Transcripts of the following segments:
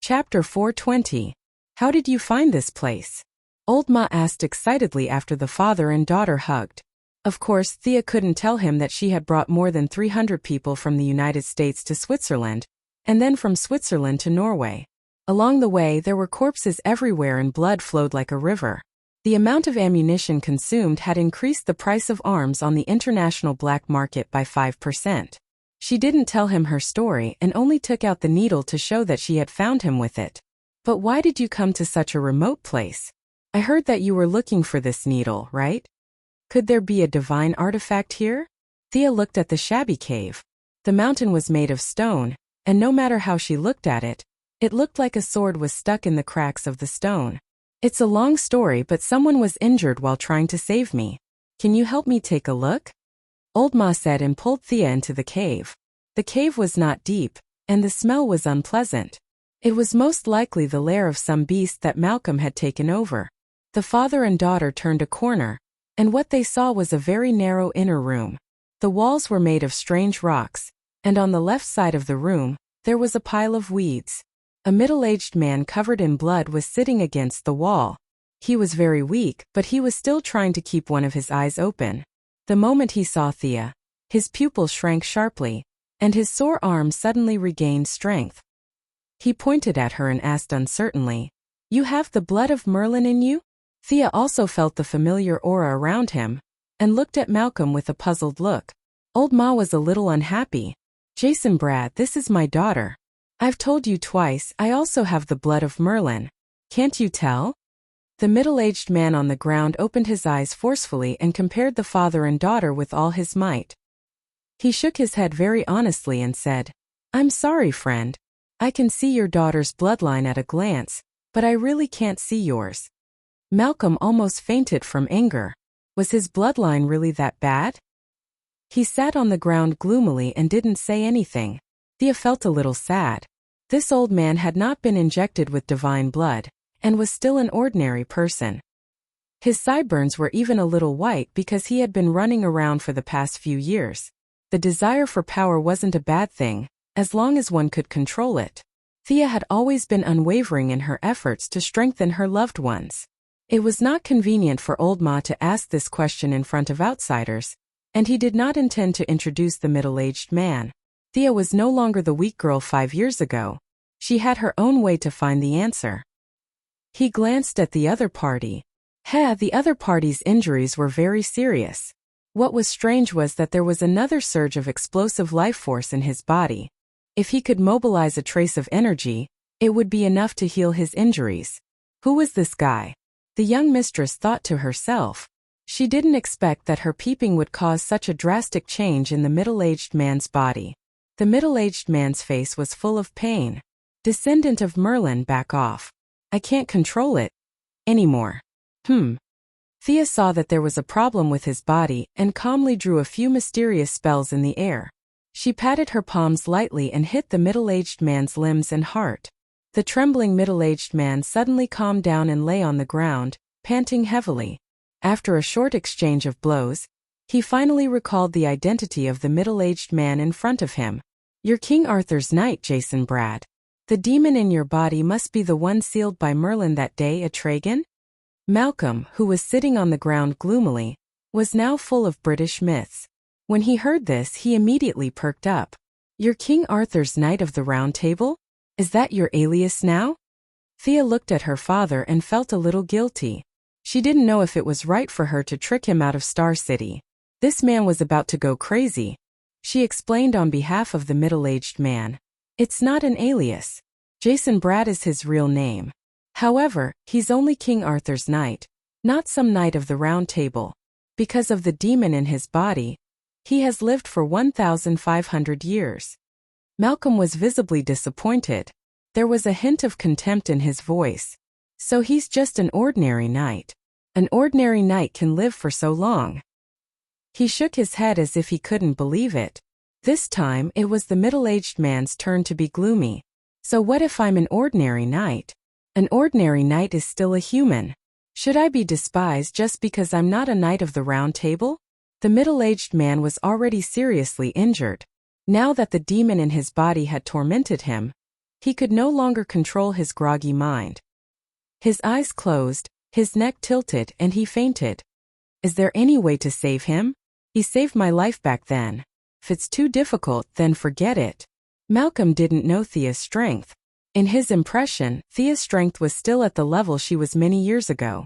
Chapter 420. How did you find this place? Old Ma asked excitedly after the father and daughter hugged. Of course, Thea couldn't tell him that she had brought more than 300 people from the United States to Switzerland, and then from Switzerland to Norway. Along the way, there were corpses everywhere and blood flowed like a river. The amount of ammunition consumed had increased the price of arms on the international black market by 5%. She didn't tell him her story and only took out the needle to show that she had found him with it. But why did you come to such a remote place? I heard that you were looking for this needle, right? Could there be a divine artifact here? Thea looked at the shabby cave. The mountain was made of stone, and no matter how she looked at it, it looked like a sword was stuck in the cracks of the stone. It's a long story, but someone was injured while trying to save me. Can you help me take a look? Old Ma said and pulled Thea into the cave. The cave was not deep, and the smell was unpleasant. It was most likely the lair of some beast that Malcolm had taken over. The father and daughter turned a corner, and what they saw was a very narrow inner room. The walls were made of strange rocks, and on the left side of the room, there was a pile of weeds. A middle-aged man covered in blood was sitting against the wall. He was very weak, but he was still trying to keep one of his eyes open. The moment he saw Thea, his pupil shrank sharply, and his sore arm suddenly regained strength. He pointed at her and asked uncertainly, "You have the blood of Merlin in you?" Thea also felt the familiar aura around him, and looked at Malcolm with a puzzled look. Old Ma was a little unhappy. "Jason Brad, this is my daughter. I've told you twice, I also have the blood of Merlin. Can't you tell?" The middle-aged man on the ground opened his eyes forcefully and compared the father and daughter with all his might. He shook his head very honestly and said, "I'm sorry, friend. I can see your daughter's bloodline at a glance, but I really can't see yours." Malcolm almost fainted from anger. Was his bloodline really that bad? He sat on the ground gloomily and didn't say anything. Thea felt a little sad. This old man had not been injected with divine blood, and was still an ordinary person. His sideburns were even a little white because he had been running around for the past few years. The desire for power wasn't a bad thing, as long as one could control it. Thea had always been unwavering in her efforts to strengthen her loved ones. It was not convenient for Old Ma to ask this question in front of outsiders, and he did not intend to introduce the middle-aged man. Thea was no longer the weak girl 5 years ago. She had her own way to find the answer. He glanced at the other party. The other party's injuries were very serious. What was strange was that there was another surge of explosive life force in his body. If he could mobilize a trace of energy, it would be enough to heal his injuries. Who was this guy? The young mistress thought to herself. She didn't expect that her peeping would cause such a drastic change in the middle-aged man's body. The middle-aged man's face was full of pain. "Descendant of Merlin, back off. I can't control it anymore." Thea saw that there was a problem with his body and calmly drew a few mysterious spells in the air. She patted her palms lightly and hit the middle-aged man's limbs and heart. The trembling middle-aged man suddenly calmed down and lay on the ground, panting heavily. After a short exchange of blows, he finally recalled the identity of the middle-aged man in front of him. "You're King Arthur's knight, Jason Brad. The demon in your body must be the one sealed by Merlin that day at Tragan?" Malcolm, who was sitting on the ground gloomily, was now full of British myths. When he heard this, he immediately perked up. "You're King Arthur's Knight of the Round Table? Is that your alias now?" Thea looked at her father and felt a little guilty. She didn't know if it was right for her to trick him out of Star City. This man was about to go crazy. She explained on behalf of the middle-aged man. "It's not an alias. Jason Brad is his real name. However, he's only King Arthur's knight, not some knight of the Round Table. Because of the demon in his body, he has lived for 1,500 years." Malcolm was visibly disappointed. There was a hint of contempt in his voice. "So he's just an ordinary knight. An ordinary knight can live for so long." He shook his head as if he couldn't believe it. This time, it was the middle-aged man's turn to be gloomy. "So what if I'm an ordinary knight? An ordinary knight is still a human. Should I be despised just because I'm not a knight of the Round Table?" The middle-aged man was already seriously injured. Now that the demon in his body had tormented him, He could no longer control his groggy mind. His eyes closed, his neck tilted, and he fainted. Is there any way to save him? He saved my life back then. If it's too difficult, then forget it. Malcolm didn't know Thea's strength. In his impression, Thea's strength was still at the level she was many years ago.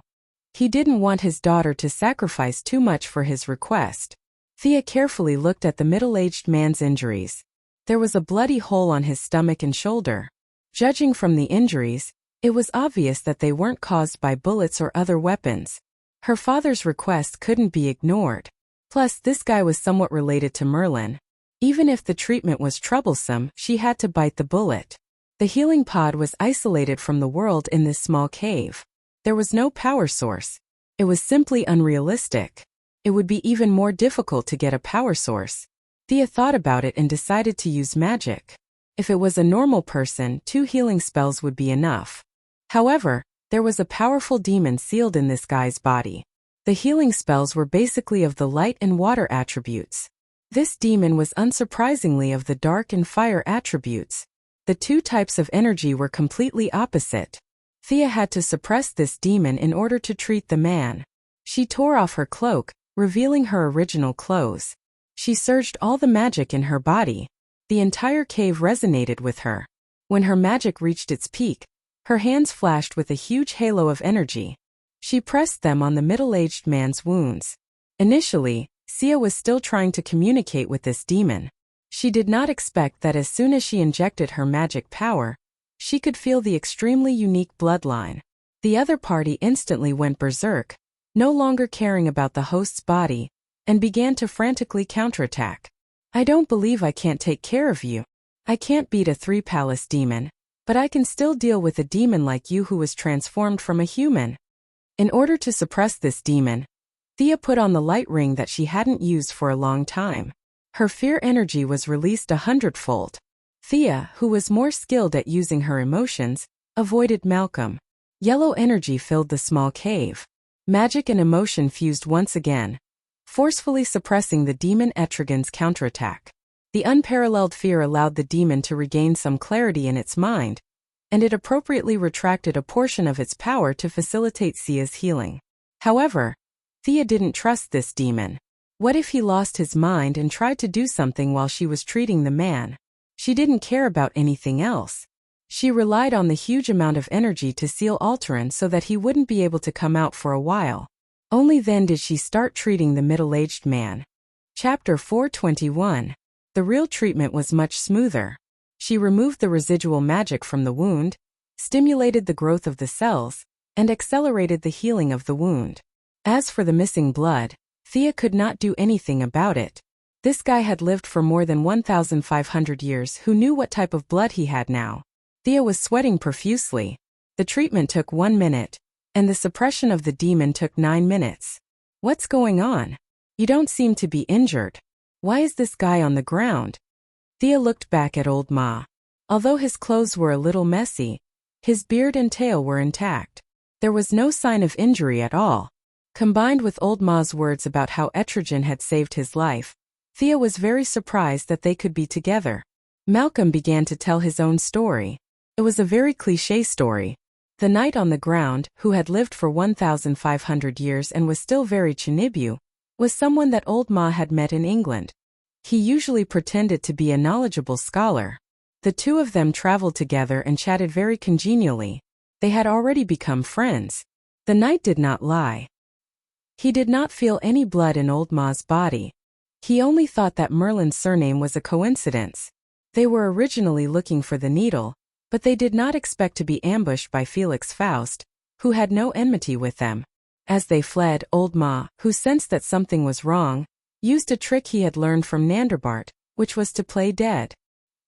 He didn't want his daughter to sacrifice too much for his request. Thea carefully looked at the middle-aged man's injuries. There was a bloody hole on his stomach and shoulder. Judging from the injuries, it was obvious that they weren't caused by bullets or other weapons. Her father's request couldn't be ignored. Plus, this guy was somewhat related to Merlin. Even if the treatment was troublesome, she had to bite the bullet. The healing pod was isolated from the world in this small cave. There was no power source. It was simply unrealistic. It would be even more difficult to get a power source. Thea thought about it and decided to use magic. If it was a normal person, 2 healing spells would be enough. However, there was a powerful demon sealed in this guy's body. The healing spells were basically of the light and water attributes. This demon was unsurprisingly of the dark and fire attributes. The 2 types of energy were completely opposite. Thea had to suppress this demon in order to treat the man. She tore off her cloak, revealing her original clothes. She surged all the magic in her body. The entire cave resonated with her. When her magic reached its peak, her hands flashed with a huge halo of energy. She pressed them on the middle-aged man's wounds. Initially, Sia was still trying to communicate with this demon. She did not expect that as soon as she injected her magic power, she could feel the extremely unique bloodline. The other party instantly went berserk, no longer caring about the host's body, and began to frantically counterattack. I don't believe I can't take care of you. I can't beat a 3-palace demon, but I can still deal with a demon like you who was transformed from a human. In order to suppress this demon, Thea put on the light ring that she hadn't used for a long time. Her fear energy was released 100-fold. Thea, who was more skilled at using her emotions, avoided Malcolm. Yellow energy filled the small cave. Magic and emotion fused once again, forcefully suppressing the demon Etrigan's counterattack. The unparalleled fear allowed the demon to regain some clarity in its mind, and it appropriately retracted a portion of its power to facilitate Sia's healing. However, Thea didn't trust this demon. What if he lost his mind and tried to do something while she was treating the man? She didn't care about anything else. She relied on the huge amount of energy to seal Alteran so that he wouldn't be able to come out for a while. Only then did she start treating the middle-aged man. Chapter 421. The real treatment was much smoother. She removed the residual magic from the wound, stimulated the growth of the cells, and accelerated the healing of the wound. As for the missing blood, Thea could not do anything about it. This guy had lived for more than 1,500 years. Who knew what type of blood he had now? Thea was sweating profusely. The treatment took 1 minute, and the suppression of the demon took 9 minutes. What's going on? You don't seem to be injured. Why is this guy on the ground? Thea looked back at Old Ma. Although his clothes were a little messy, his beard and tail were intact. There was no sign of injury at all. Combined with Old Ma's words about how Etrigan had saved his life, Thea was very surprised that they could be together. Malcolm began to tell his own story. It was a very cliché story. The knight on the ground, who had lived for 1,500 years and was still very Chinibu, was someone that Old Ma had met in England. He usually pretended to be a knowledgeable scholar. The 2 of them traveled together and chatted very congenially. They had already become friends. The knight did not lie. He did not feel any blood in Old Ma's body. He only thought that Merlin's surname was a coincidence. They were originally looking for the needle, but they did not expect to be ambushed by Felix Faust, who had no enmity with them. As they fled, Old Ma, who sensed that something was wrong, used a trick he had learned from Nanderbart, which was to play dead.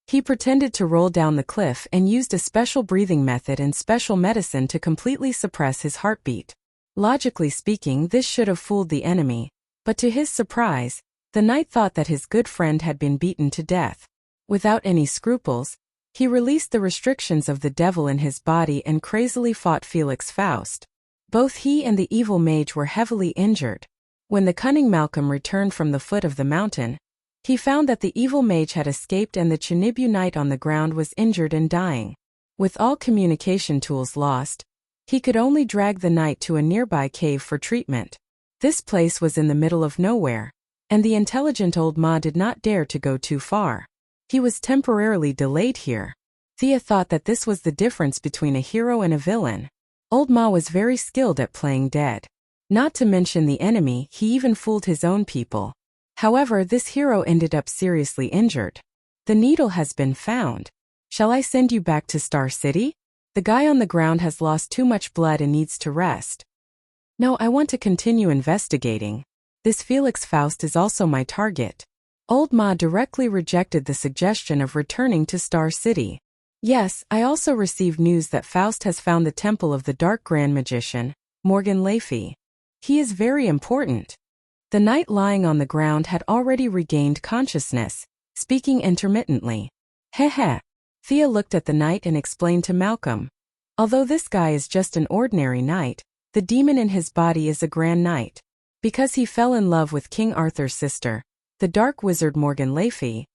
He pretended to roll down the cliff and used a special breathing method and special medicine to completely suppress his heartbeat. Logically speaking, this should have fooled the enemy, but to his surprise, the knight thought that his good friend had been beaten to death. Without any scruples, he released the restrictions of the devil in his body and crazily fought Felix Faust. Both he and the evil mage were heavily injured. When the cunning Malcolm returned from the foot of the mountain, he found that the evil mage had escaped and the Chinibu knight on the ground was injured and dying. With all communication tools lost, he could only drag the knight to a nearby cave for treatment. This place was in the middle of nowhere, and the intelligent old Ma did not dare to go too far. He was temporarily delayed here. Thea thought that this was the difference between a hero and a villain. Old Ma was very skilled at playing dead. Not to mention the enemy, he even fooled his own people. However, this hero ended up seriously injured. The needle has been found. Shall I send you back to Star City? The guy on the ground has lost too much blood and needs to rest. No, I want to continue investigating. This Felix Faust is also my target. Old Ma directly rejected the suggestion of returning to Star City. Yes, I also received news that Faust has found the temple of the Dark Grand Magician, Morgan Le Fay. He is very important. The knight lying on the ground had already regained consciousness, speaking intermittently. Heh. Thea looked at the knight and explained to Malcolm. Although this guy is just an ordinary knight, the demon in his body is a grand knight. Because he fell in love with King Arthur's sister, the dark wizard Morgan Le Fay,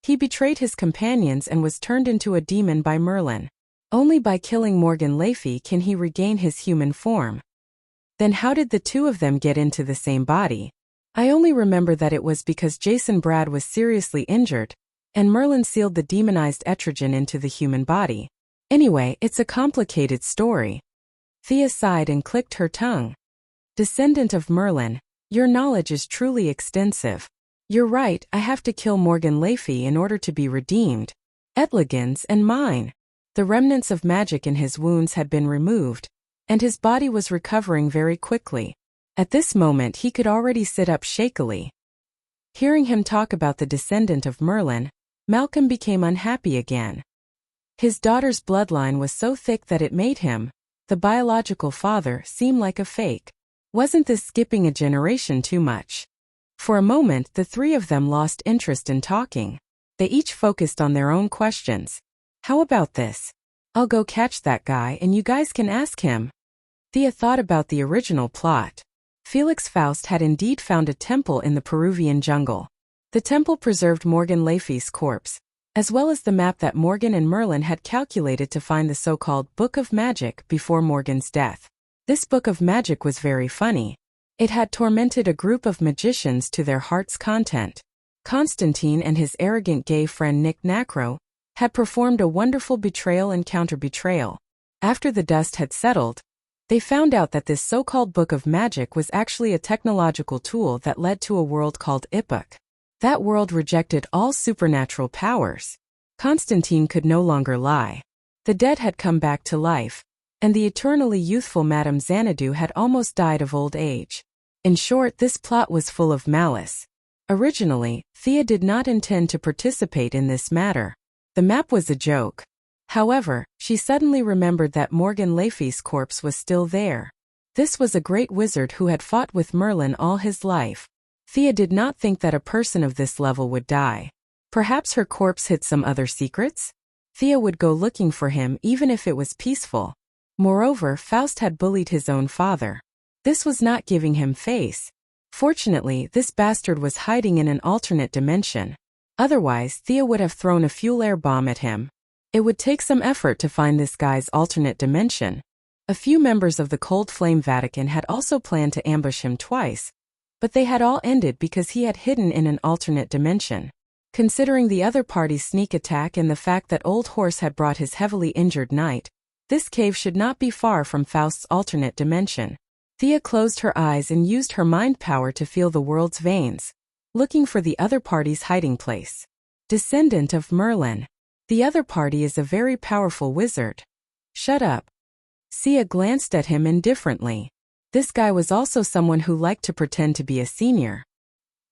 he betrayed his companions and was turned into a demon by Merlin. Only by killing Morgan Le Fay can he regain his human form. Then how did the two of them get into the same body? I only remember that it was because Jason Brad was seriously injured, and Merlin sealed the demonized Etrigan into the human body. Anyway, it's a complicated story. Thea sighed and clicked her tongue. Descendant of Merlin, your knowledge is truly extensive. You're right, I have to kill Morgan Le Fay in order to be redeemed. Etligan's and mine. The remnants of magic in his wounds had been removed, and his body was recovering very quickly. At this moment he could already sit up shakily. Hearing him talk about the descendant of Merlin, Malcolm became unhappy again. His daughter's bloodline was so thick that it made him, the biological father, seem like a fake. Wasn't this skipping a generation too much? For a moment the three of them lost interest in talking. They each focused on their own questions. How about this? I'll go catch that guy and you guys can ask him. Thea thought about the original plot. Felix Faust had indeed found a temple in the Peruvian jungle. The temple preserved Morgan Le Fay's corpse, as well as the map that Morgan and Merlin had calculated to find the so-called Book of Magic before Morgan's death. This Book of Magic was very funny. It had tormented a group of magicians to their heart's content. Constantine and his arrogant gay friend Nick Nacro had performed a wonderful betrayal and counter-betrayal. After the dust had settled, they found out that this so-called Book of Magic was actually a technological tool that led to a world called Epoch. That world rejected all supernatural powers. Constantine could no longer lie. The dead had come back to life, and the eternally youthful Madame Xanadu had almost died of old age. In short, this plot was full of malice. Originally, Thea did not intend to participate in this matter. The map was a joke. However, she suddenly remembered that Morgan Le Fay's corpse was still there. This was a great wizard who had fought with Merlin all his life. Thea did not think that a person of this level would die. Perhaps her corpse hid some other secrets? Thea would go looking for him even if it was peaceful. Moreover, Faust had bullied his own father. This was not giving him face. Fortunately, this bastard was hiding in an alternate dimension. Otherwise, Thea would have thrown a fuel air bomb at him. It would take some effort to find this guy's alternate dimension. A few members of the Cold Flame Vatican had also planned to ambush him twice, but they had all ended because he had hidden in an alternate dimension. Considering the other party's sneak attack and the fact that Old Horse had brought his heavily injured knight, this cave should not be far from Faust's alternate dimension. Thea closed her eyes and used her mind power to feel the world's veins, looking for the other party's hiding place. Descendant of Merlin. The other party is a very powerful wizard. Shut up. Sia glanced at him indifferently. This guy was also someone who liked to pretend to be a senior.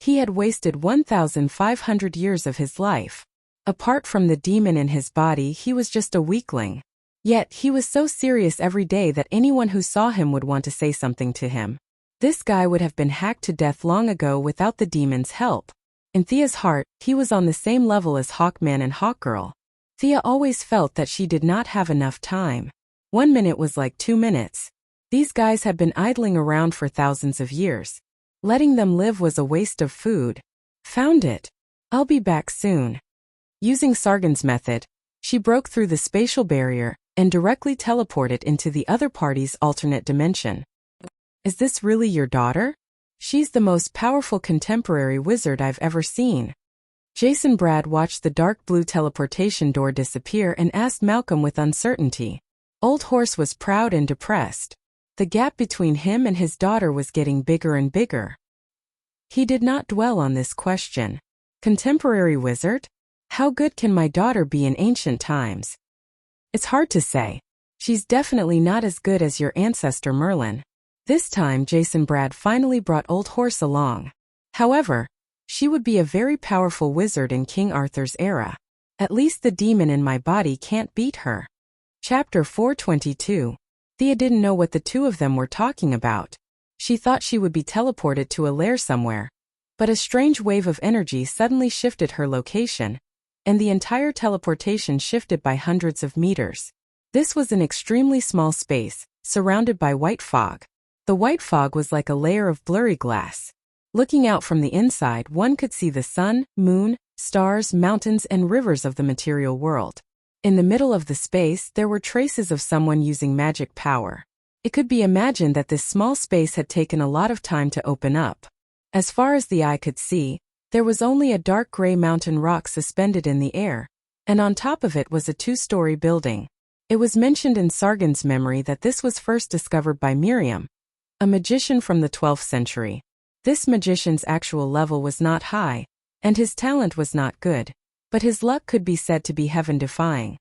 He had wasted 1,500 years of his life. Apart from the demon in his body, he was just a weakling. Yet, he was so serious every day that anyone who saw him would want to say something to him. This guy would have been hacked to death long ago without the demon's help. In Thea's heart, he was on the same level as Hawkman and Hawkgirl. Thea always felt that she did not have enough time. 1 minute was like 2 minutes. These guys had been idling around for thousands of years. Letting them live was a waste of food. Found it. I'll be back soon. Using Sargon's method, She broke through the spatial barrier and directly teleported into the other party's alternate dimension. Is this really your daughter? She's the most powerful contemporary wizard I've ever seen. Jason Brad watched the dark blue teleportation door disappear and asked Malcolm with uncertainty. Old Horse was proud and depressed. The gap between him and his daughter was getting bigger and bigger. He did not dwell on this question. Contemporary wizard? How good can my daughter be in ancient times? It's hard to say. She's definitely not as good as your ancestor Merlin. This time Jason Brad finally brought Old Horse along. However, she would be a very powerful wizard in King Arthur's era. At least the demon in my body can't beat her. Chapter 422. Thea didn't know what the two of them were talking about. She thought she would be teleported to a lair somewhere. But a strange wave of energy suddenly shifted her location, and the entire teleportation shifted by hundreds of meters. This was an extremely small space, surrounded by white fog. The white fog was like a layer of blurry glass. Looking out from the inside, one could see the sun, moon, stars, mountains, and rivers of the material world. In the middle of the space, there were traces of someone using magic power. It could be imagined that this small space had taken a lot of time to open up. As far as the eye could see, there was only a dark gray mountain rock suspended in the air, and on top of it was a two-story building. It was mentioned in Sargon's memory that this was first discovered by Miriam, a magician from the 12th century. This magician's actual level was not high, and his talent was not good, but his luck could be said to be heaven-defying.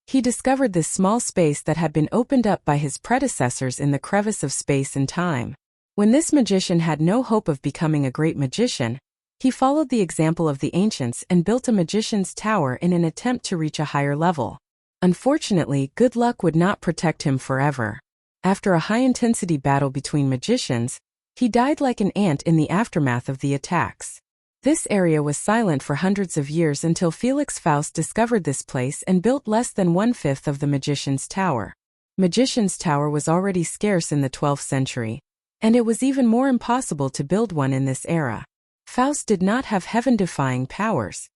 He discovered this small space that had been opened up by his predecessors in the crevice of space and time. When this magician had no hope of becoming a great magician, he followed the example of the ancients and built a magician's tower in an attempt to reach a higher level. Unfortunately, good luck would not protect him forever. After a high-intensity battle between magicians, he died like an ant in the aftermath of the attacks. This area was silent for hundreds of years until Felix Faust discovered this place and built less than 1/5 of the magician's tower. Magician's tower was already scarce in the 12th century, and it was even more impossible to build one in this era. Faust did not have heaven-defying powers.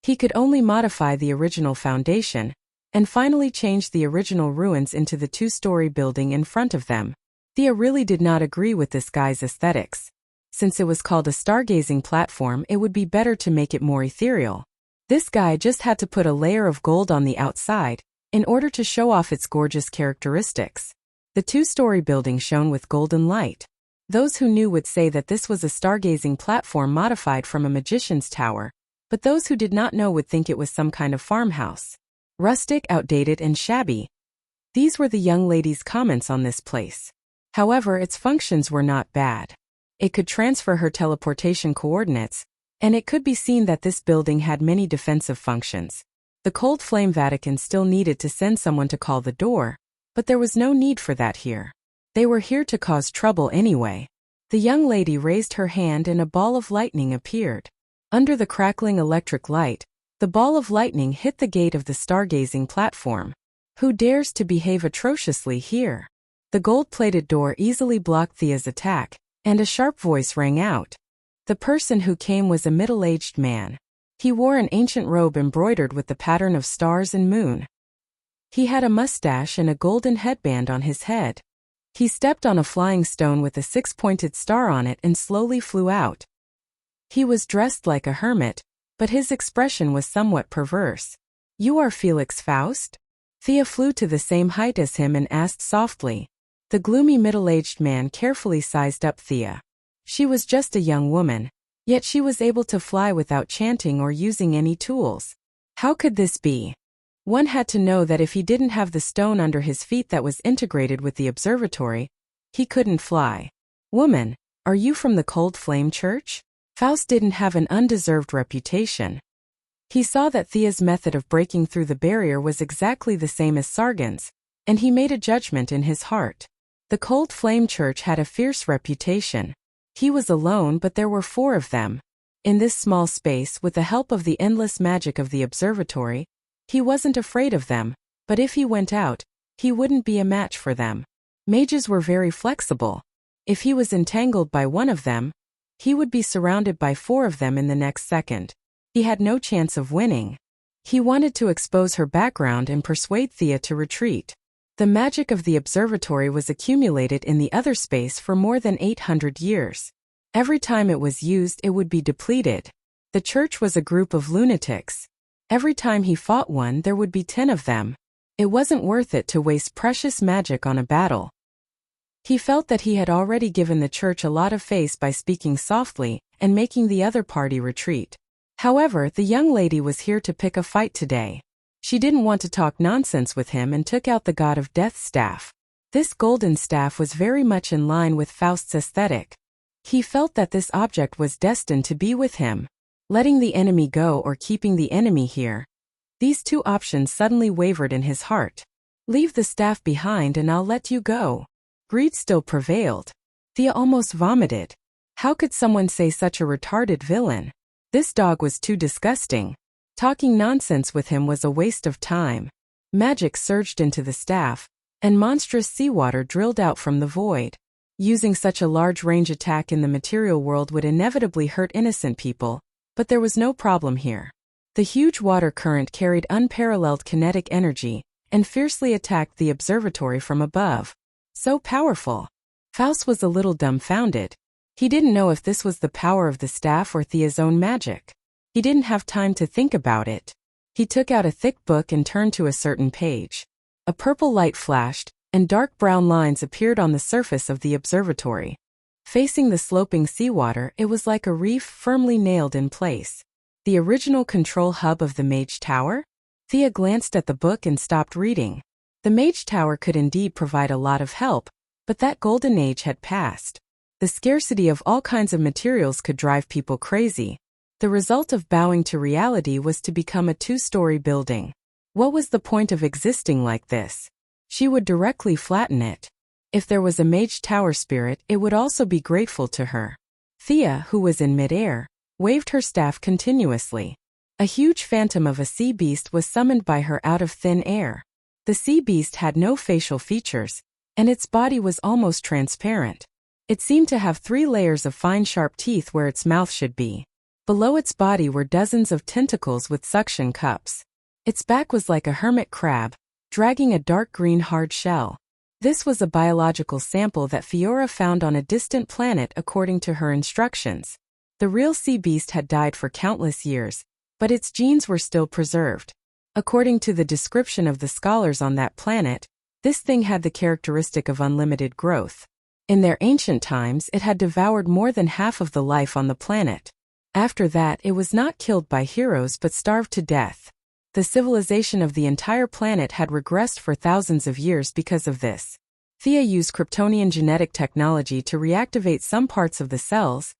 He could only modify the original foundation, and finally change the original ruins into the two-story building in front of them. Thea really did not agree with this guy's aesthetics. Since it was called a stargazing platform, it would be better to make it more ethereal. This guy just had to put a layer of gold on the outside, in order to show off its gorgeous characteristics. The two-story building shone with golden light. Those who knew would say that this was a stargazing platform modified from a magician's tower, but those who did not know would think it was some kind of farmhouse. Rustic, outdated, and shabby. These were the young lady's comments on this place. However, its functions were not bad. It could transfer her teleportation coordinates, and it could be seen that this building had many defensive functions. The Cold Flame Vatican still needed to send someone to call the door, but there was no need for that here. They were here to cause trouble anyway. The young lady raised her hand and a ball of lightning appeared. Under the crackling electric light, the ball of lightning hit the gate of the stargazing platform. Who dares to behave atrociously here? The gold-plated door easily blocked Thea's attack, and a sharp voice rang out. The person who came was a middle-aged man. He wore an ancient robe embroidered with the pattern of stars and moon. He had a mustache and a golden headband on his head. He stepped on a flying stone with a six-pointed star on it and slowly flew out. He was dressed like a hermit, but his expression was somewhat perverse. "You are Felix Faust?" Thea flew to the same height as him and asked softly. The gloomy middle-aged man carefully sized up Thea. She was just a young woman, yet she was able to fly without chanting or using any tools. How could this be? One had to know that if he didn't have the stone under his feet that was integrated with the observatory, he couldn't fly. "Woman, are you from the Cold Flame Church?" Faust didn't have an undeserved reputation. He saw that Thea's method of breaking through the barrier was exactly the same as Sargon's, and he made a judgment in his heart. The Cold Flame Church had a fierce reputation. He was alone, but there were 4 of them. In this small space, with the help of the endless magic of the observatory, he wasn't afraid of them, but if he went out, he wouldn't be a match for them. Mages were very flexible. If he was entangled by one of them, he would be surrounded by 4 of them in the next second. He had no chance of winning. He wanted to expose her background and persuade Thea to retreat. The magic of the observatory was accumulated in the other space for more than 800 years. Every time it was used, it would be depleted. The church was a group of lunatics. Every time he fought one, there would be 10 of them. It wasn't worth it to waste precious magic on a battle. He felt that he had already given the church a lot of face by speaking softly and making the other party retreat. However, the young lady was here to pick a fight today. She didn't want to talk nonsense with him and took out the God of Death's staff. This golden staff was very much in line with Faust's aesthetic. He felt that this object was destined to be with him. Letting the enemy go or keeping the enemy here. These two options suddenly wavered in his heart. Leave the staff behind and I'll let you go. Greed still prevailed. Thea almost vomited. How could someone say such a retarded villain? This dog was too disgusting. Talking nonsense with him was a waste of time. Magic surged into the staff, and monstrous seawater drilled out from the void. Using such a large range attack in the material world would inevitably hurt innocent people, but there was no problem here. The huge water current carried unparalleled kinetic energy, and fiercely attacked the observatory from above. So powerful. Faust was a little dumbfounded. He didn't know if this was the power of the staff or Thea's own magic. He didn't have time to think about it. He took out a thick book and turned to a certain page. A purple light flashed, and dark brown lines appeared on the surface of the observatory. Facing the sloping seawater, it was like a reef firmly nailed in place. The original control hub of the Mage Tower? Thea glanced at the book and stopped reading. The Mage Tower could indeed provide a lot of help, but that golden age had passed. The scarcity of all kinds of materials could drive people crazy. The result of bowing to reality was to become a 2-story building. What was the point of existing like this? She would directly flatten it. If there was a Mage Tower spirit, it would also be grateful to her. Thea, who was in midair, waved her staff continuously. A huge phantom of a sea beast was summoned by her out of thin air. The sea beast had no facial features, and its body was almost transparent. It seemed to have 3 layers of fine sharp teeth where its mouth should be. Below its body were dozens of tentacles with suction cups. Its back was like a hermit crab, dragging a dark green hard shell. This was a biological sample that Fiora found on a distant planet according to her instructions. The real sea beast had died for countless years, but its genes were still preserved. According to the description of the scholars on that planet, this thing had the characteristic of unlimited growth. In their ancient times, it had devoured more than half of the life on the planet. After that, it was not killed by heroes but starved to death. The civilization of the entire planet had regressed for thousands of years because of this. Thea used Kryptonian genetic technology to reactivate some parts of the cells,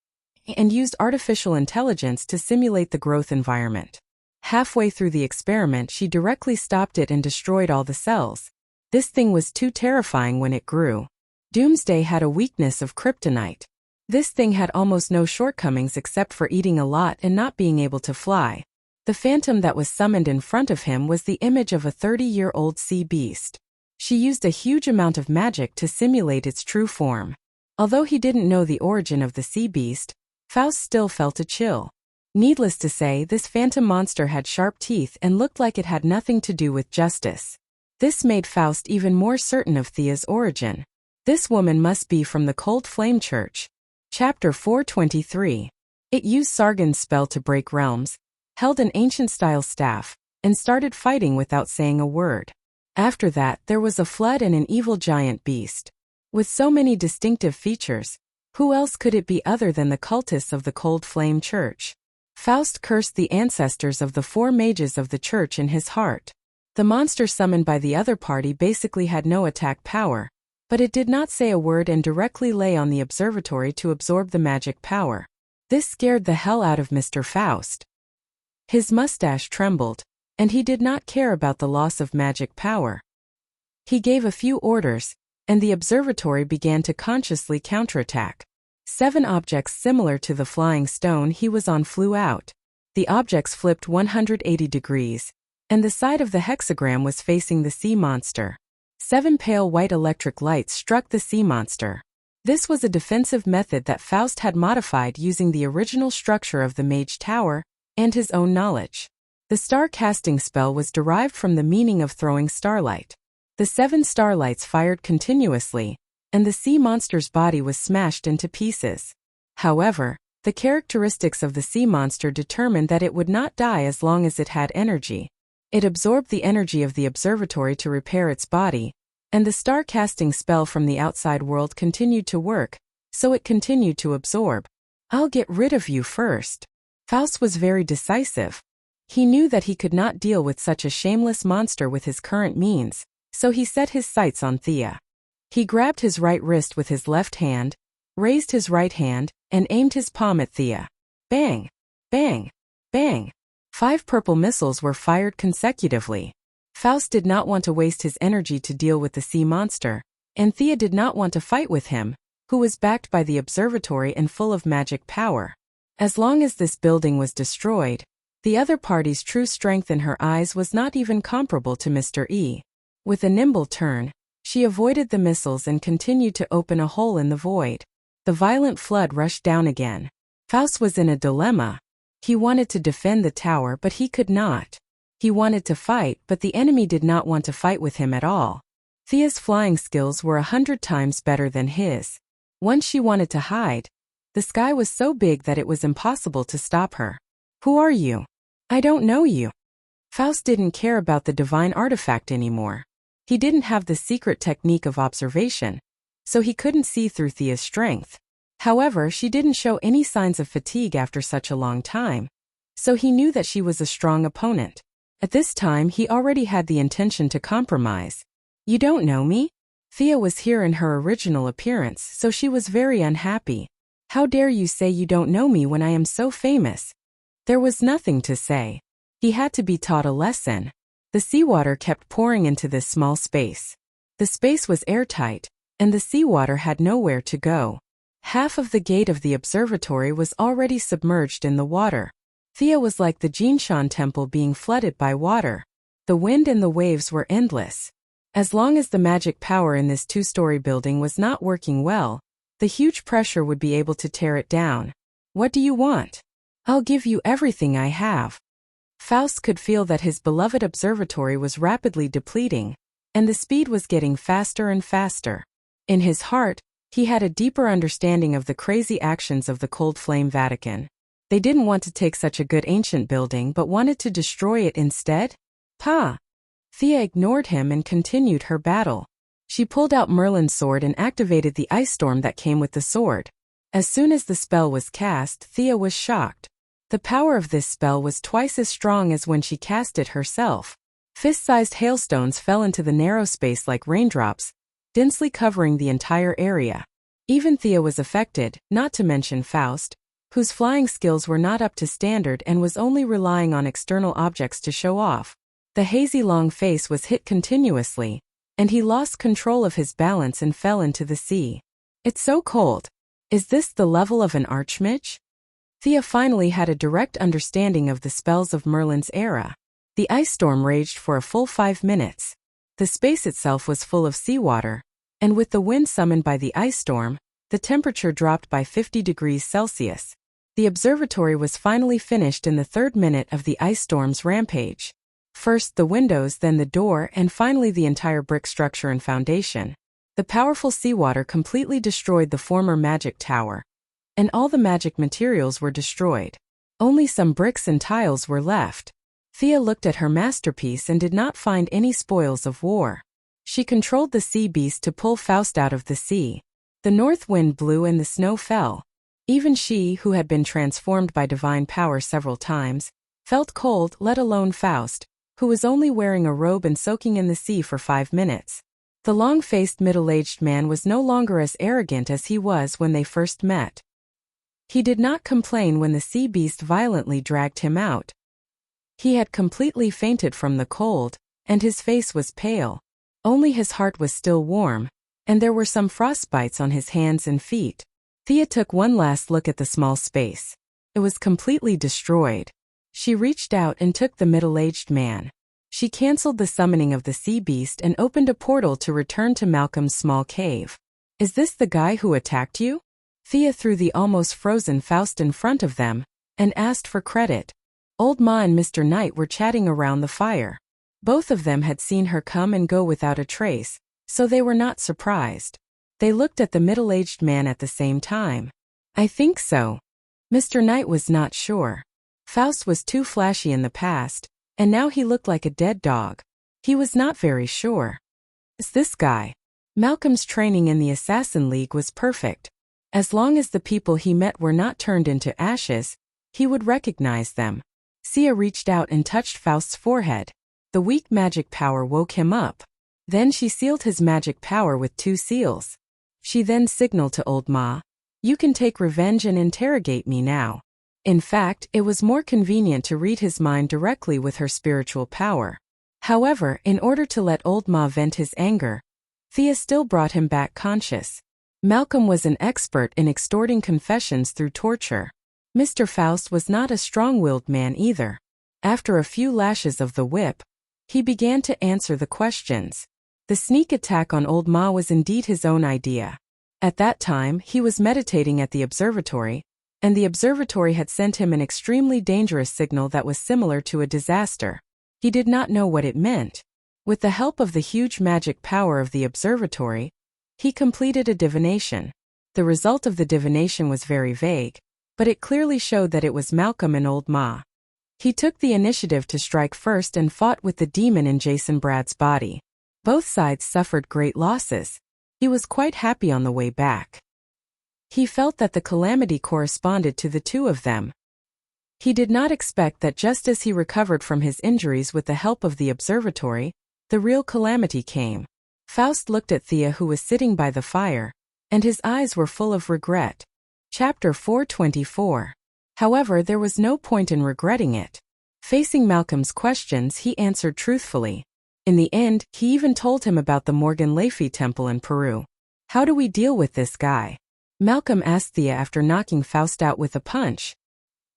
and used artificial intelligence to simulate the growth environment. Halfway through the experiment, she directly stopped it and destroyed all the cells. This thing was too terrifying when it grew. Doomsday had a weakness of kryptonite. This thing had almost no shortcomings except for eating a lot and not being able to fly. The phantom that was summoned in front of him was the image of a 30-year-old sea beast. She used a huge amount of magic to simulate its true form. Although he didn't know the origin of the sea beast, Faust still felt a chill. Needless to say, this phantom monster had sharp teeth and looked like it had nothing to do with justice. This made Faust even more certain of Thea's origin. This woman must be from the Cold Flame Church. Chapter 423. It used Sargon's spell to break realms, held an ancient-style staff, and started fighting without saying a word. After that, there was a flood and an evil giant beast. With so many distinctive features, who else could it be other than the cultists of the Cold Flame Church? Faust cursed the ancestors of the 4 mages of the church in his heart. The monster summoned by the other party basically had no attack power, but it did not say a word and directly lay on the observatory to absorb the magic power. This scared the hell out of Mr. Faust. His mustache trembled, and he did not care about the loss of magic power. He gave a few orders, and the observatory began to consciously counterattack. 7 objects similar to the flying stone he was on flew out. The objects flipped 180 degrees, and the side of the hexagram was facing the sea monster. 7 pale white electric lights struck the sea monster. This was a defensive method that Faust had modified using the original structure of the Mage Tower and his own knowledge. The star casting spell was derived from the meaning of throwing starlight. The 7 starlights fired continuously, and the sea monster's body was smashed into pieces. However, the characteristics of the sea monster determined that it would not die as long as it had energy. It absorbed the energy of the observatory to repair its body, and the star casting spell from the outside world continued to work, so it continued to absorb. "I'll get rid of you first." Faust was very decisive. He knew that he could not deal with such a shameless monster with his current means, so he set his sights on Thea. He grabbed his right wrist with his left hand, raised his right hand, and aimed his palm at Thea. Bang! Bang! Bang! 5 purple missiles were fired consecutively. Faust did not want to waste his energy to deal with the sea monster, and Thea did not want to fight with him, who was backed by the observatory and full of magic power. As long as this building was destroyed, the other party's true strength in her eyes was not even comparable to Mr. E. With a nimble turn, she avoided the missiles and continued to open a hole in the void. The violent flood rushed down again. Faust was in a dilemma. He wanted to defend the tower, but he could not. He wanted to fight, but the enemy did not want to fight with him at all. Thea's flying skills were 100 times better than his. Once she wanted to hide, the sky was so big that it was impossible to stop her. "Who are you?" "I don't know you." Faust didn't care about the divine artifact anymore. He didn't have the secret technique of observation, so he couldn't see through Thea's strength. However, she didn't show any signs of fatigue after such a long time, so he knew that she was a strong opponent. At this time, he already had the intention to compromise. "You don't know me?" Thea was here in her original appearance, so she was very unhappy. "How dare you say you don't know me when I am so famous?" There was nothing to say. He had to be taught a lesson. The seawater kept pouring into this small space. The space was airtight, and the seawater had nowhere to go. Half of the gate of the observatory was already submerged in the water. Thea was like the Jinshan temple being flooded by water. The wind and the waves were endless. As long as the magic power in this 2-story building was not working well, the huge pressure would be able to tear it down. "What do you want?" "I'll give you everything I have." Faust could feel that his beloved observatory was rapidly depleting, and the speed was getting faster and faster. In his heart, he had a deeper understanding of the crazy actions of the Cold Flame Vatican. They didn't want to take such a good ancient building but wanted to destroy it instead? Pa! Thea ignored him and continued her battle. She pulled out Merlin's sword and activated the ice storm that came with the sword. As soon as the spell was cast, Thea was shocked. The power of this spell was twice as strong as when she cast it herself. Fist-sized hailstones fell into the narrow space like raindrops, densely covering the entire area. Even Thea was affected, not to mention Faust, whose flying skills were not up to standard and was only relying on external objects to show off. The hazy long face was hit continuously, and he lost control of his balance and fell into the sea. "It's so cold. Is this the level of an archmage?" Thea finally had a direct understanding of the spells of Merlin's era. The ice storm raged for a full 5 minutes. The space itself was full of seawater, and with the wind summoned by the ice storm, the temperature dropped by 50 degrees Celsius. The observatory was finally finished in the 3rd minute of the ice storm's rampage. First the windows, then the door, and finally the entire brick structure and foundation. The powerful seawater completely destroyed the former magic tower, and all the magic materials were destroyed. Only some bricks and tiles were left. Thea looked at her masterpiece and did not find any spoils of war. She controlled the sea beast to pull Faust out of the sea. The north wind blew and the snow fell. Even she, who had been transformed by divine power several times, felt cold, let alone Faust, who was only wearing a robe and soaking in the sea for 5 minutes. The long-faced middle-aged man was no longer as arrogant as he was when they first met. He did not complain when the sea beast violently dragged him out. He had completely fainted from the cold, and his face was pale. Only his heart was still warm, and there were some frostbites on his hands and feet. Thea took one last look at the small space. It was completely destroyed. She reached out and took the middle-aged man. She cancelled the summoning of the sea beast and opened a portal to return to Malcolm's small cave. "Is this the guy who attacked you?" Thea threw the almost frozen Faust in front of them, and asked for credit. Old Ma and Mr. Knight were chatting around the fire. Both of them had seen her come and go without a trace, so they were not surprised. They looked at the middle-aged man at the same time. I think so. Mr. Knight was not sure. Faust was too flashy in the past, and now he looked like a dead dog. He was not very sure. Is this guy? Malcolm's training in the Assassin League was perfect. As long as the people he met were not turned into ashes, he would recognize them. Thea reached out and touched Faust's forehead. The weak magic power woke him up. Then she sealed his magic power with 2 seals. She then signaled to Old Ma, "You can take revenge and interrogate me now." In fact, it was more convenient to read his mind directly with her spiritual power. However, in order to let Old Ma vent his anger, Thea still brought him back conscious. Malcolm was an expert in extorting confessions through torture. Mr. Faust was not a strong-willed man either. After a few lashes of the whip, he began to answer the questions. The sneak attack on Old Ma was indeed his own idea. At that time, he was meditating at the observatory, and the observatory had sent him an extremely dangerous signal that was similar to a disaster. He did not know what it meant. With the help of the huge magic power of the observatory, he completed a divination. The result of the divination was very vague, but it clearly showed that it was Malcolm and Old Ma. He took the initiative to strike first and fought with the demon in Jason Brad's body. Both sides suffered great losses. He was quite happy on the way back. He felt that the calamity corresponded to the two of them. He did not expect that just as he recovered from his injuries with the help of the observatory, the real calamity came. Faust looked at Thea, who was sitting by the fire, and his eyes were full of regret. Chapter 424. However, there was no point in regretting it. Facing Malcolm's questions, he answered truthfully. In the end, he even told him about the Morgan Laffey Temple in Peru. "How do we deal with this guy?" Malcolm asked Thea after knocking Faust out with a punch.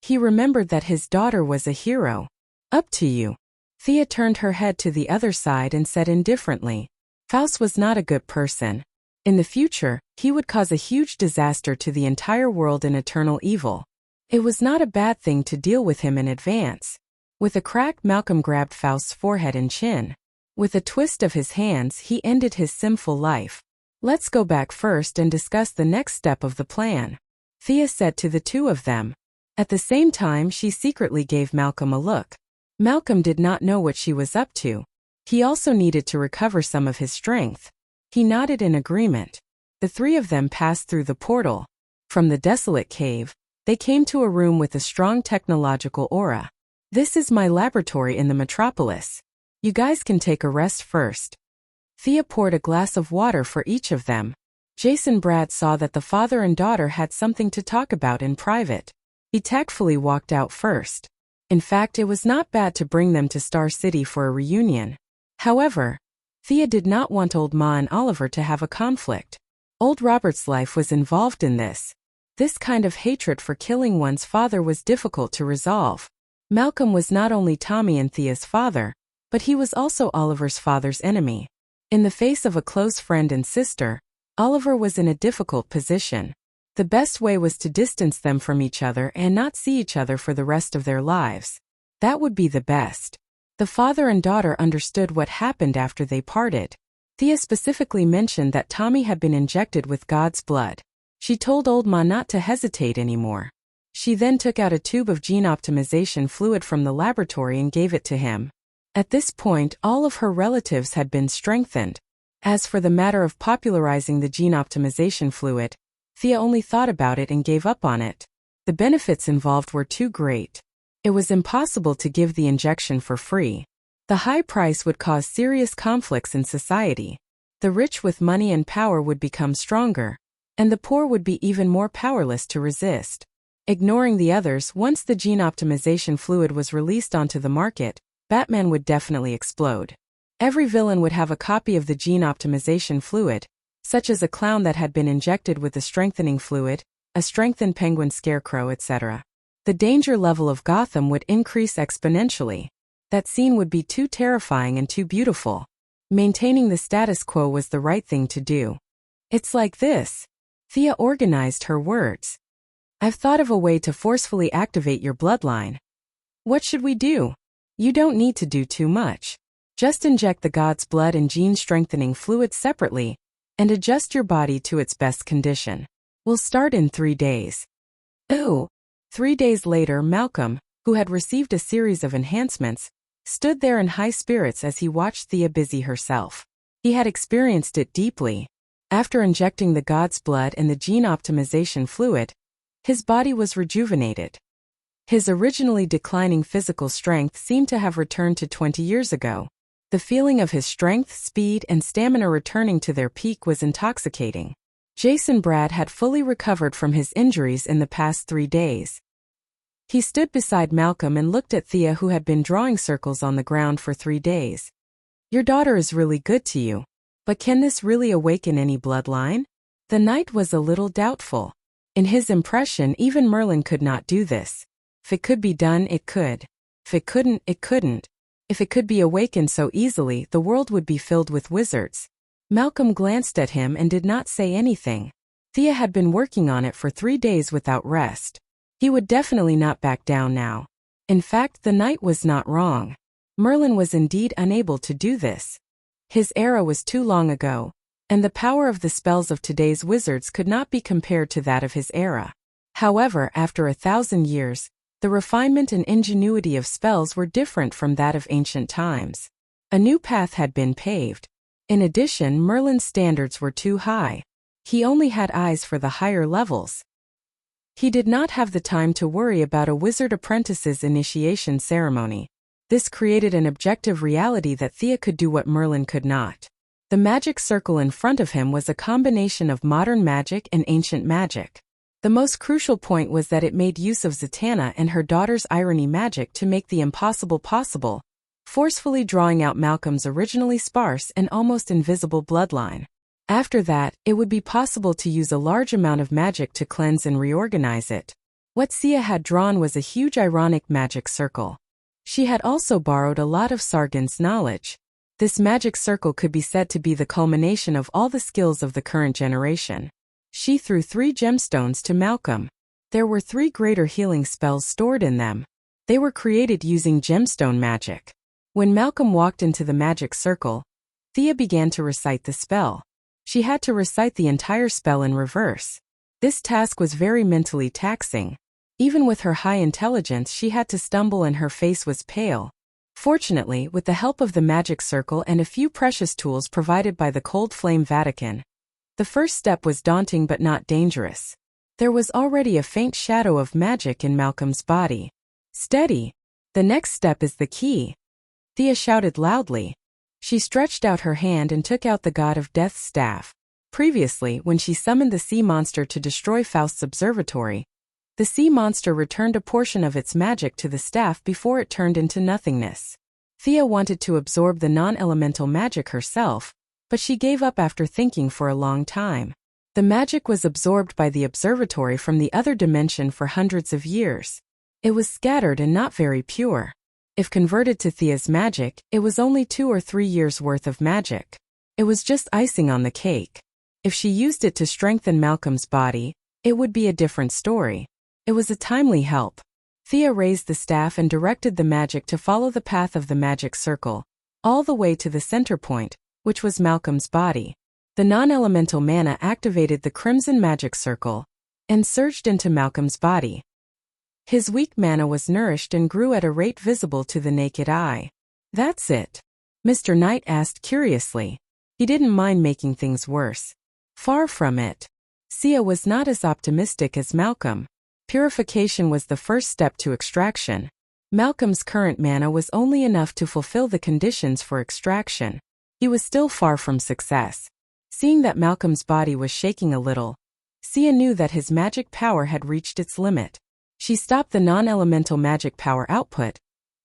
He remembered that his daughter was a hero. "Up to you." Thea turned her head to the other side and said indifferently, "Faust was not a good person. In the future, he would cause a huge disaster to the entire world in eternal evil. It was not a bad thing to deal with him in advance." With a crack, Malcolm grabbed Faust's forehead and chin. With a twist of his hands, he ended his sinful life. "Let's go back first and discuss the next step of the plan," Thea said to the two of them. At the same time, she secretly gave Malcolm a look. Malcolm did not know what she was up to. He also needed to recover some of his strength. He nodded in agreement. The 3 of them passed through the portal. From the desolate cave, they came to a room with a strong technological aura. "This is my laboratory in the metropolis. You guys can take a rest first." Thea poured a glass of water for each of them. Jason Brad saw that the father and daughter had something to talk about in private. He tactfully walked out first. In fact, it was not bad to bring them to Star City for a reunion. However, Thea did not want Old Ma and Oliver to have a conflict. Old Robert's life was involved in this. This kind of hatred for killing one's father was difficult to resolve. Malcolm was not only Tommy and Thea's father, but he was also Oliver's father's enemy. In the face of a close friend and sister, Oliver was in a difficult position. The best way was to distance them from each other and not see each other for the rest of their lives. That would be the best. The father and daughter understood what happened after they parted. Thea specifically mentioned that Tommy had been injected with God's blood. She told Old Ma not to hesitate anymore. She then took out a tube of gene optimization fluid from the laboratory and gave it to him. At this point, all of her relatives had been strengthened. As for the matter of popularizing the gene optimization fluid, Thea only thought about it and gave up on it. The benefits involved were too great. It was impossible to give the injection for free. The high price would cause serious conflicts in society. The rich with money and power would become stronger, and the poor would be even more powerless to resist. Ignoring the others, once the gene optimization fluid was released onto the market, Batman would definitely explode. Every villain would have a copy of the gene optimization fluid, such as a clown that had been injected with a strengthening fluid, a strengthened penguin scarecrow, etc. The danger level of Gotham would increase exponentially. That scene would be too terrifying and too beautiful. Maintaining the status quo was the right thing to do. "It's like this." Thea organized her words. "I've thought of a way to forcefully activate your bloodline." What should we do? You don't need to do too much. Just inject the god's blood and gene-strengthening fluid separately, and adjust your body to its best condition. We'll start in 3 days. Ooh. 3 days later, Malcolm, who had received a series of enhancements, stood there in high spirits as he watched Thea busy herself. He had experienced it deeply. After injecting the god's blood and the gene optimization fluid, his body was rejuvenated. His originally declining physical strength seemed to have returned to 20 years ago. The feeling of his strength, speed, and stamina returning to their peak was intoxicating. Jason Brad had fully recovered from his injuries in the past 3 days. He stood beside Malcolm and looked at Thea, who had been drawing circles on the ground for 3 days. Your daughter is really good to you. But can this really awaken any bloodline? The knight was a little doubtful. In his impression, even Merlin could not do this. If it could be done, it could. If it couldn't, it couldn't. If it could be awakened so easily, the world would be filled with wizards. Malcolm glanced at him and did not say anything. Thea had been working on it for 3 days without rest. He would definitely not back down now. In fact, the knight was not wrong. Merlin was indeed unable to do this. His era was too long ago, and the power of the spells of today's wizards could not be compared to that of his era. However, after 1,000 years, the refinement and ingenuity of spells were different from that of ancient times. A new path had been paved. In addition, Merlin's standards were too high. He only had eyes for the higher levels. He did not have the time to worry about a wizard apprentice's initiation ceremony. This created an objective reality that Thea could do what Merlin could not. The magic circle in front of him was a combination of modern magic and ancient magic. The most crucial point was that it made use of Zatanna and her daughter's irony magic to make the impossible possible, forcefully drawing out Malcolm's originally sparse and almost invisible bloodline. After that, it would be possible to use a large amount of magic to cleanse and reorganize it. What Thea had drawn was a huge ironic magic circle. She had also borrowed a lot of Sargon's knowledge. This magic circle could be said to be the culmination of all the skills of the current generation. She threw 3 gemstones to Malcolm. There were 3 greater healing spells stored in them. They were created using gemstone magic. When Malcolm walked into the magic circle, Thea began to recite the spell. She had to recite the entire spell in reverse. This task was very mentally taxing. Even with her high intelligence, she had to stumble and her face was pale. Fortunately, with the help of the magic circle and a few precious tools provided by the Cold Flame Vatican, the first step was daunting but not dangerous. There was already a faint shadow of magic in Malcolm's body. Steady! The next step is the key. Thea shouted loudly. She stretched out her hand and took out the God of Death's staff. Previously, when she summoned the sea monster to destroy Faust's observatory, the sea monster returned a portion of its magic to the staff before it turned into nothingness. Thea wanted to absorb the non-elemental magic herself, but she gave up after thinking for a long time. The magic was absorbed by the observatory from the other dimension for hundreds of years. It was scattered and not very pure. If converted to Thea's magic, it was only 2 or 3 years' worth of magic. It was just icing on the cake. If she used it to strengthen Malcolm's body, it would be a different story. It was a timely help. Thea raised the staff and directed the magic to follow the path of the magic circle, all the way to the center point, which was Malcolm's body. The non-elemental mana activated the crimson magic circle and surged into Malcolm's body. His weak mana was nourished and grew at a rate visible to the naked eye. That's it? Mr. Knight asked curiously. He didn't mind making things worse. Far from it. Thea was not as optimistic as Malcolm. Purification was the first step to extraction. Malcolm's current mana was only enough to fulfill the conditions for extraction. He was still far from success. Seeing that Malcolm's body was shaking a little, Thea knew that his magic power had reached its limit. She stopped the non-elemental magic power output,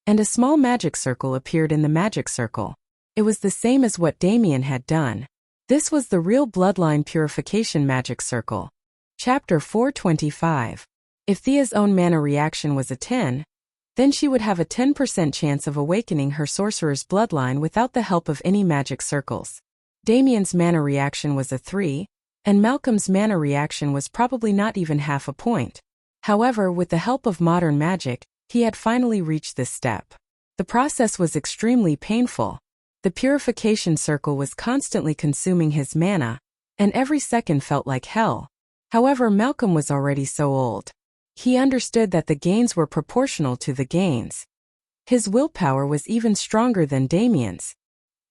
and a small magic circle appeared in the magic circle. It was the same as what Damien had done. This was the real bloodline purification magic circle. Chapter 425. If Thea's own mana reaction was a 10, then she would have a 10% chance of awakening her sorcerer's bloodline without the help of any magic circles. Damien's mana reaction was a 3, and Malcolm's mana reaction was probably not even half a point. However, with the help of modern magic, He had finally reached this step. The process was extremely painful. The purification circle was constantly consuming his mana, and every second felt like hell. However, Malcolm was already so old. He understood that the gains were proportional to the gains. His willpower was even stronger than Damien's.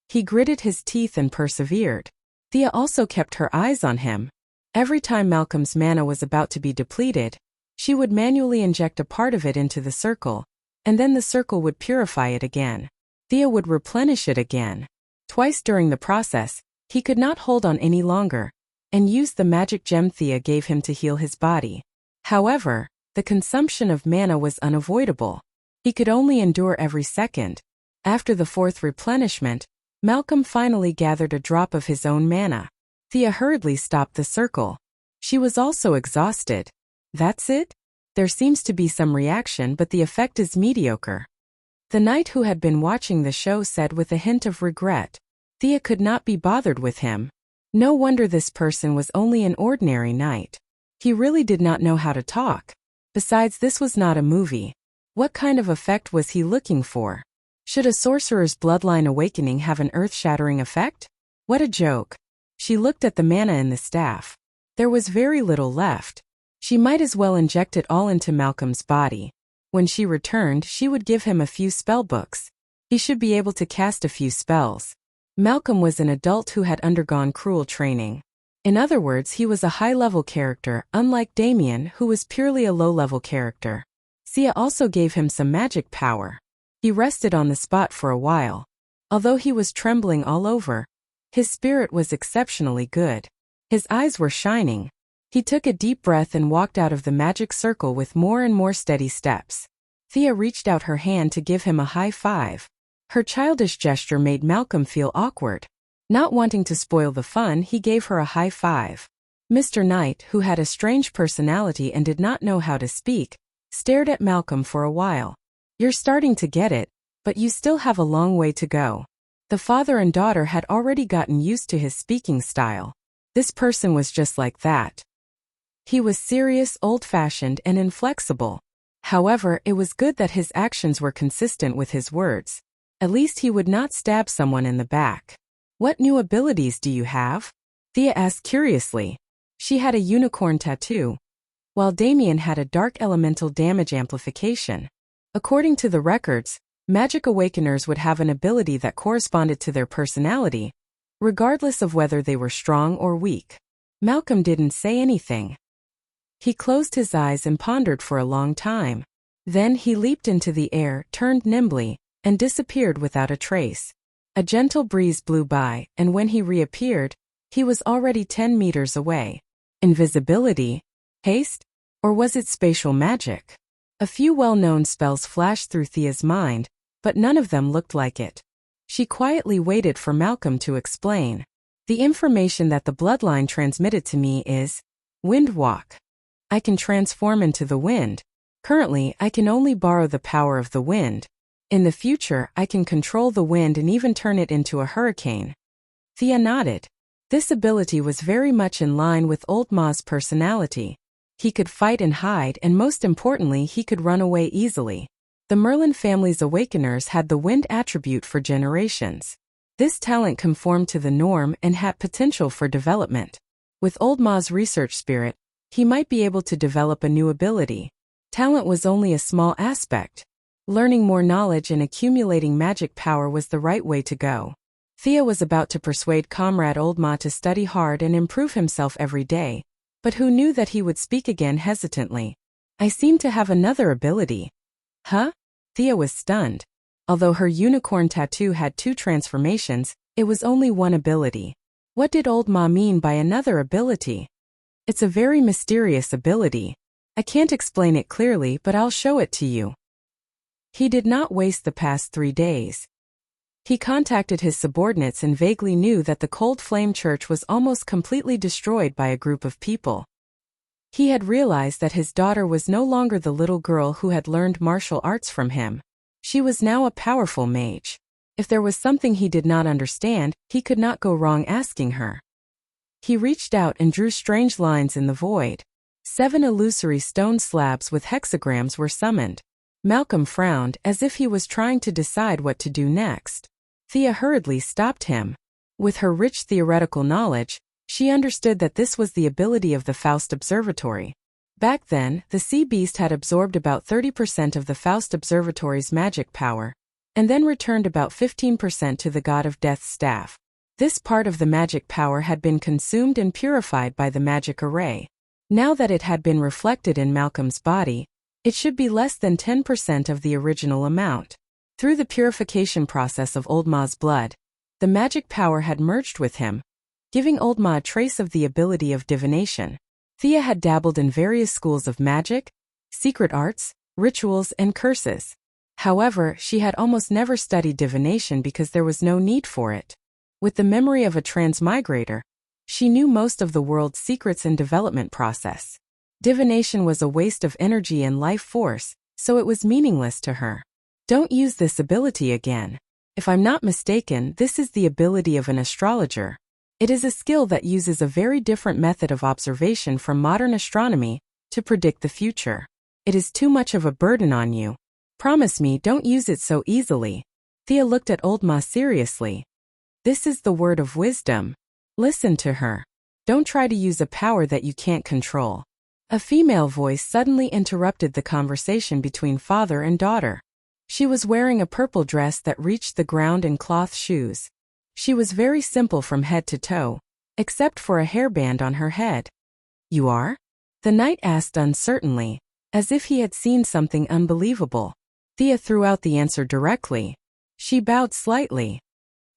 He gritted his teeth and persevered. Thea also kept her eyes on him. Every time Malcolm's mana was about to be depleted, she would manually inject a part of it into the circle, and then the circle would purify it again. Thea would replenish it again. Twice during the process, he could not hold on any longer, and used the magic gem Thea gave him to heal his body. However, the consumption of mana was unavoidable. He could only endure every second. After the fourth replenishment, Malcolm finally gathered a drop of his own mana. Thea hurriedly stopped the circle. She was also exhausted. That's it? There seems to be some reaction, but the effect is mediocre. The knight who had been watching the show said with a hint of regret. Thea could not be bothered with him. No wonder this person was only an ordinary knight. He really did not know how to talk. Besides, this was not a movie. What kind of effect was he looking for? Should a sorcerer's bloodline awakening have an earth-shattering effect? What a joke. She looked at the mana in the staff. There was very little left. She might as well inject it all into Malcolm's body. When she returned, she would give him a few spellbooks. He should be able to cast a few spells. Malcolm was an adult who had undergone cruel training. In other words, he was a high-level character, unlike Damien, who was purely a low-level character. Sia also gave him some magic power. He rested on the spot for a while. Although he was trembling all over, his spirit was exceptionally good. His eyes were shining. He took a deep breath and walked out of the magic circle with more and more steady steps. Thea reached out her hand to give him a high five. Her childish gesture made Malcolm feel awkward. Not wanting to spoil the fun, he gave her a high five. Mr. Knight, who had a strange personality and did not know how to speak, stared at Malcolm for a while. You're starting to get it, but you still have a long way to go. The father and daughter had already gotten used to his speaking style. This person was just like that. He was serious, old-fashioned, and inflexible. However, it was good that his actions were consistent with his words. At least he would not stab someone in the back. What new abilities do you have? Thea asked curiously. She had a unicorn tattoo, while Damien had a dark elemental damage amplification. According to the records, magic awakeners would have an ability that corresponded to their personality, regardless of whether they were strong or weak. Malcolm didn't say anything. He closed his eyes and pondered for a long time. Then he leaped into the air, turned nimbly, and disappeared without a trace. A gentle breeze blew by, and when he reappeared, he was already 10 meters away. Invisibility? Haste? Or was it spatial magic? A few well-known spells flashed through Thea's mind, but none of them looked like it. She quietly waited for Malcolm to explain. The information that the bloodline transmitted to me is wind walk. I can transform into the wind. Currently, I can only borrow the power of the wind. In the future, I can control the wind and even turn it into a hurricane. Thea nodded. This ability was very much in line with Old Ma's personality. He could fight and hide, and most importantly, he could run away easily. The Merlin family's awakeners had the wind attribute for generations. This talent conformed to the norm and had potential for development. With Old Ma's research spirit, he might be able to develop a new ability. Talent was only a small aspect. Learning more knowledge and accumulating magic power was the right way to go. Thea was about to persuade Comrade Old Ma to study hard and improve himself every day, but who knew that he would speak again hesitantly. I seem to have another ability. Huh? Thea was stunned. Although her unicorn tattoo had 2 transformations, it was only one ability. What did Old Ma mean by another ability? It's a very mysterious ability. I can't explain it clearly, but I'll show it to you. He did not waste the past 3 days. He contacted his subordinates and vaguely knew that the Cold Flame Church was almost completely destroyed by a group of people. He had realized that his daughter was no longer the little girl who had learned martial arts from him. She was now a powerful mage. If there was something he did not understand, he could not go wrong asking her. He reached out and drew strange lines in the void. 7 illusory stone slabs with hexagrams were summoned. Malcolm frowned, as if he was trying to decide what to do next. Thea hurriedly stopped him. With her rich theoretical knowledge, she understood that this was the ability of the Faust Observatory. Back then, the sea beast had absorbed about 30% of the Faust Observatory's magic power, and then returned about 15% to the god of death's staff. This part of the magic power had been consumed and purified by the magic array. Now that it had been reflected in Malcolm's body, it should be less than 10% of the original amount. Through the purification process of Old Ma's blood, the magic power had merged with him, giving Old Ma a trace of the ability of divination. Thea had dabbled in various schools of magic, secret arts, rituals, and curses. However, she had almost never studied divination because there was no need for it. With the memory of a transmigrator, she knew most of the world's secrets and development process. Divination was a waste of energy and life force, so it was meaningless to her. Don't use this ability again. If I'm not mistaken, this is the ability of an astrologer. It is a skill that uses a very different method of observation from modern astronomy to predict the future. It is too much of a burden on you. Promise me don't use it so easily. Thea looked at Old Ma seriously. This is the word of wisdom. Listen to her. Don't try to use a power that you can't control. A female voice suddenly interrupted the conversation between father and daughter. She was wearing a purple dress that reached the ground and cloth shoes. She was very simple from head to toe, except for a hairband on her head. You are? The knight asked uncertainly, as if he had seen something unbelievable. Thea threw out the answer directly. She bowed slightly.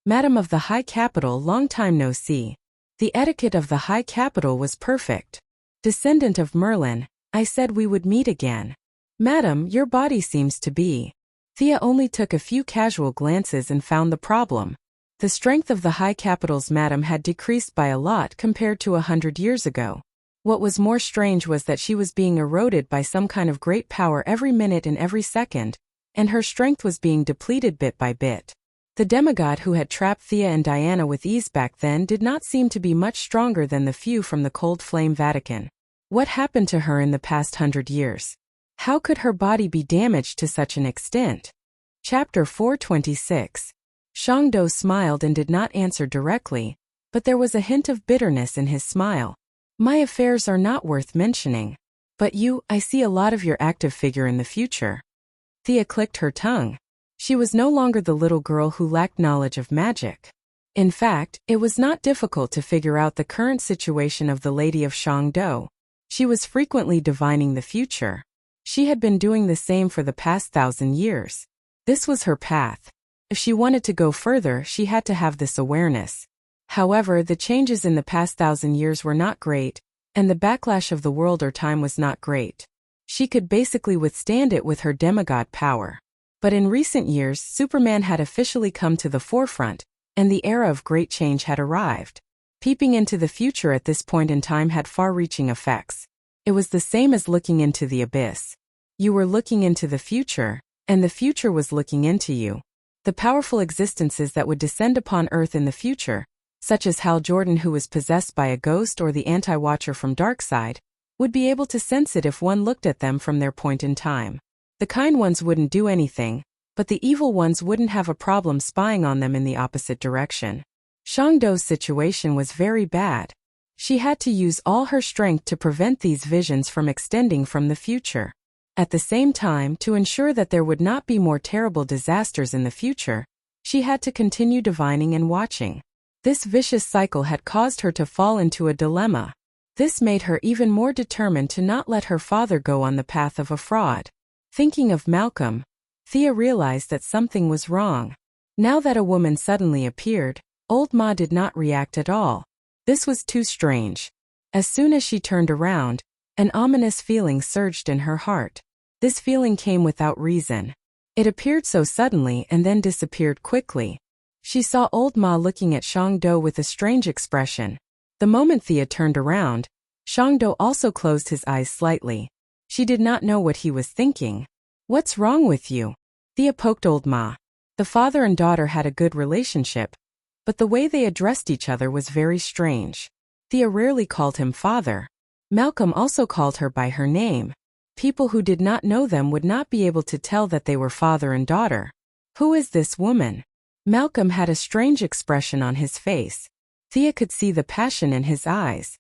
Madam of the High Capital, long time no see. The etiquette of the High Capital was perfect. Descendant of Merlin, I said we would meet again. Madam, your body seems to be. Thea only took a few casual glances and found the problem. The strength of the High Capital's madam had decreased by a lot compared to 100 years ago. What was more strange was that she was being eroded by some kind of great power every minute and every second, and her strength was being depleted bit by bit. The demigod who had trapped Thea and Diana with ease back then did not seem to be much stronger than the few from the cold flame Vatican. What happened to her in the past 100 years? How could her body be damaged to such an extent? Chapter 426. Shangdo smiled and did not answer directly, but there was a hint of bitterness in his smile. My affairs are not worth mentioning. But you, I see a lot of your active figure in the future. Thea clicked her tongue. She was no longer the little girl who lacked knowledge of magic. In fact, it was not difficult to figure out the current situation of the Lady of Shangdo. She was frequently divining the future. She had been doing the same for the past 1,000 years. This was her path. If she wanted to go further, she had to have this awareness. However, the changes in the past 1,000 years were not great, and the backlash of the world or time was not great. She could basically withstand it with her demigod power. But in recent years, Superman had officially come to the forefront, and the era of great change had arrived. Peeping into the future at this point in time had far-reaching effects. It was the same as looking into the abyss. You were looking into the future, and the future was looking into you. The powerful existences that would descend upon Earth in the future, such as Hal Jordan who was possessed by a ghost or the anti-watcher from Darkseid, would be able to sense it if one looked at them from their point in time. The kind ones wouldn't do anything, but the evil ones wouldn't have a problem spying on them in the opposite direction. Shangdo's situation was very bad. She had to use all her strength to prevent these visions from extending from the future. At the same time, to ensure that there would not be more terrible disasters in the future, she had to continue divining and watching. This vicious cycle had caused her to fall into a dilemma. This made her even more determined to not let her father go on the path of a fraud. Thinking of Malcolm, Thea realized that something was wrong. Now that a woman suddenly appeared, Old Ma did not react at all. This was too strange. As soon as she turned around, an ominous feeling surged in her heart. This feeling came without reason. It appeared so suddenly and then disappeared quickly. She saw Old Ma looking at Shangdo with a strange expression. The moment Thea turned around, Shangdo also closed his eyes slightly. She did not know what he was thinking. What's wrong with you? Thea poked Old Ma. The father and daughter had a good relationship, but the way they addressed each other was very strange. Thea rarely called him father. Malcolm also called her by her name. People who did not know them would not be able to tell that they were father and daughter. Who is this woman? Malcolm had a strange expression on his face. Thea could see the passion in his eyes.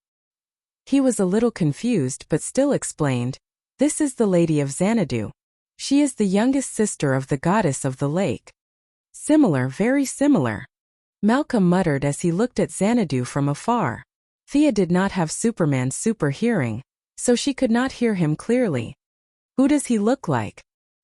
He was a little confused but still explained, "This is the Lady of Xanadu. She is the youngest sister of the goddess of the lake." Similar, very similar. Malcolm muttered as he looked at Xanadu from afar. Thea did not have Superman's super hearing, so she could not hear him clearly. "Who does he look like?"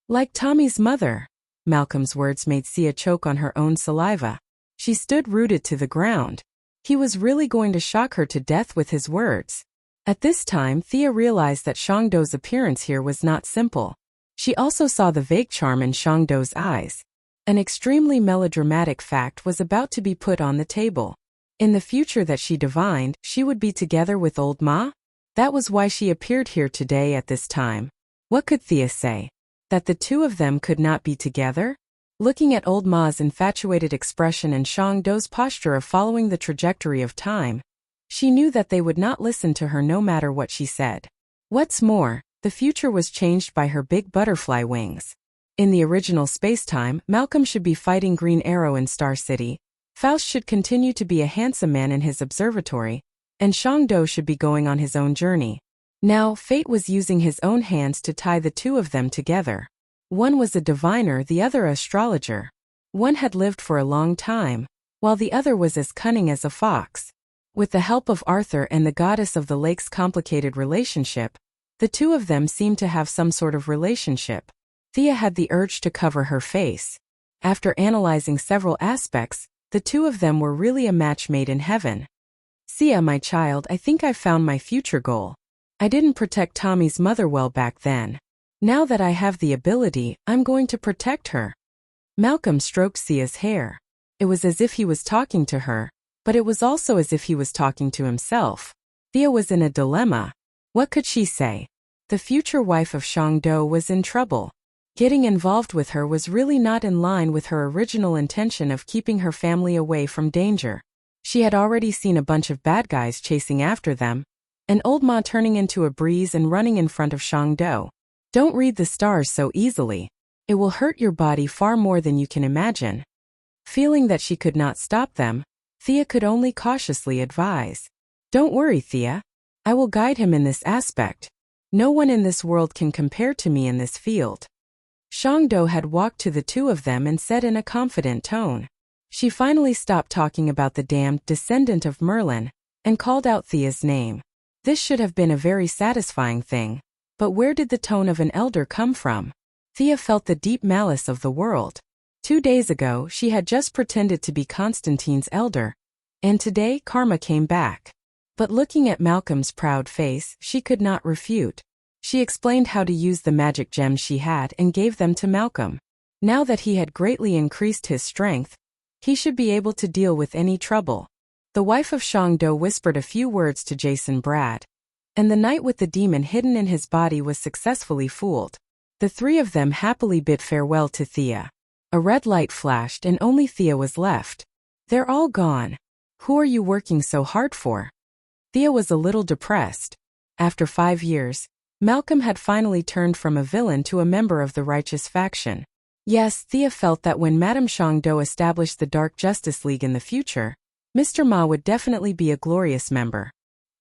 "Like Tommy's mother." Malcolm's words made Thea choke on her own saliva. She stood rooted to the ground. He was really going to shock her to death with his words. At this time, Thea realized that Shangdo's appearance here was not simple. She also saw the vague charm in Shangdo's eyes. An extremely melodramatic fact was about to be put on the table. In the future that she divined, she would be together with old Ma? That was why she appeared here today at this time. What could Thea say? That the two of them could not be together? Looking at old Ma's infatuated expression and Shangdo's posture of following the trajectory of time, she knew that they would not listen to her no matter what she said. What's more, the future was changed by her big butterfly wings. In the original spacetime, Malcolm should be fighting Green Arrow in Star City, Faust should continue to be a handsome man in his observatory, and Shangdo should be going on his own journey. Now, fate was using his own hands to tie the two of them together. One was a diviner, the other an astrologer. One had lived for a long time, while the other was as cunning as a fox. With the help of Arthur and the goddess of the lake's complicated relationship, the two of them seemed to have some sort of relationship. Thea had the urge to cover her face. After analyzing several aspects, the two of them were really a match made in heaven. "Thea, my child, I think I've found my future goal. I didn't protect Tommy's mother well back then. Now that I have the ability, I'm going to protect her." Malcolm stroked Thea's hair. It was as if he was talking to her, but it was also as if he was talking to himself. Thea was in a dilemma. What could she say? The future wife of Shangdo was in trouble. Getting involved with her was really not in line with her original intention of keeping her family away from danger. She had already seen a bunch of bad guys chasing after them, and old Ma turning into a breeze and running in front of Shangdo. Don't read the stars so easily. It will hurt your body far more than you can imagine. Feeling that she could not stop them, Thea could only cautiously advise. "Don't worry, Thea. I will guide him in this aspect. No one in this world can compare to me in this field." Shangdo had walked to the two of them and said in a confident tone. She finally stopped talking about the damned descendant of Merlin, and called out Thea's name. This should have been a very satisfying thing, but where did the tone of an elder come from? Thea felt the deep malice of the world. 2 days ago, she had just pretended to be Constantine's elder, and today karma came back. But looking at Malcolm's proud face, she could not refute. She explained how to use the magic gems she had and gave them to Malcolm. Now that he had greatly increased his strength, he should be able to deal with any trouble. The wife of Shangdo whispered a few words to Jason Brad, and the knight with the demon hidden in his body was successfully fooled. The three of them happily bid farewell to Thea. A red light flashed and only Thea was left. "They're all gone. Who are you working so hard for?" Thea was a little depressed. After 5 years, Malcolm had finally turned from a villain to a member of the righteous faction. Yes, Thea felt that when Madame Shangdo established the Dark Justice League in the future, Mr. Ma would definitely be a glorious member.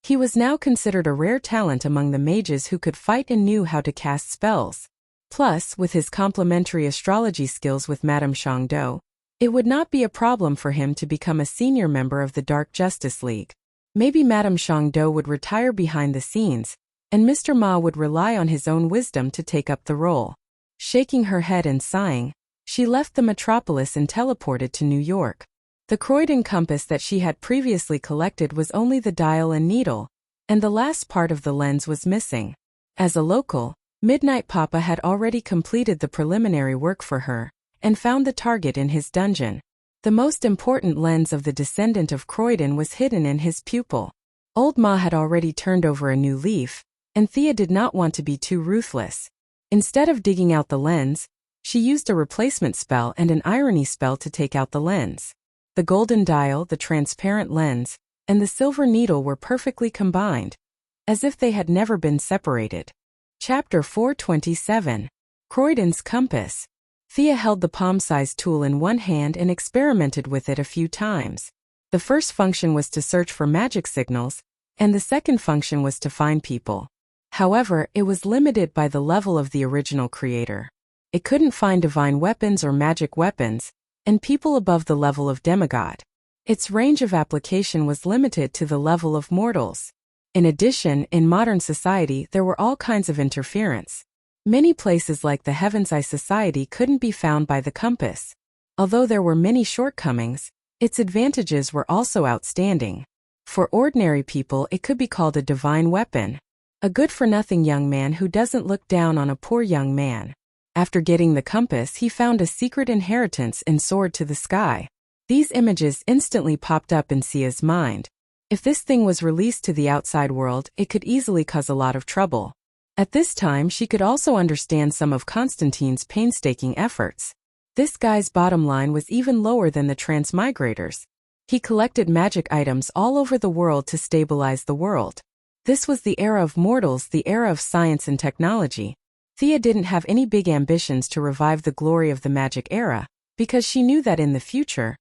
He was now considered a rare talent among the mages who could fight and knew how to cast spells. Plus, with his complementary astrology skills with Madame Shangdo, it would not be a problem for him to become a senior member of the Dark Justice League. Maybe Madame Shangdo would retire behind the scenes, and Mr. Ma would rely on his own wisdom to take up the role. Shaking her head and sighing, she left the metropolis and teleported to New York. The Croydon compass that she had previously collected was only the dial and needle, and the last part of the lens was missing. As a local, Midnight Papa had already completed the preliminary work for her, and found the target in his dungeon. The most important lens of the descendant of Croydon was hidden in his pupil. Old Ma had already turned over a new leaf, and Thea did not want to be too ruthless. Instead of digging out the lens, she used a replacement spell and an irony spell to take out the lens. The golden dial, the transparent lens, and the silver needle were perfectly combined, as if they had never been separated. Chapter 427. Croydon's Compass. Thea held the palm-sized tool in one hand and experimented with it a few times. The first function was to search for magic signals, and the second function was to find people. However, it was limited by the level of the original creator. It couldn't find divine weapons or magic weapons, and people above the level of demigod. Its range of application was limited to the level of mortals. In addition, in modern society there were all kinds of interference. Many places like the Heaven's Eye Society couldn't be found by the compass. Although there were many shortcomings, its advantages were also outstanding. For ordinary people it could be called a divine weapon. A good-for-nothing young man who doesn't look down on a poor young man. After getting the compass he found a secret inheritance and soared to the sky. These images instantly popped up in Sia's mind. If this thing was released to the outside world, it could easily cause a lot of trouble. At this time she could also understand some of Constantine's painstaking efforts. This guy's bottom line was even lower than the transmigrators. He collected magic items all over the world to stabilize the world. This was the era of mortals, the era of science and technology. Thea didn't have any big ambitions to revive the glory of the magic era, because she knew that in the future,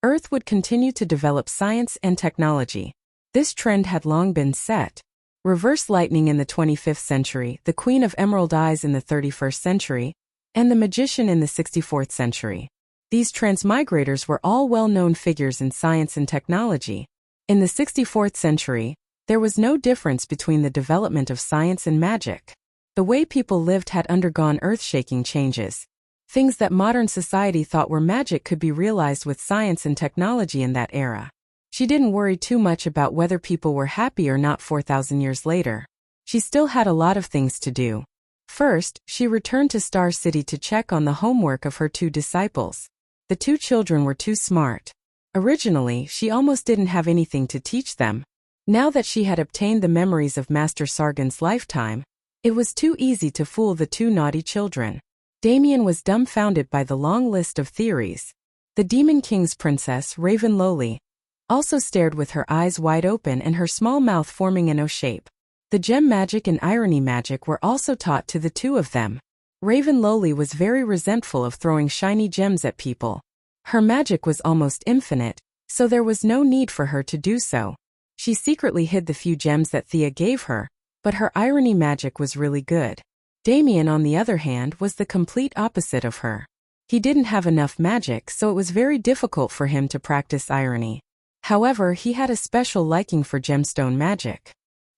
Earth would continue to develop science and technology. This trend had long been set. Reverse lightning in the 25th century, the Queen of Emerald Eyes in the 31st century, and the Magician in the 64th century. These transmigrators were all well-known figures in science and technology. In the 64th century, there was no difference between the development of science and magic. The way people lived had undergone earth-shaking changes. Things that modern society thought were magic could be realized with science and technology in that era. She didn't worry too much about whether people were happy or not 4,000 years later. She still had a lot of things to do. First, she returned to Star City to check on the homework of her two disciples. The two children were too smart. Originally, she almost didn't have anything to teach them. Now that she had obtained the memories of Master Sargon's lifetime, it was too easy to fool the two naughty children. Damien was dumbfounded by the long list of theories. The Demon King's princess, Raven Lowly, also stared with her eyes wide open and her small mouth forming an O shape. The gem magic and irony magic were also taught to the two of them. Raven Lowly was very resentful of throwing shiny gems at people. Her magic was almost infinite, so there was no need for her to do so. She secretly hid the few gems that Thea gave her, but her irony magic was really good. Damien, on the other hand, was the complete opposite of her. He didn't have enough magic, so it was very difficult for him to practice irony. However, he had a special liking for gemstone magic.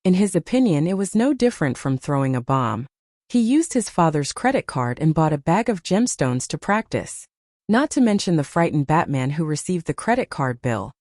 In his opinion, it was no different from throwing a bomb. He used his father's credit card and bought a bag of gemstones to practice. Not to mention the frightened Batman who received the credit card bill.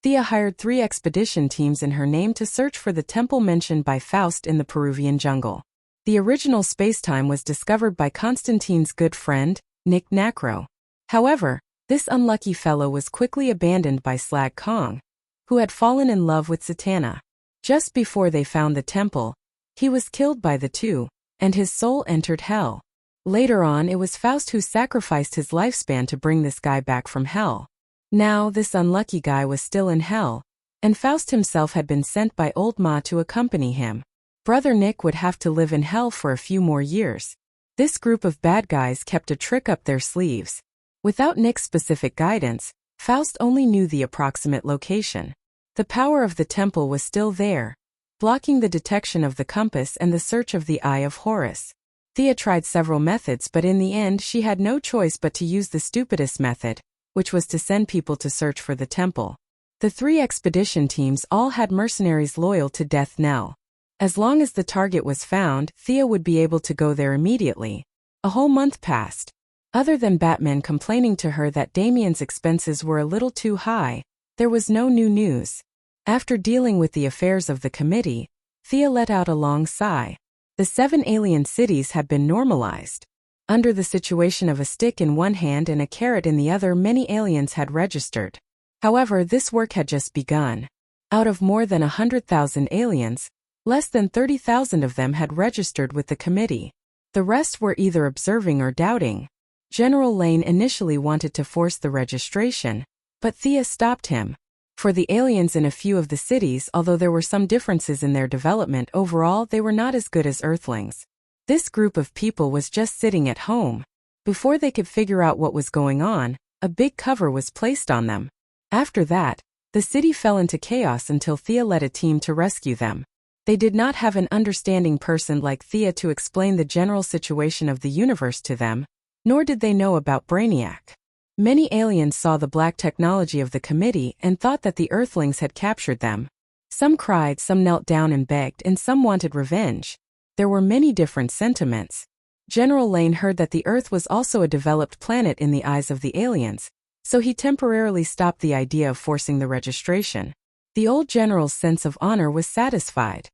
Thea hired 3 expedition teams in her name to search for the temple mentioned by Faust in the Peruvian jungle. The original spacetime was discovered by Constantine's good friend, Nick Nacro. However, this unlucky fellow was quickly abandoned by Slag Kong, who had fallen in love with Zatanna. Just before they found the temple, he was killed by the two, and his soul entered hell. Later on, it was Faust who sacrificed his lifespan to bring this guy back from hell. Now, this unlucky guy was still in hell, and Faust himself had been sent by Old Ma to accompany him. Brother Nick would have to live in hell for a few more years. This group of bad guys kept a trick up their sleeves. Without Nick's specific guidance, Faust only knew the approximate location. The power of the temple was still there, blocking the detection of the compass and the search of the Eye of Horus. Thea tried several methods, but in the end she had no choice but to use the stupidest method, which was to send people to search for the temple. The 3 expedition teams all had mercenaries loyal to Death Knell. As long as the target was found, Thea would be able to go there immediately. A whole month passed. Other than Batman complaining to her that Damien's expenses were a little too high, there was no new news. After dealing with the affairs of the committee, Thea let out a long sigh. The 7 alien cities had been normalized. Under the situation of a stick in one hand and a carrot in the other, many aliens had registered. However, this work had just begun. Out of more than 100,000 aliens, less than 30,000 of them had registered with the committee. The rest were either observing or doubting. General Lane initially wanted to force the registration, but Thea stopped him. For the aliens in a few of the cities, although there were some differences in their development, overall they were not as good as Earthlings. This group of people was just sitting at home. Before they could figure out what was going on, a big cover was placed on them. After that, the city fell into chaos until Thea led a team to rescue them. They did not have an understanding person like Thea to explain the general situation of the universe to them, nor did they know about Brainiac. Many aliens saw the black technology of the committee and thought that the Earthlings had captured them. Some cried, some knelt down and begged, and some wanted revenge. There were many different sentiments. General Lane heard that the Earth was also a developed planet in the eyes of the aliens, so he temporarily stopped the idea of forcing the registration. The old general's sense of honor was satisfied.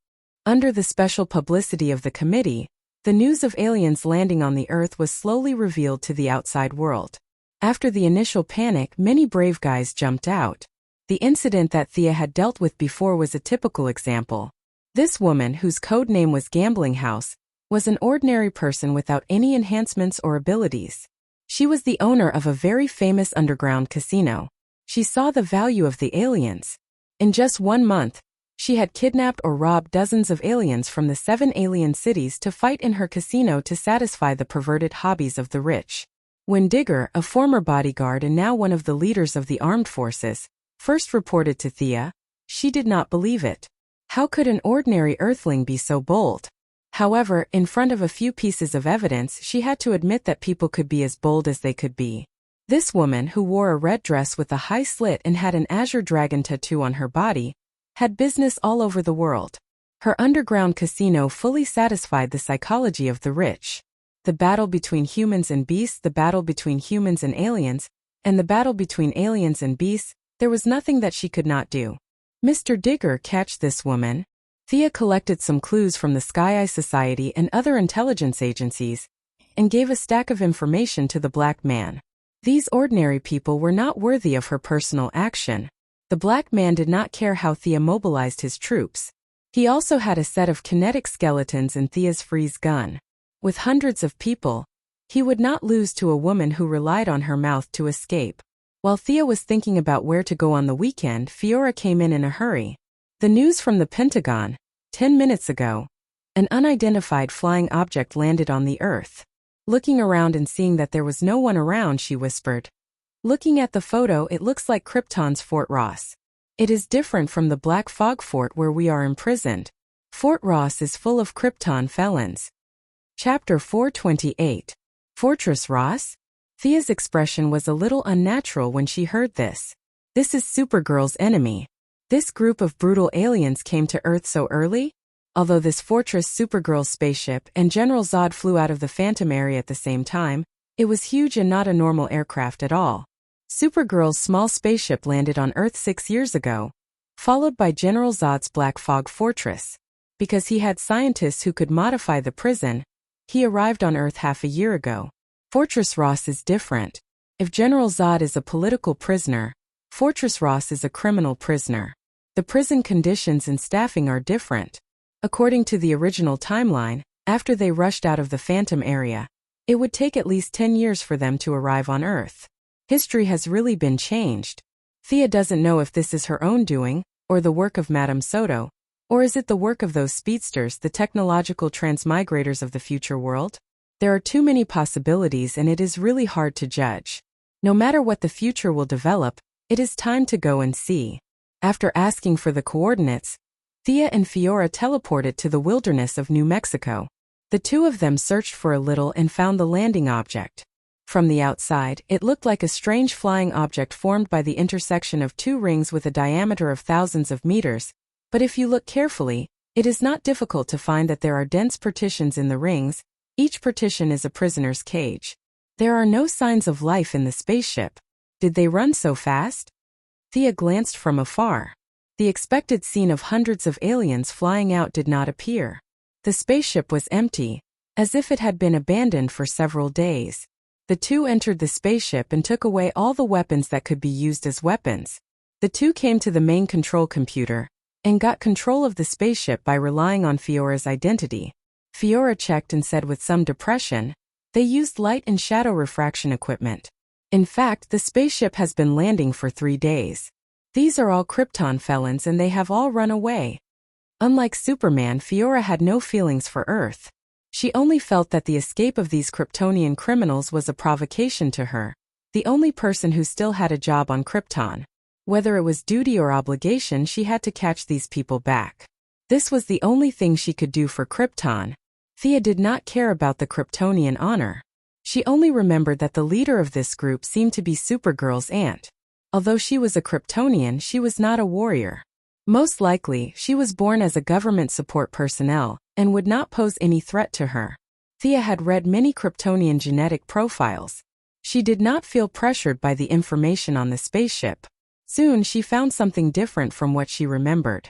Under the special publicity of the committee, the news of aliens landing on the Earth was slowly revealed to the outside world. After the initial panic, many brave guys jumped out. The incident that Thea had dealt with before was a typical example. This woman, whose code name was Gambling House, was an ordinary person without any enhancements or abilities. She was the owner of a very famous underground casino. She saw the value of the aliens. In just 1 month, she had kidnapped or robbed dozens of aliens from the 7 alien cities to fight in her casino to satisfy the perverted hobbies of the rich. When Digger, a former bodyguard and now one of the leaders of the armed forces, first reported to Thea, she did not believe it. How could an ordinary Earthling be so bold? However, in front of a few pieces of evidence, she had to admit that people could be as bold as they could be. This woman, who wore a red dress with a high slit and had an azure dragon tattoo on her body, had business all over the world. Her underground casino fully satisfied the psychology of the rich. The battle between humans and beasts, the battle between humans and aliens, and the battle between aliens and beasts, there was nothing that she could not do. Mr. Digger, catch this woman. Thea collected some clues from the Sky Eye Society and other intelligence agencies, and gave a stack of information to the black man. These ordinary people were not worthy of her personal action. The black man did not care how Thea mobilized his troops. He also had a set of kinetic skeletons in Thea's freeze gun. With hundreds of people, he would not lose to a woman who relied on her mouth to escape. While Thea was thinking about where to go on the weekend, Fiora came in a hurry. The news from the Pentagon. 10 minutes ago, an unidentified flying object landed on the Earth. Looking around and seeing that there was no one around, she whispered. Looking at the photo, it looks like Krypton's Fort Ross. It is different from the Black Fog Fort where we are imprisoned. Fort Ross is full of Krypton felons. Chapter 428. Fortress Ross? Thea's expression was a little unnatural when she heard this. This is Supergirl's enemy. This group of brutal aliens came to Earth so early? Although this fortress, Supergirl's spaceship, and General Zod flew out of the Phantom area at the same time, it was huge and not a normal aircraft at all. Supergirl's small spaceship landed on Earth 6 years ago, followed by General Zod's Black Fog Fortress. Because he had scientists who could modify the prison, he arrived on Earth half a year ago. Fortress Ross is different. If General Zod is a political prisoner, Fortress Ross is a criminal prisoner. The prison conditions and staffing are different. According to the original timeline, after they rushed out of the Phantom area, it would take at least 10 years for them to arrive on Earth. History has really been changed. Thea doesn't know if this is her own doing, or the work of Madame Soto, or is it the work of those speedsters, the technological transmigrators of the future world? There are too many possibilities and it is really hard to judge. No matter what the future will develop, it is time to go and see. After asking for the coordinates, Thea and Fiora teleported to the wilderness of New Mexico. The two of them searched for a little and found the landing object. From the outside, it looked like a strange flying object formed by the intersection of 2 rings with a diameter of thousands of meters, but if you look carefully, it is not difficult to find that there are dense partitions in the rings. Each partition is a prisoner's cage. There are no signs of life in the spaceship. Did they run so fast? Thea glanced from afar. The expected scene of hundreds of aliens flying out did not appear. The spaceship was empty, as if it had been abandoned for several days. The two entered the spaceship and took away all the weapons that could be used as weapons. The two came to the main control computer and got control of the spaceship by relying on Fiora's identity. Fiora checked and said with some depression, they used light and shadow refraction equipment. In fact, the spaceship has been landing for 3 days. These are all Krypton felons and they have all run away. Unlike Superman, Fiora had no feelings for Earth. She only felt that the escape of these Kryptonian criminals was a provocation to her, the only person who still had a job on Krypton. Whether it was duty or obligation, she had to catch these people back. This was the only thing she could do for Krypton. Thea did not care about the Kryptonian honor. She only remembered that the leader of this group seemed to be Supergirl's aunt. Although she was a Kryptonian, she was not a warrior. Most likely, she was born as a government support personnel and would not pose any threat to her. Thea had read many Kryptonian genetic profiles. She did not feel pressured by the information on the spaceship. Soon she found something different from what she remembered.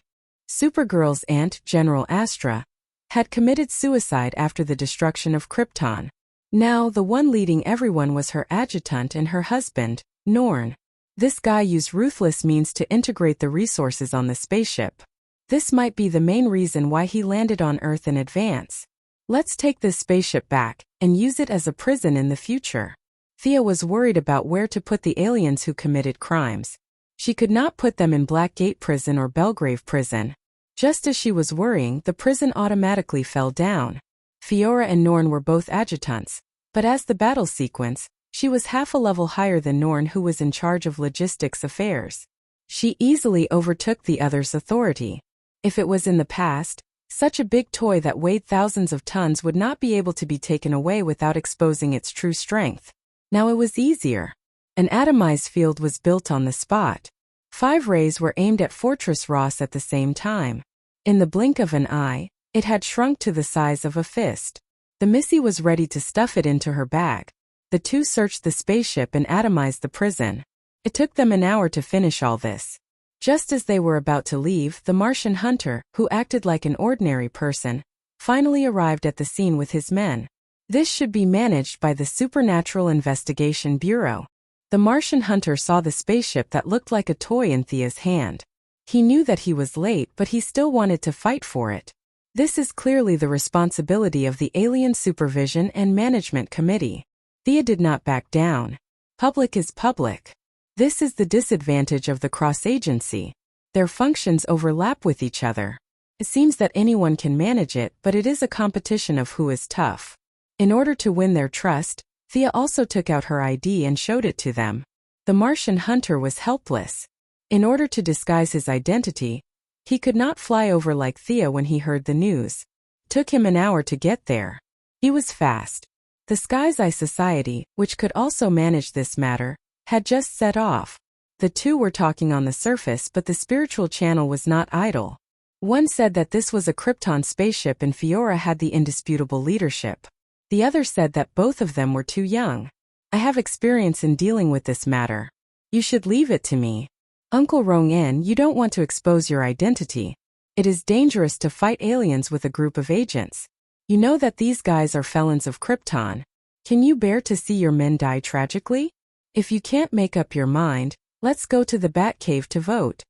Supergirl's aunt, General Astra, had committed suicide after the destruction of Krypton. Now the one leading everyone was her adjutant and her husband, Norn. This guy used ruthless means to integrate the resources on the spaceship. This might be the main reason why he landed on Earth in advance. Let's take this spaceship back and use it as a prison in the future. Thea was worried about where to put the aliens who committed crimes. She could not put them in Blackgate Prison or Belgrave Prison. Just as she was worrying, the prison automatically fell down. Fiora and Norn were both adjutants, but as the battle sequence, she was half a level higher than Norn, who was in charge of logistics affairs. She easily overtook the other's authority. If it was in the past, such a big toy that weighed thousands of tons would not be able to be taken away without exposing its true strength. Now it was easier. An atomized field was built on the spot. 5 rays were aimed at Fortress Ross at the same time. In the blink of an eye, it had shrunk to the size of a fist. The Missy was ready to stuff it into her bag. The two searched the spaceship and atomized the prison. It took them an hour to finish all this. Just as they were about to leave, the Martian hunter, who acted like an ordinary person, finally arrived at the scene with his men. This should be managed by the Supernatural Investigation Bureau. The Martian hunter saw the spaceship that looked like a toy in Thea's hand. He knew that he was late, but he still wanted to fight for it. This is clearly the responsibility of the Alien Supervision and Management Committee. Thea did not back down. Public is public. This is the disadvantage of the cross-agency. Their functions overlap with each other. It seems that anyone can manage it, but it is a competition of who is tough. In order to win their trust, Thea also took out her ID and showed it to them. The Martian hunter was helpless. In order to disguise his identity, he could not fly over like Thea when he heard the news. It took him an hour to get there. He was fast. The Sky's Eye Society, which could also manage this matter, had just set off. The two were talking on the surface, but the spiritual channel was not idle. One said that this was a Krypton spaceship and Fiora had the indisputable leadership. The other said that both of them were too young. I have experience in dealing with this matter. You should leave it to me. Uncle Rong-en, you don't want to expose your identity. It is dangerous to fight aliens with a group of agents. You know that these guys are felons of Krypton. Can you bear to see your men die tragically? If you can't make up your mind, let's go to the Batcave to vote.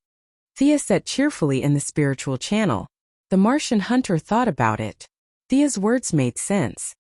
Thea said cheerfully in the spiritual channel. The Martian hunter thought about it. Thea's words made sense.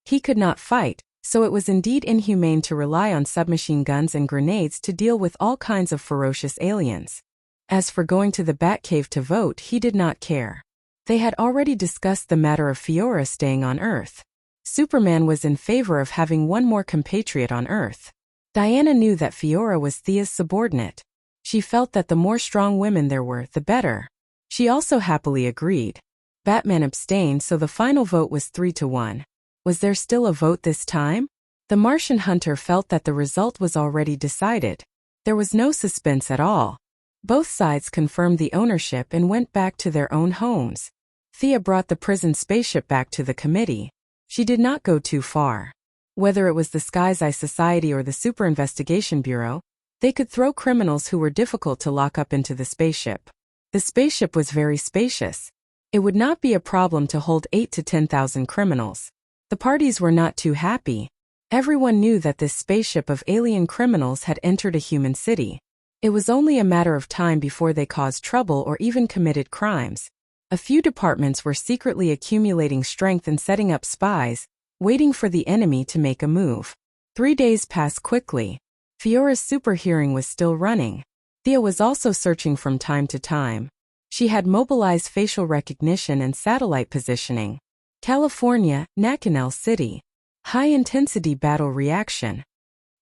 He could not fight, so it was indeed inhumane to rely on submachine guns and grenades to deal with all kinds of ferocious aliens. As for going to the Batcave to vote, he did not care. They had already discussed the matter of Fiora staying on Earth. Superman was in favor of having one more compatriot on Earth. Diana knew that Fiora was Thea's subordinate. She felt that the more strong women there were, the better. She also happily agreed. Batman abstained, so the final vote was 3-1. Was there still a vote this time? The Martian hunter felt that the result was already decided. There was no suspense at all. Both sides confirmed the ownership and went back to their own homes. Thea brought the prison spaceship back to the committee. She did not go too far. Whether it was the Sky's Eye Society or the Super Investigation Bureau, they could throw criminals who were difficult to lock up into the spaceship. The spaceship was very spacious. It would not be a problem to hold 8,000 to 10,000 criminals. The parties were not too happy. Everyone knew that this spaceship of alien criminals had entered a human city. It was only a matter of time before they caused trouble or even committed crimes. A few departments were secretly accumulating strength and setting up spies, waiting for the enemy to make a move. 3 days passed quickly. Fiora's super hearing was still running. Thea was also searching from time to time. She had mobilized facial recognition and satellite positioning. California, Nakanel City. High-intensity battle reaction.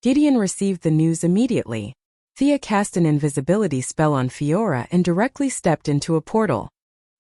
Gideon received the news immediately. Thea cast an invisibility spell on Fiora and directly stepped into a portal.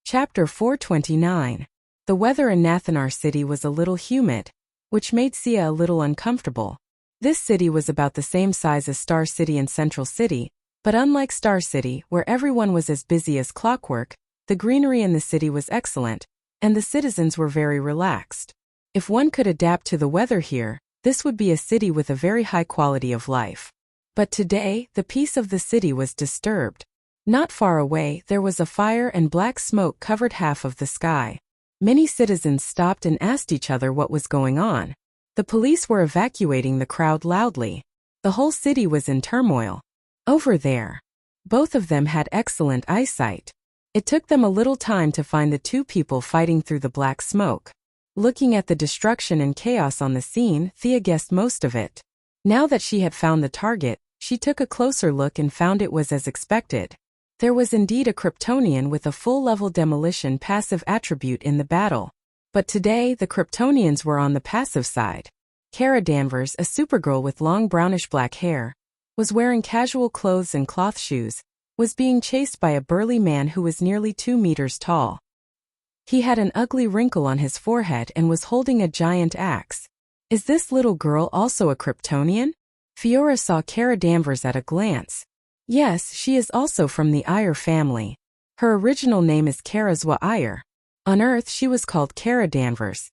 Chapter 429. The weather in Nathanar City was a little humid, which made Sia a little uncomfortable. This city was about the same size as Star City and Central City, but unlike Star City, where everyone was as busy as clockwork, the greenery in the city was excellent, and the citizens were very relaxed. If one could adapt to the weather here, this would be a city with a very high quality of life. But today, the peace of the city was disturbed. Not far away, there was a fire and black smoke covered half of the sky. Many citizens stopped and asked each other what was going on. The police were evacuating the crowd loudly. The whole city was in turmoil. Over there. Both of them had excellent eyesight. It took them a little time to find the two people fighting through the black smoke. Looking at the destruction and chaos on the scene, Thea guessed most of it. Now that she had found the target, she took a closer look and found it was as expected. There was indeed a Kryptonian with a full-level demolition passive attribute in the battle. But today, the Kryptonians were on the passive side. Kara Danvers, a Supergirl with long brownish-black hair, was wearing casual clothes and cloth shoes, was being chased by a burly man who was nearly 2 meters tall. He had an ugly wrinkle on his forehead and was holding a giant axe. Is this little girl also a Kryptonian? Fiora saw Kara Danvers at a glance. Yes, she is also from the Iyer family. Her original name is Karazwa Iyer. On Earth she was called Kara Danvers.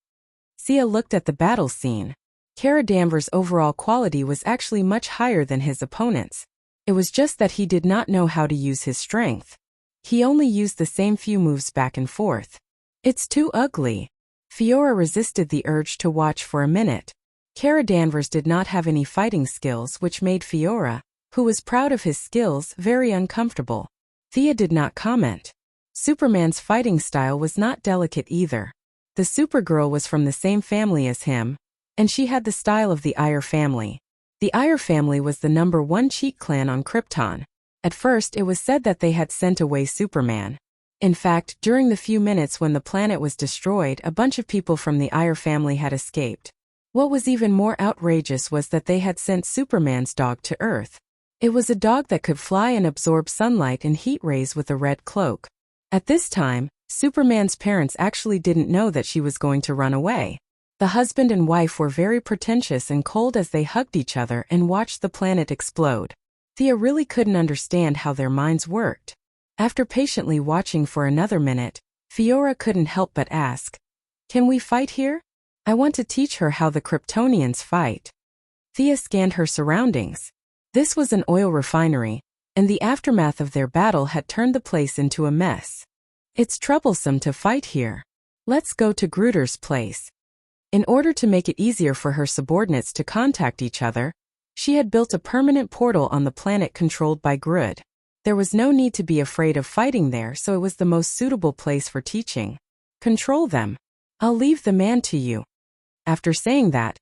Sia looked at the battle scene. Kara Danvers' overall quality was actually much higher than his opponent's. It was just that he did not know how to use his strength. He only used the same few moves back and forth. It's too ugly. Fiora resisted the urge to watch for a minute. Kara Danvers did not have any fighting skills, which made Fiora, who was proud of his skills, very uncomfortable. Thea did not comment. Superman's fighting style was not delicate either. The Supergirl was from the same family as him, and she had the style of the Iyer family. The Iyer family was the #1 cheat clan on Krypton. At first it was said that they had sent away Superman. In fact, during the few minutes when the planet was destroyed, a bunch of people from the Iyer family had escaped. What was even more outrageous was that they had sent Superman's dog to Earth. It was a dog that could fly and absorb sunlight and heat rays with a red cloak. At this time, Superman's parents actually didn't know that she was going to run away. The husband and wife were very pretentious and cold as they hugged each other and watched the planet explode. Thea really couldn't understand how their minds worked. After patiently watching for another minute, Fiora couldn't help but ask, "Can we fight here? I want to teach her how the Kryptonians fight." Thea scanned her surroundings. This was an oil refinery, and the aftermath of their battle had turned the place into a mess. It's troublesome to fight here. Let's go to Gruder's place. In order to make it easier for her subordinates to contact each other, she had built a permanent portal on the planet controlled by Grud. There was no need to be afraid of fighting there, so it was the most suitable place for teaching. Control them. I'll leave the man to you. After saying that,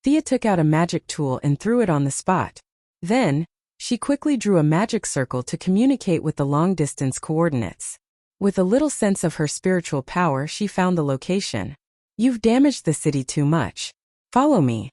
Thea took out a magic tool and threw it on the spot. Then, she quickly drew a magic circle to communicate with the long-distance coordinates. With a little sense of her spiritual power, she found the location. You've damaged the city too much. Follow me.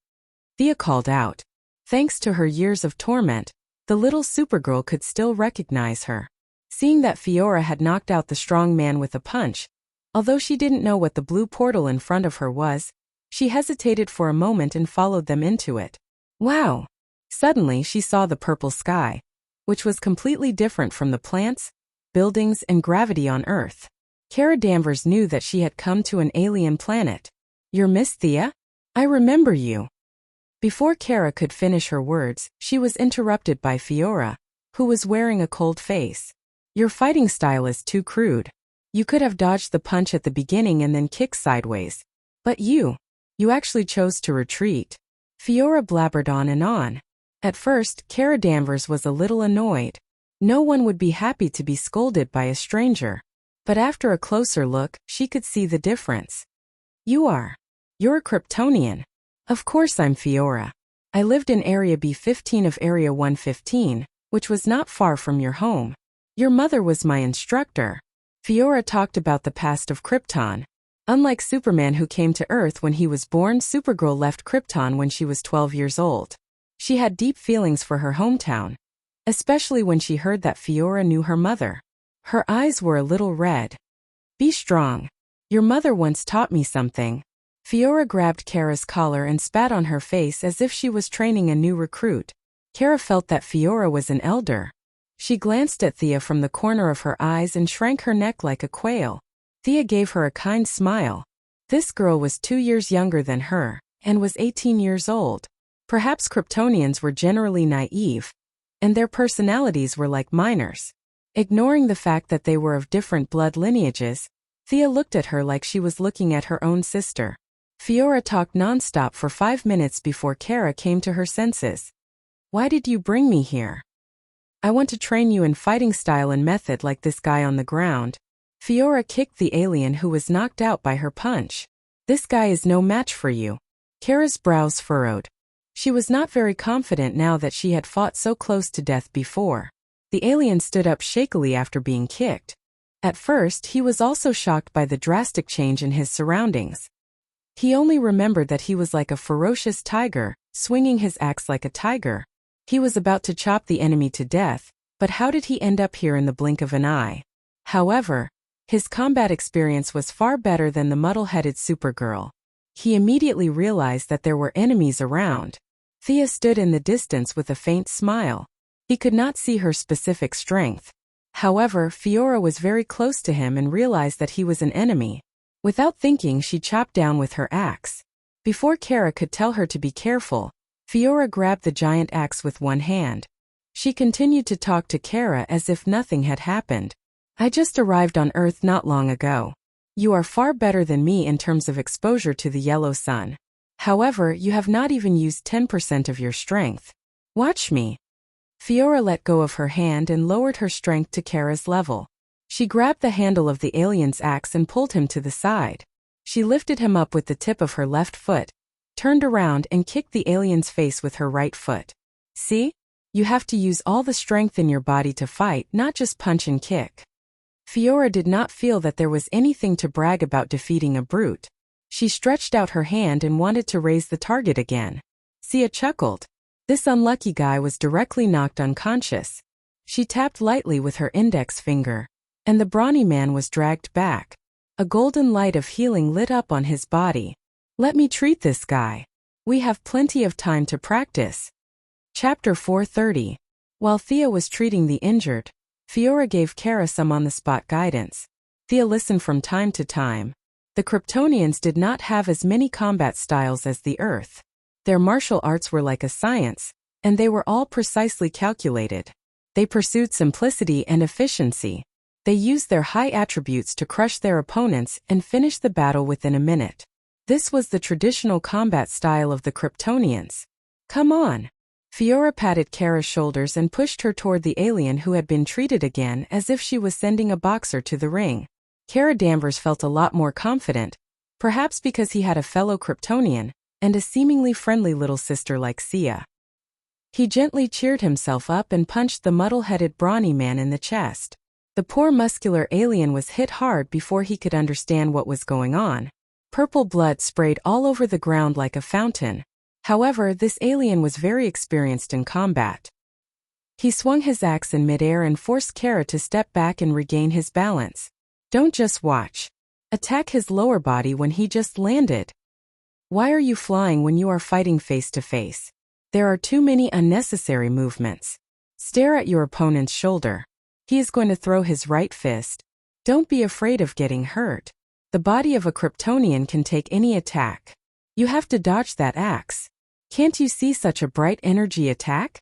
Thea called out. Thanks to her years of torment, the little Supergirl could still recognize her. Seeing that Fiora had knocked out the strong man with a punch, although she didn't know what the blue portal in front of her was, she hesitated for a moment and followed them into it. Wow! Suddenly she saw the purple sky, which was completely different from the plants, buildings, and gravity on Earth. Kara Danvers knew that she had come to an alien planet. You're Miss Thea? I remember you. Before Kara could finish her words, she was interrupted by Fiora, who was wearing a cold face. Your fighting style is too crude. You could have dodged the punch at the beginning and then kicked sideways. But you actually chose to retreat. Fiora blabbered on and on. At first, Kara Danvers was a little annoyed. No one would be happy to be scolded by a stranger. But after a closer look, she could see the difference. You're a Kryptonian. Of course I'm Fiora. I lived in Area B15 of Area 115, which was not far from your home. Your mother was my instructor. Fiora talked about the past of Krypton. Unlike Superman, who came to Earth when he was born, Supergirl left Krypton when she was 12 years old. She had deep feelings for her hometown, especially when she heard that Fiora knew her mother. Her eyes were a little red. Be strong. Your mother once taught me something. Fiora grabbed Kara's collar and spat on her face as if she was training a new recruit. Kara felt that Fiora was an elder. She glanced at Thea from the corner of her eyes and shrank her neck like a quail. Thea gave her a kind smile. This girl was 2 years younger than her, and was 18 years old. Perhaps Kryptonians were generally naive, and their personalities were like minors. Ignoring the fact that they were of different blood lineages, Thea looked at her like she was looking at her own sister. Fiora talked nonstop for 5 minutes before Kara came to her senses. Why did you bring me here? I want to train you in fighting style and method like this guy on the ground. Fiora kicked the alien, who was knocked out by her punch. This guy is no match for you. Kara's brows furrowed. She was not very confident now that she had fought so close to death before. The alien stood up shakily after being kicked. At first, he was also shocked by the drastic change in his surroundings. He only remembered that he was like a ferocious tiger, swinging his axe like a tiger. He was about to chop the enemy to death, but how did he end up here in the blink of an eye? However, his combat experience was far better than the muddle-headed Supergirl. He immediately realized that there were enemies around. Thea stood in the distance with a faint smile. He could not see her specific strength. However, Fiora was very close to him and realized that he was an enemy. Without thinking, she chopped down with her axe. Before Kara could tell her to be careful, Fiora grabbed the giant axe with one hand. She continued to talk to Kara as if nothing had happened. I just arrived on Earth not long ago. You are far better than me in terms of exposure to the yellow sun. However, you have not even used 10% of your strength. Watch me. Fiora let go of her hand and lowered her strength to Kara's level. She grabbed the handle of the alien's axe and pulled him to the side. She lifted him up with the tip of her left foot, turned around and kicked the alien's face with her right foot. See? You have to use all the strength in your body to fight, not just punch and kick. Fiora did not feel that there was anything to brag about defeating a brute. She stretched out her hand and wanted to raise the target again. Sia chuckled. This unlucky guy was directly knocked unconscious. She tapped lightly with her index finger, and the brawny man was dragged back. A golden light of healing lit up on his body. Let me treat this guy. We have plenty of time to practice. Chapter 430. While Thea was treating the injured, Fiora gave Kara some on-the-spot guidance. Thea listened from time to time. The Kryptonians did not have as many combat styles as the Earth. Their martial arts were like a science, and they were all precisely calculated. They pursued simplicity and efficiency. They used their high attributes to crush their opponents and finish the battle within a minute. This was the traditional combat style of the Kryptonians. Come on. Fiora patted Kara's shoulders and pushed her toward the alien, who had been treated again as if she was sending a boxer to the ring. Kara Danvers felt a lot more confident, perhaps because he had a fellow Kryptonian and a seemingly friendly little sister like Sia. He gently cheered himself up and punched the muddle-headed brawny man in the chest. The poor muscular alien was hit hard before he could understand what was going on. Purple blood sprayed all over the ground like a fountain. However, this alien was very experienced in combat. He swung his axe in midair and forced Kara to step back and regain his balance. Don't just watch. Attack his lower body when he just landed. Why are you flying when you are fighting face to face? There are too many unnecessary movements. Stare at your opponent's shoulder. He is going to throw his right fist. Don't be afraid of getting hurt. The body of a Kryptonian can take any attack. You have to dodge that axe. Can't you see such a bright energy attack?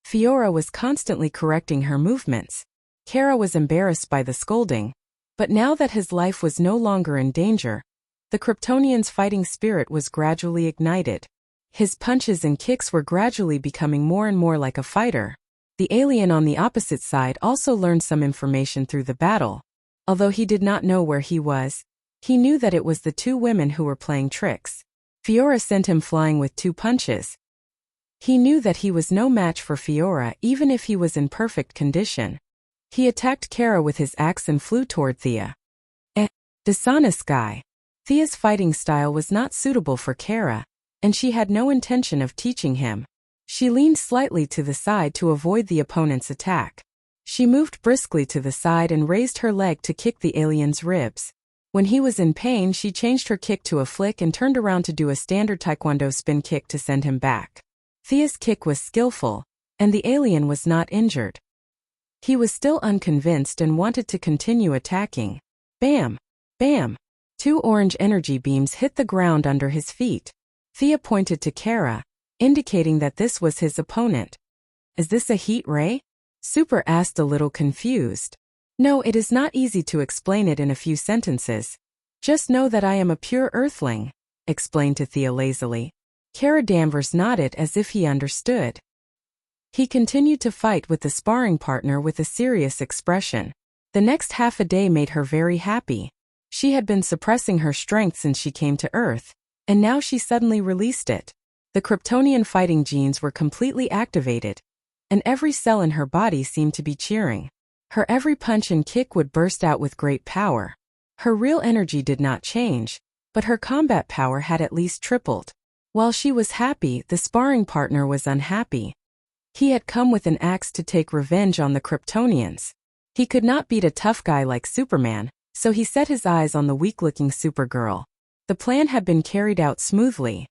Fiora was constantly correcting her movements. Kara was embarrassed by the scolding, but now that his life was no longer in danger, the Kryptonian's fighting spirit was gradually ignited. His punches and kicks were gradually becoming more and more like a fighter. The alien on the opposite side also learned some information through the battle. Although he did not know where he was, he knew that it was the two women who were playing tricks. Fiora sent him flying with 2 punches. He knew that he was no match for Fiora even if he was in perfect condition. He attacked Kara with his axe and flew toward Thea. Dishonest guy. Thea's fighting style was not suitable for Kara, and she had no intention of teaching him. She leaned slightly to the side to avoid the opponent's attack. She moved briskly to the side and raised her leg to kick the alien's ribs. When he was in pain, she changed her kick to a flick and turned around to do a standard taekwondo spin kick to send him back. Thea's kick was skillful, and the alien was not injured. He was still unconvinced and wanted to continue attacking. Bam! Bam! 2 orange energy beams hit the ground under his feet. Thea pointed to Kara, indicating that this was his opponent. "Is this a heat ray?" Super asked, a little confused. "No, it is not easy to explain it in a few sentences. Just know that I am a pure earthling," explained to Thea lazily. Kara Danvers nodded as if he understood. He continued to fight with the sparring partner with a serious expression. The next half a day made her very happy. She had been suppressing her strength since she came to Earth, and now she suddenly released it. The Kryptonian fighting genes were completely activated, and every cell in her body seemed to be cheering. Her every punch and kick would burst out with great power. Her real energy did not change, but her combat power had at least tripled. While she was happy, the sparring partner was unhappy. He had come with an axe to take revenge on the Kryptonians. He could not beat a tough guy like Superman, so he set his eyes on the weak-looking Supergirl. The plan had been carried out smoothly.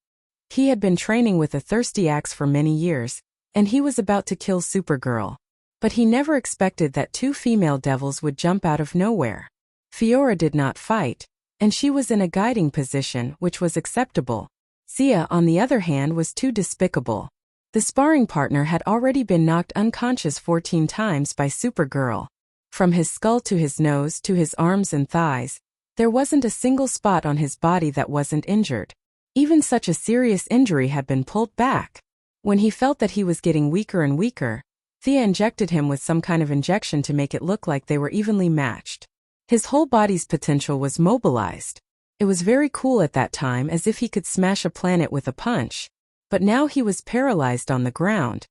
He had been training with a thirsty axe for many years, and he was about to kill Supergirl. But he never expected that 2 female devils would jump out of nowhere. Fiora did not fight, and she was in a guiding position, which was acceptable. Sia, on the other hand, was too despicable. The sparring partner had already been knocked unconscious 14 times by Supergirl. From his skull to his nose to his arms and thighs, there wasn't a single spot on his body that wasn't injured. Even such a serious injury had been pulled back. When he felt that he was getting weaker and weaker, Thea injected him with some kind of injection to make it look like they were evenly matched. His whole body's potential was mobilized. It was very cool at that time, as if he could smash a planet with a punch, but now he was paralyzed on the ground.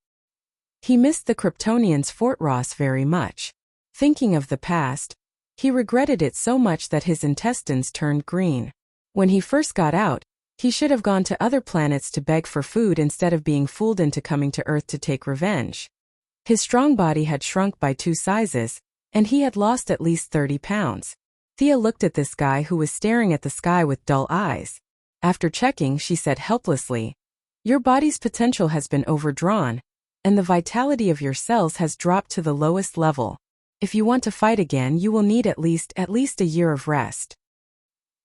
He missed the Kryptonians' Fort Ross very much. Thinking of the past, he regretted it so much that his intestines turned green. When he first got out, he should have gone to other planets to beg for food instead of being fooled into coming to Earth to take revenge. His strong body had shrunk by 2 sizes, and he had lost at least 30 pounds. Thea looked at this guy who was staring at the sky with dull eyes. After checking, she said helplessly, "Your body's potential has been overdrawn, and the vitality of your cells has dropped to the lowest level. If you want to fight again, you will need at least a year of rest."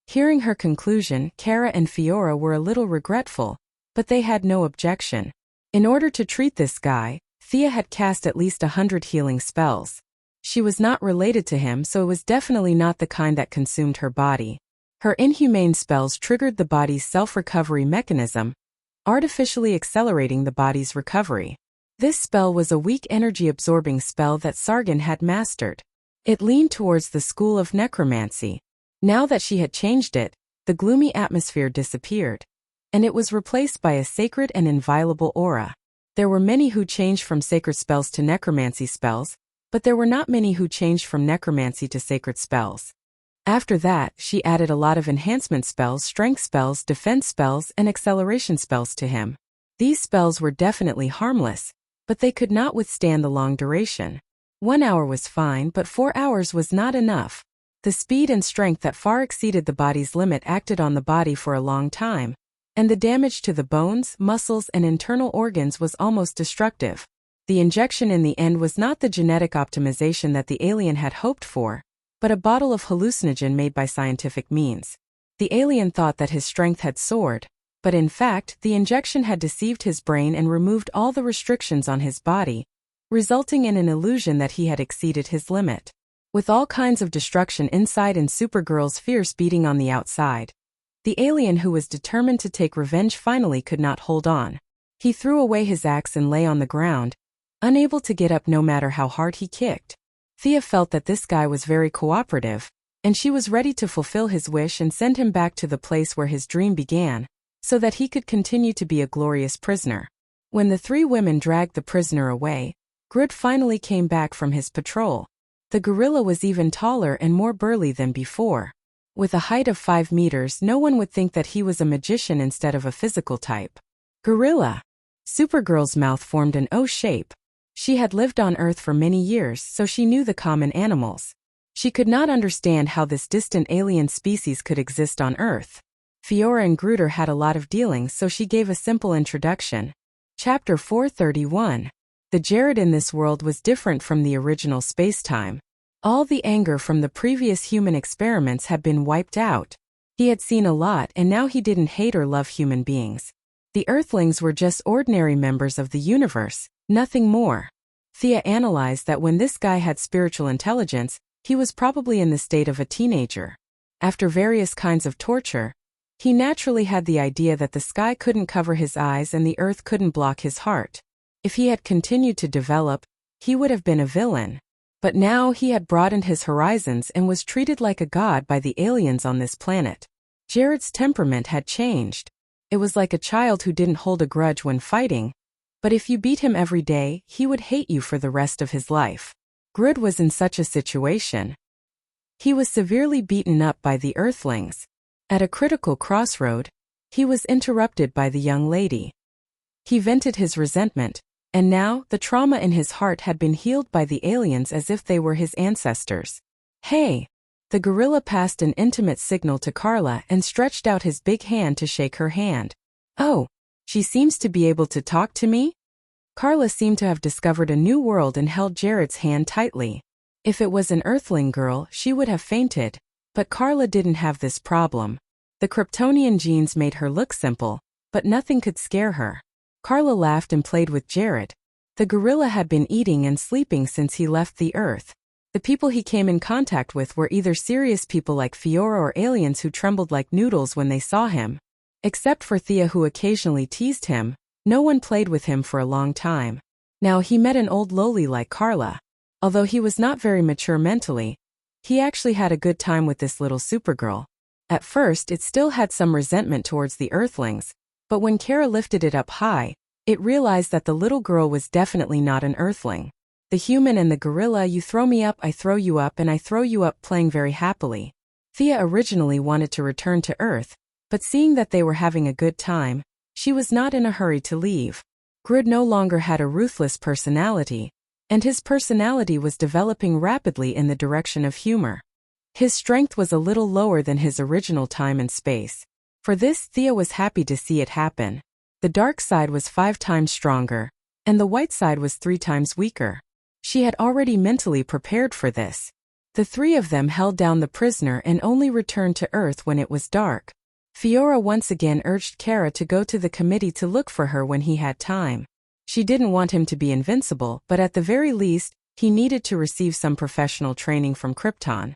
Hearing her conclusion, Kara and Fiora were a little regretful, but they had no objection. In order to treat this guy, Thea had cast at least 100 healing spells. She was not related to him, so it was definitely not the kind that consumed her body. Her inhumane spells triggered the body's self-recovery mechanism, artificially accelerating the body's recovery. This spell was a weak energy-absorbing spell that Sargon had mastered. It leaned towards the school of necromancy. Now that she had changed it, the gloomy atmosphere disappeared, and it was replaced by a sacred and inviolable aura. There were many who changed from sacred spells to necromancy spells, but there were not many who changed from necromancy to sacred spells. After that, she added a lot of enhancement spells, strength spells, defense spells, and acceleration spells to him. These spells were definitely harmless, but they could not withstand the long duration. 1 hour was fine, but 4 hours was not enough. The speed and strength that far exceeded the body's limit acted on the body for a long time, and the damage to the bones, muscles, and internal organs was almost destructive. The injection in the end was not the genetic optimization that the alien had hoped for, but a bottle of hallucinogen made by scientific means. The alien thought that his strength had soared, but in fact, the injection had deceived his brain and removed all the restrictions on his body, resulting in an illusion that he had exceeded his limit. With all kinds of destruction inside and Supergirl's fierce beating on the outside, the alien who was determined to take revenge finally could not hold on. He threw away his axe and lay on the ground, unable to get up no matter how hard he kicked. Thea felt that this guy was very cooperative, and she was ready to fulfill his wish and send him back to the place where his dream began, so that he could continue to be a glorious prisoner. When the 3 women dragged the prisoner away, Groot finally came back from his patrol. The gorilla was even taller and more burly than before. With a height of 5 meters, no one would think that he was a magician instead of a physical type. Gorilla. Supergirl's mouth formed an O shape. She had lived on Earth for many years, so she knew the common animals. She could not understand how this distant alien species could exist on Earth. Fiora and Gruder had a lot of dealings, so she gave a simple introduction. Chapter 431. The Jared in this world was different from the original space-time. All the anger from the previous human experiments had been wiped out. He had seen a lot, and now he didn't hate or love human beings. The Earthlings were just ordinary members of the universe, nothing more. Thea analyzed that when this guy had spiritual intelligence, he was probably in the state of a teenager. After various kinds of torture, he naturally had the idea that the sky couldn't cover his eyes and the earth couldn't block his heart. If he had continued to develop, he would have been a villain. But now he had broadened his horizons and was treated like a god by the aliens on this planet. Jared's temperament had changed. It was like a child who didn't hold a grudge when fighting, but if you beat him every day, he would hate you for the rest of his life. Grud was in such a situation. He was severely beaten up by the Earthlings. At a critical crossroad, he was interrupted by the young lady. He vented his resentment, and now the trauma in his heart had been healed by the aliens as if they were his ancestors. Hey! The gorilla passed an intimate signal to Carla and stretched out his big hand to shake her hand. Oh, she seems to be able to talk to me? Carla seemed to have discovered a new world and held Jared's hand tightly. If it was an Earthling girl, she would have fainted, but Carla didn't have this problem. The Kryptonian genes made her look simple, but nothing could scare her. Carla laughed and played with Jared. The gorilla had been eating and sleeping since he left the Earth. The people he came in contact with were either serious people like Fiora or aliens who trembled like noodles when they saw him. Except for Thea, who occasionally teased him, no one played with him for a long time. Now he met an old loli like Carla. Although he was not very mature mentally, he actually had a good time with this little Supergirl. At first it still had some resentment towards the Earthlings, but when Kara lifted it up high, it realized that the little girl was definitely not an Earthling. The human and the gorilla, you throw me up, I throw you up, and I throw you up, playing very happily. Thea originally wanted to return to Earth, but seeing that they were having a good time, she was not in a hurry to leave. Grud no longer had a ruthless personality, and his personality was developing rapidly in the direction of humor. His strength was a little lower than his original time and space. For this, Thea was happy to see it happen. The dark side was 5 times stronger, and the white side was 3 times weaker. She had already mentally prepared for this. The 3 of them held down the prisoner and only returned to Earth when it was dark. Fiora once again urged Kara to go to the committee to look for her when he had time. She didn't want him to be invincible, but at the very least, he needed to receive some professional training from Krypton.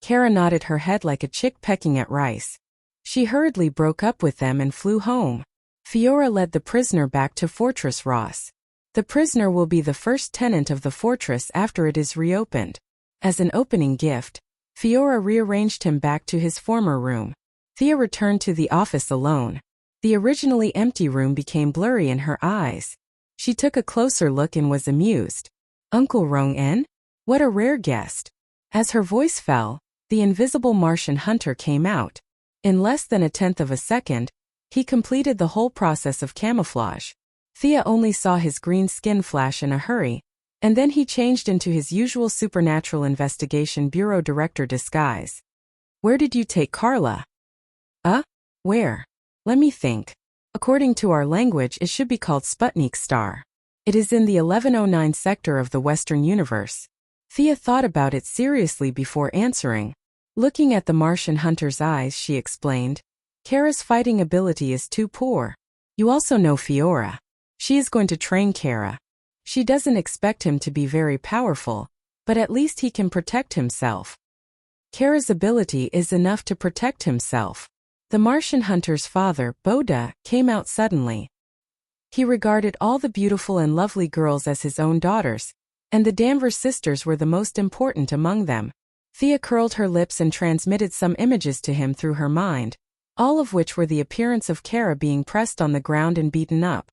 Kara nodded her head like a chick pecking at rice. She hurriedly broke up with them and flew home. Fiora led the prisoner back to Fortress Ross. The prisoner will be the first tenant of the fortress after it is reopened. As an opening gift, Fiora rearranged him back to his former room. Thea returned to the office alone. The originally empty room became blurry in her eyes. She took a closer look and was amused. Uncle Rong-en? What a rare guest. As her voice fell, the invisible Martian hunter came out. In less than 1/10 of a second, he completed the whole process of camouflage. Thea only saw his green skin flash in a hurry, and then he changed into his usual Supernatural Investigation Bureau director disguise. Where did you take Carla? Where? Let me think. According to our language, it should be called Sputnik Star. It is in the 1109 sector of the Western Universe. Thea thought about it seriously before answering. Looking at the Martian hunter's eyes, she explained, Kara's fighting ability is too poor. You also know Fiora. She is going to train Kara. She doesn't expect him to be very powerful, but at least he can protect himself. Kara's ability is enough to protect himself. The Martian hunter's father, Boda, came out suddenly. He regarded all the beautiful and lovely girls as his own daughters, and the Danvers sisters were the most important among them. Thea curled her lips and transmitted some images to him through her mind, all of which were the appearance of Kara being pressed on the ground and beaten up.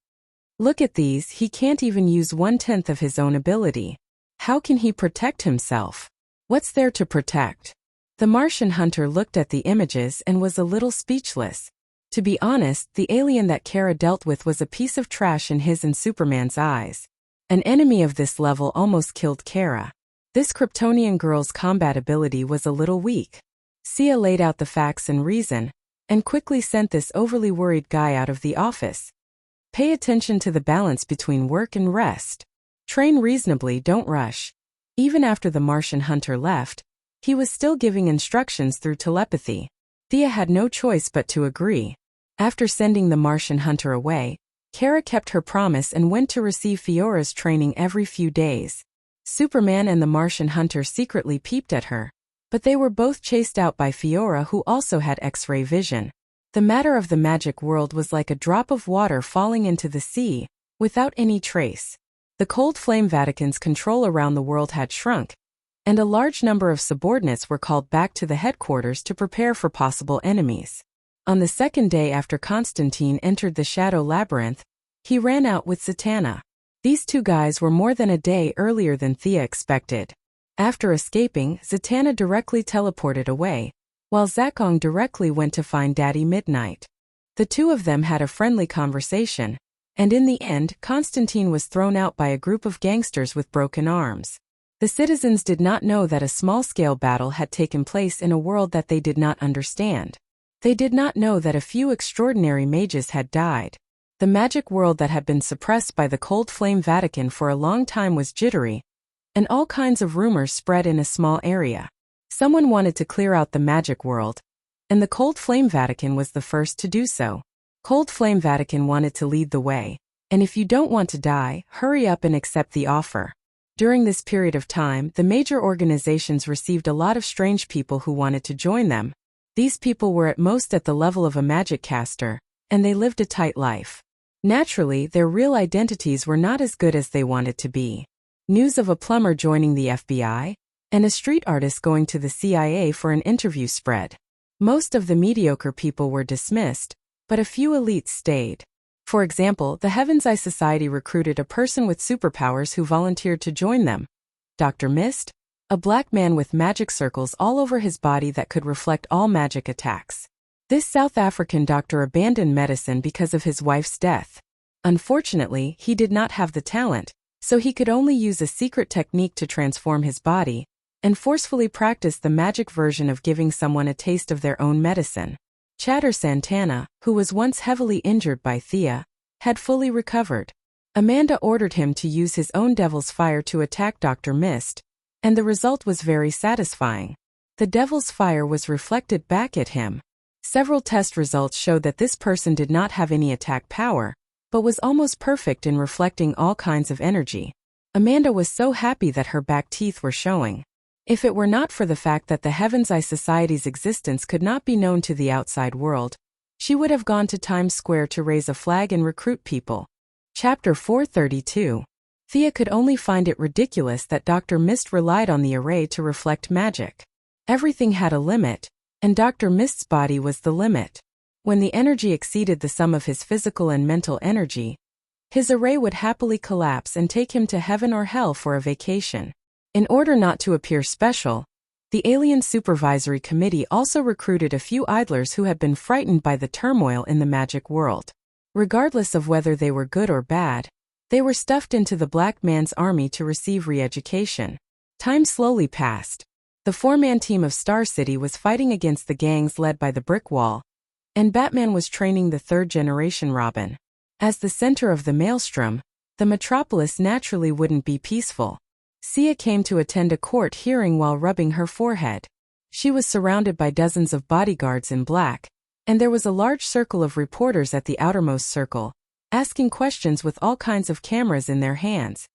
Look at these, he can't even use 1/10 of his own ability. How can he protect himself? What's there to protect? The Martian hunter looked at the images and was a little speechless. To be honest, the alien that Kara dealt with was a piece of trash in his and Superman's eyes. An enemy of this level almost killed Kara. This Kryptonian girl's combat ability was a little weak. Sia laid out the facts and reason, and quickly sent this overly worried guy out of the office. Pay attention to the balance between work and rest. Train reasonably, don't rush. Even after the Martian hunter left, he was still giving instructions through telepathy. Thea had no choice but to agree. After sending the Martian hunter away, Kara kept her promise and went to receive Fiora's training every few days. Superman and the Martian hunter secretly peeped at her, but they were both chased out by Fiora, who also had X-ray vision. The matter of the magic world was like a drop of water falling into the sea, without any trace. The Cold Flame Vatican's control around the world had shrunk, and a large number of subordinates were called back to the headquarters to prepare for possible enemies. On the second day after Constantine entered the Shadow Labyrinth, he ran out with Zatanna. These two guys were more than a day earlier than Thea expected. After escaping, Zatanna directly teleported away, while Zakong directly went to find Daddy Midnight. The two of them had a friendly conversation, and in the end, Constantine was thrown out by a group of gangsters with broken arms. The citizens did not know that a small-scale battle had taken place in a world that they did not understand. They did not know that a few extraordinary mages had died. The magic world that had been suppressed by the Cold Flame Vatican for a long time was jittery, and all kinds of rumors spread in a small area. Someone wanted to clear out the magic world, and the Cold Flame Vatican was the first to do so. Cold Flame Vatican wanted to lead the way, and if you don't want to die, hurry up and accept the offer. During this period of time, the major organizations received a lot of strange people who wanted to join them. These people were at most at the level of a magic caster, and they lived a tight life. Naturally, their real identities were not as good as they wanted to be. News of a plumber joining the FBI, and a street artist going to the CIA for an interview spread. Most of the mediocre people were dismissed, but a few elites stayed. For example, the Heaven's Eye Society recruited a person with superpowers who volunteered to join them. Dr. Mist, a black man with magic circles all over his body that could reflect all magic attacks. This South African doctor abandoned medicine because of his wife's death. Unfortunately, he did not have the talent, so he could only use a secret technique to transform his body, and forcefully practice the magic version of giving someone a taste of their own medicine. Chatter Santana, who was once heavily injured by Thea, had fully recovered. Amanda ordered him to use his own devil's fire to attack Dr. Mist, and the result was very satisfying. The devil's fire was reflected back at him. Several test results showed that this person did not have any attack power, but was almost perfect in reflecting all kinds of energy. Amanda was so happy that her back teeth were showing. If it were not for the fact that the Heaven's Eye Society's existence could not be known to the outside world, she would have gone to Times Square to raise a flag and recruit people. Chapter 432. Thea could only find it ridiculous that Dr. Mist relied on the array to reflect magic. Everything had a limit, and Dr. Mist's body was the limit. When the energy exceeded the sum of his physical and mental energy, his array would happily collapse and take him to heaven or hell for a vacation. In order not to appear special, the Alien Supervisory Committee also recruited a few idlers who had been frightened by the turmoil in the magic world. Regardless of whether they were good or bad, they were stuffed into the Black Man's army to receive re-education. Time slowly passed. The four-man team of Star City was fighting against the gangs led by the Brick Wall, and Batman was training the third-generation Robin. As the center of the maelstrom, the metropolis naturally wouldn't be peaceful. Sia came to attend a court hearing while rubbing her forehead. She was surrounded by dozens of bodyguards in black, and there was a large circle of reporters at the outermost circle, asking questions with all kinds of cameras in their hands.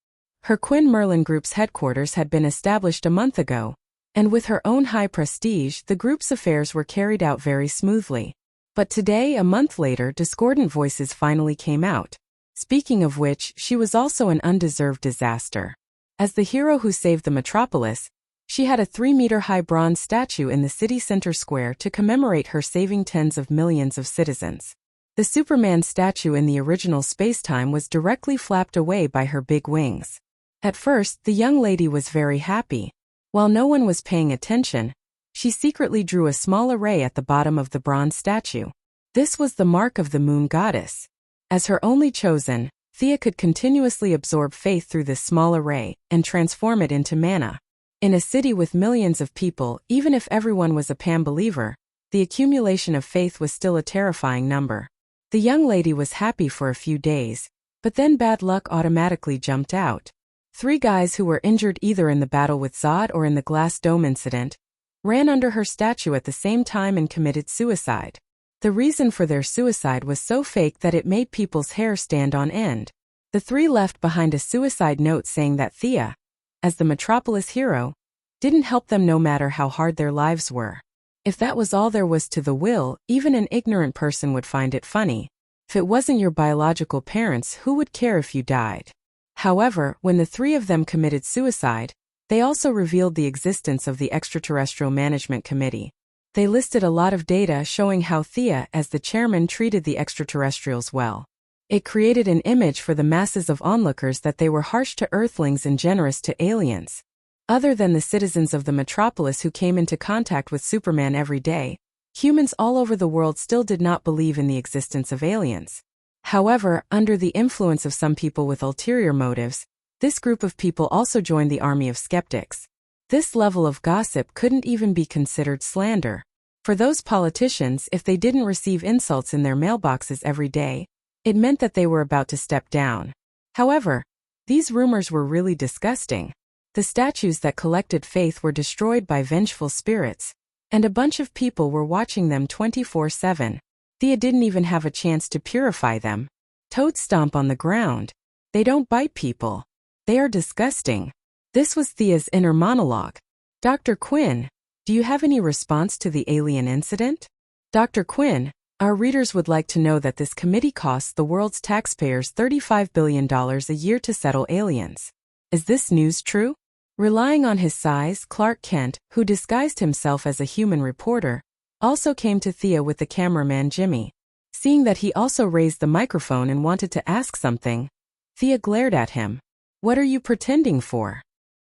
Her Quinn Merlin Group's headquarters had been established a month ago, and with her own high prestige, the group's affairs were carried out very smoothly. But today, a month later, discordant voices finally came out. Speaking of which, she was also an undeserved disaster. As the hero who saved the metropolis, she had a 3-meter-high bronze statue in the city center square to commemorate her saving tens of millions of citizens. The Superman statue in the original spacetime was directly flapped away by her big wings. At first, the young lady was very happy. While no one was paying attention, She secretly drew a small array at the bottom of the bronze statue. This was the mark of the moon goddess. As her only chosen, Thea could continuously absorb faith through this small array and transform it into mana. In a city with millions of people, even if everyone was a Pam believer, the accumulation of faith was still a terrifying number. The young lady was happy for a few days, but then bad luck automatically jumped out. 3 guys who were injured either in the battle with Zod or in the glass dome incident ran under her statue at the same time and committed suicide. The reason for their suicide was so fake that it made people's hair stand on end. The 3 left behind a suicide note saying that Thea, as the Metropolis hero, didn't help them no matter how hard their lives were. If that was all there was to the will, even an ignorant person would find it funny. If it wasn't your biological parents, who would care if you died? However, when the 3 of them committed suicide, they also revealed the existence of the Extraterrestrial Management Committee. They listed a lot of data showing how Thea, as the chairman, treated the extraterrestrials well. It created an image for the masses of onlookers that they were harsh to Earthlings and generous to aliens. Other than the citizens of the Metropolis who came into contact with Superman every day, humans all over the world still did not believe in the existence of aliens. However, under the influence of some people with ulterior motives, this group of people also joined the army of skeptics. This level of gossip couldn't even be considered slander. For those politicians, if they didn't receive insults in their mailboxes every day, it meant that they were about to step down. However, these rumors were really disgusting. The statues that collected faith were destroyed by vengeful spirits, and a bunch of people were watching them 24/7. Thea didn't even have a chance to purify them. Toads stomp on the ground. They don't bite people. They are disgusting. This was Thea's inner monologue. Dr. Quinn, do you have any response to the alien incident? Dr. Quinn, our readers would like to know that this committee costs the world's taxpayers $35 billion a year to settle aliens. Is this news true? Relying on his size, Clark Kent, who disguised himself as a human reporter, also came to Thea with the cameraman Jimmy. Seeing that he also raised the microphone and wanted to ask something, Thea glared at him. What are you pretending for?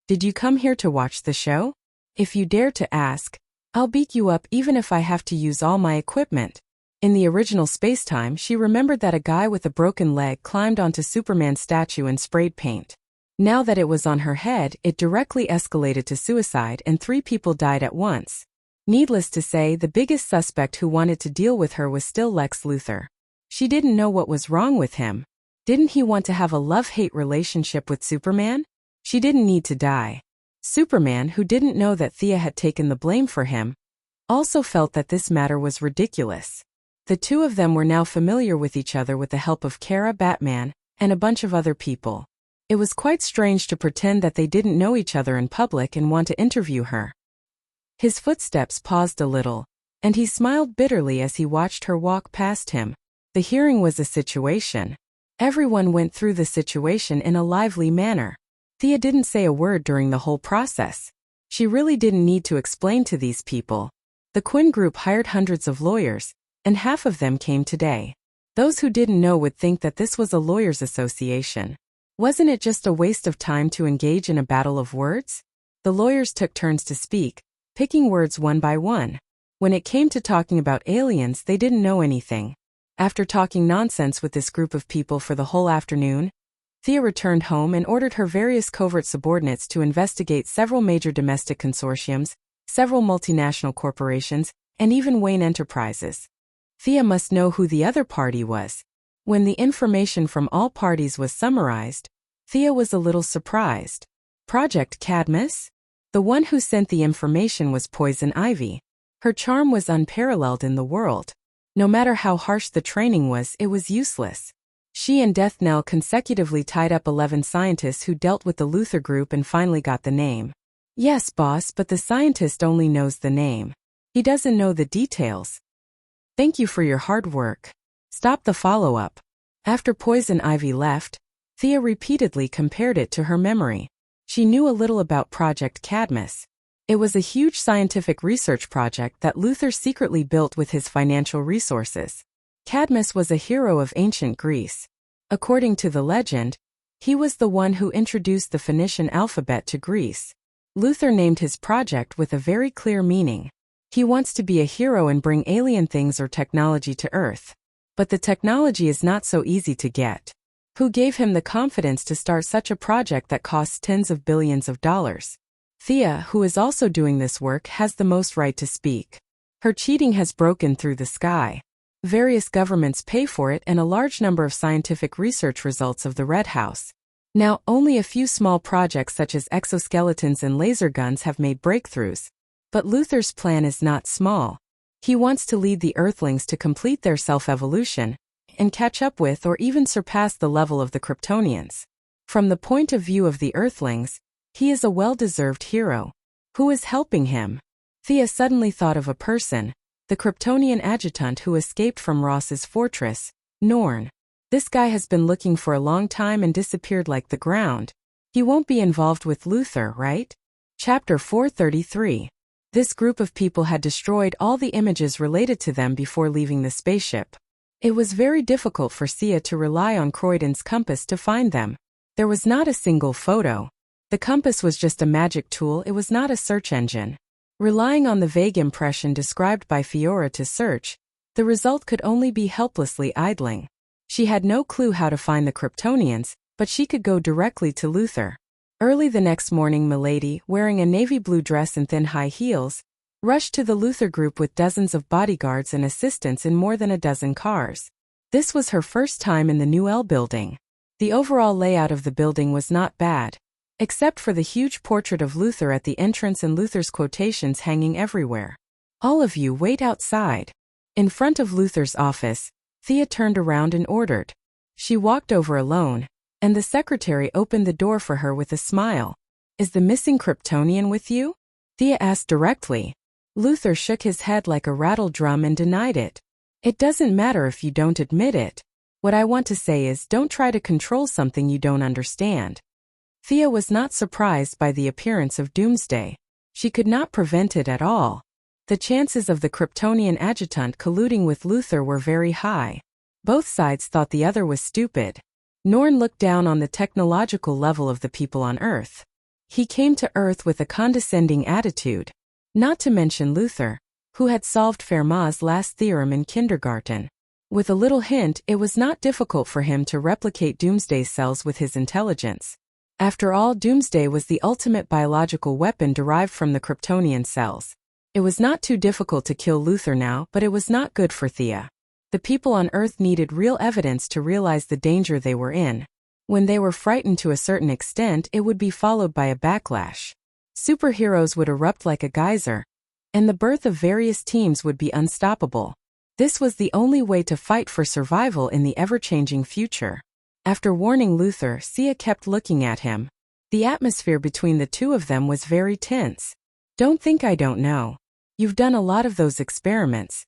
Did you come here to watch the show? If you dare to ask, I'll beat you up even if I have to use all my equipment. In the original spacetime, she remembered that a guy with a broken leg climbed onto Superman's statue and sprayed paint. Now that it was on her head, it directly escalated to suicide and 3 people died at once. Needless to say, the biggest suspect who wanted to deal with her was still Lex Luthor. She didn't know what was wrong with him. Didn't he want to have a love-hate relationship with Superman? She didn't need to die. Superman, who didn't know that Thea had taken the blame for him, also felt that this matter was ridiculous. The 2 of them were now familiar with each other with the help of Kara, Batman, and a bunch of other people. It was quite strange to pretend that they didn't know each other in public and want to interview her. His footsteps paused a little, and he smiled bitterly as he watched her walk past him. The hearing was a situation. Everyone went through the situation in a lively manner. Thea didn't say a word during the whole process. She really didn't need to explain to these people. The Quinn group hired hundreds of lawyers, and half of them came today. Those who didn't know would think that this was a lawyers' association. Wasn't it just a waste of time to engage in a battle of words? The lawyers took turns to speak, picking words one by one. When it came to talking about aliens, they didn't know anything. After talking nonsense with this group of people for the whole afternoon, Thea returned home and ordered her various covert subordinates to investigate several major domestic consortiums, several multinational corporations, and even Wayne Enterprises. Thea must know who the other party was. When the information from all parties was summarized, Thea was a little surprised. Project Cadmus? The one who sent the information was Poison Ivy. Her charm was unparalleled in the world. No matter how harsh the training was, it was useless. She and Death Knell consecutively tied up 11 scientists who dealt with the Luthor group and finally got the name. Yes, boss, but the scientist only knows the name. He doesn't know the details. Thank you for your hard work. Stop the follow-up. After Poison Ivy left, Thea repeatedly compared it to her memory. She knew a little about Project Cadmus. It was a huge scientific research project that Luthor secretly built with his financial resources. Cadmus was a hero of ancient Greece. According to the legend, he was the one who introduced the Phoenician alphabet to Greece. Luther named his project with a very clear meaning. He wants to be a hero and bring alien things or technology to Earth. But the technology is not so easy to get. Who gave him the confidence to start such a project that costs tens of billions of dollars? Thea, who is also doing this work, has the most right to speak. Her cheating has broken through the sky. Various governments pay for it and a large number of scientific research results of the Red House. Now, only a few small projects such as exoskeletons and laser guns have made breakthroughs. But Luther's plan is not small. He wants to lead the Earthlings to complete their self-evolution and catch up with or even surpass the level of the Kryptonians. From the point of view of the Earthlings, he is a well-deserved hero. Who is helping him? Thea suddenly thought of a person, the Kryptonian adjutant who escaped from Ross's fortress, Norn. This guy has been looking for a long time and disappeared like the ground. He won't be involved with Luther, right? Chapter 433. This group of people had destroyed all the images related to them before leaving the spaceship. It was very difficult for Sia to rely on Croydon's compass to find them. There was not a single photo. The compass was just a magic tool, it was not a search engine. Relying on the vague impression described by Fiora to search, the result could only be helplessly idling. She had no clue how to find the Kryptonians, but she could go directly to Luther. Early the next morning, Milady, wearing a navy blue dress and thin high heels, rushed to the Luther group with dozens of bodyguards and assistants in more than a dozen cars. This was her first time in the New L building. The overall layout of the building was not bad, except for the huge portrait of Luther at the entrance and Luther's quotations hanging everywhere. "All of you wait outside." In front of Luther's office, Thea turned around and ordered. She walked over alone, and the secretary opened the door for her with a smile. "Is the missing Kryptonian with you?" Thea asked directly. Luther shook his head like a rattle drum and denied it. "It doesn't matter if you don't admit it. What I want to say is, don't try to control something you don't understand." Thea was not surprised by the appearance of Doomsday. She could not prevent it at all. The chances of the Kryptonian adjutant colluding with Luther were very high. Both sides thought the other was stupid. Norn looked down on the technological level of the people on Earth. He came to Earth with a condescending attitude. Not to mention Luther, who had solved Fermat's last theorem in kindergarten. With a little hint, it was not difficult for him to replicate Doomsday's cells with his intelligence. After all, Doomsday was the ultimate biological weapon derived from the Kryptonian cells. It was not too difficult to kill Luther now, but it was not good for Thea. The people on Earth needed real evidence to realize the danger they were in. When they were frightened to a certain extent, it would be followed by a backlash. Superheroes would erupt like a geyser, and the birth of various teams would be unstoppable. This was the only way to fight for survival in the ever-changing future. After warning Luther, Sia kept looking at him. The atmosphere between the two of them was very tense. "Don't think I don't know. You've done a lot of those experiments."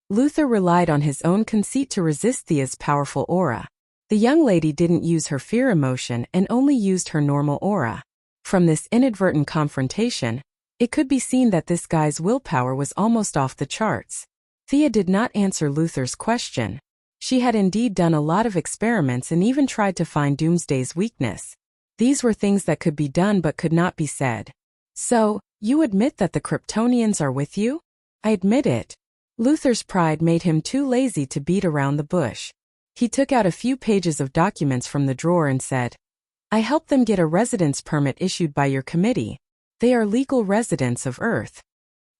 Luther relied on his own conceit to resist Thea's powerful aura. The young lady didn't use her fear emotion and only used her normal aura. From this inadvertent confrontation, it could be seen that this guy's willpower was almost off the charts. Thea did not answer Luther's question. She had indeed done a lot of experiments and even tried to find Doomsday's weakness. These were things that could be done but could not be said. "So, you admit that the Kryptonians are with you?" "I admit it." Luther's pride made him too lazy to beat around the bush. He took out a few pages of documents from the drawer and said, "I helped them get a residence permit issued by your committee. They are legal residents of Earth."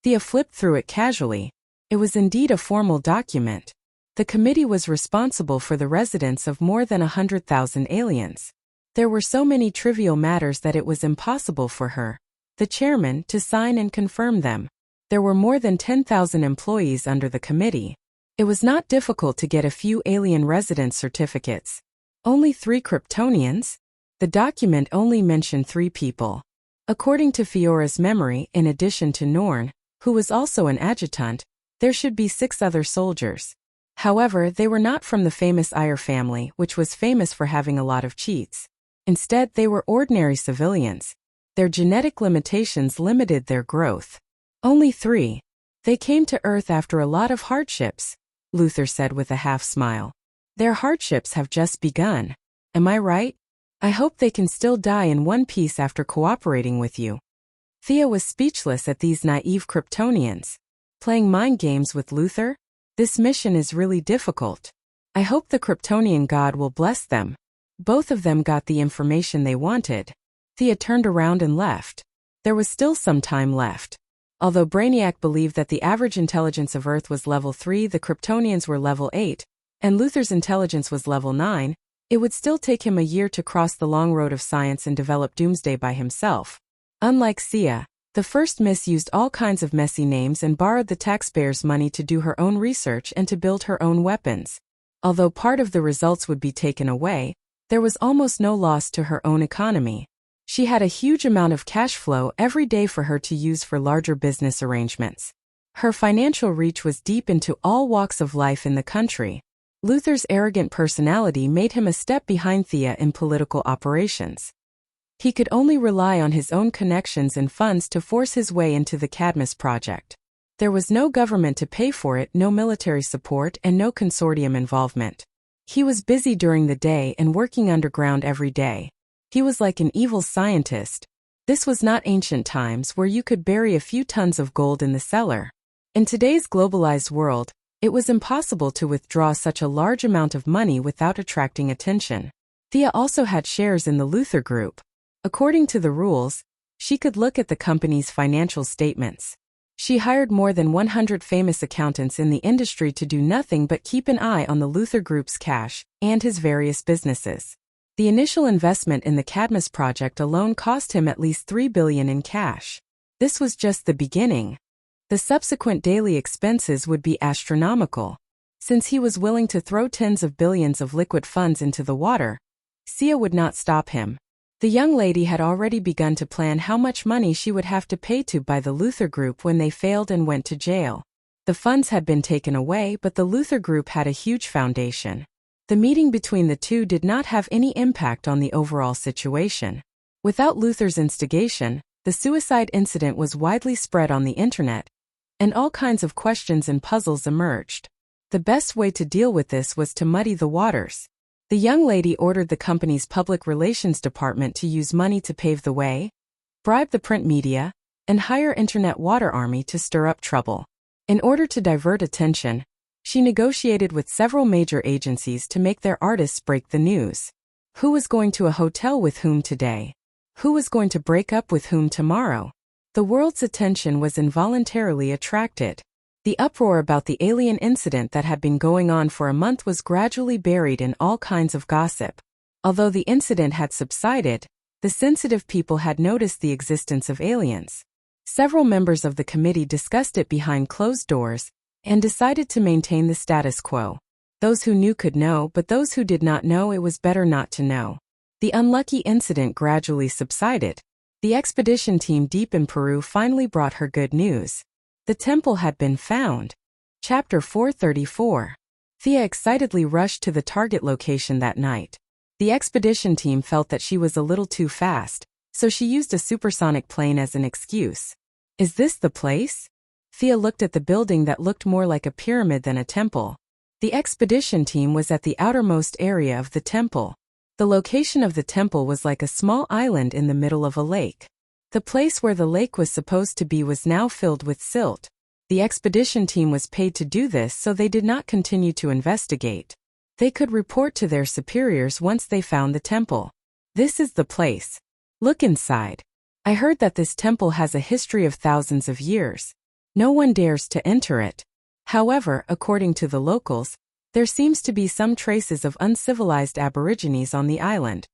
Thea flipped through it casually. It was indeed a formal document. The committee was responsible for the residence of more than 100,000 aliens. There were so many trivial matters that it was impossible for her, the chairman, to sign and confirm them. There were more than 10,000 employees under the committee. It was not difficult to get a few alien residence certificates. Only 3 Kryptonians? The document only mentioned 3 people. According to Fiora's memory, in addition to Norn, who was also an adjutant, there should be 6 other soldiers. However, they were not from the famous Iyer family, which was famous for having a lot of cheats. Instead, they were ordinary civilians. Their genetic limitations limited their growth. "Only 3. They came to Earth after a lot of hardships," Luther said with a half-smile. "Their hardships have just begun. Am I right? I hope they can still die in one piece after cooperating with you." Thea was speechless at these naive Kryptonians. Playing mind games with Luther? This mission is really difficult. I hope the Kryptonian god will bless them. Both of them got the information they wanted. Thea turned around and left. There was still some time left. Although Brainiac believed that the average intelligence of Earth was level 3, the Kryptonians were level 8, and Luther's intelligence was level 9, it would still take him a year to cross the long road of science and develop Doomsday by himself. Unlike Sia, the first Miss used all kinds of messy names and borrowed the taxpayers' money to do her own research and to build her own weapons. Although part of the results would be taken away, there was almost no loss to her own economy. She had a huge amount of cash flow every day for her to use for larger business arrangements. Her financial reach was deep into all walks of life in the country. Luther's arrogant personality made him a step behind Thea in political operations. He could only rely on his own connections and funds to force his way into the Cadmus project. There was no government to pay for it, no military support, and no consortium involvement. He was busy during the day and working underground every day. He was like an evil scientist. This was not ancient times where you could bury a few tons of gold in the cellar. In today's globalized world, it was impossible to withdraw such a large amount of money without attracting attention. Thea also had shares in the Luther Group. According to the rules, she could look at the company's financial statements. She hired more than 100 famous accountants in the industry to do nothing but keep an eye on the Luther Group's cash and his various businesses. The initial investment in the Cadmus project alone cost him at least $3 billion in cash. This was just the beginning. The subsequent daily expenses would be astronomical. Since he was willing to throw tens of billions of liquid funds into the water, Sia would not stop him. The young lady had already begun to plan how much money she would have to pay to buy the Luther Group when they failed and went to jail. The funds had been taken away, but the Luther Group had a huge foundation. The meeting between the two did not have any impact on the overall situation. Without Luther's instigation, the suicide incident was widely spread on the internet, and all kinds of questions and puzzles emerged. The best way to deal with this was to muddy the waters. The young lady ordered the company's public relations department to use money to pave the way, bribe the print media, and hire internet water army to stir up trouble. In order to divert attention, she negotiated with several major agencies to make their artists break the news. Who was going to a hotel with whom today? Who was going to break up with whom tomorrow? The world's attention was involuntarily attracted. The uproar about the alien incident that had been going on for a month was gradually buried in all kinds of gossip. Although the incident had subsided, the sensitive people had noticed the existence of aliens. Several members of the committee discussed it behind closed doors and decided to maintain the status quo. Those who knew could know, but those who did not know, it was better not to know. The unlucky incident gradually subsided. The expedition team deep in Peru finally brought her good news. The temple had been found. Chapter 434. Thea excitedly rushed to the target location that night. The expedition team felt that she was a little too fast, so she used a supersonic plane as an excuse. Is this the place? Thea looked at the building that looked more like a pyramid than a temple. The expedition team was at the outermost area of the temple. The location of the temple was like a small island in the middle of a lake. The place where the lake was supposed to be was now filled with silt. The expedition team was paid to do this, so they did not continue to investigate. They could report to their superiors once they found the temple. This is the place. Look inside. I heard that this temple has a history of thousands of years. No one dares to enter it. However, according to the locals, there seems to be some traces of uncivilized aborigines on the island.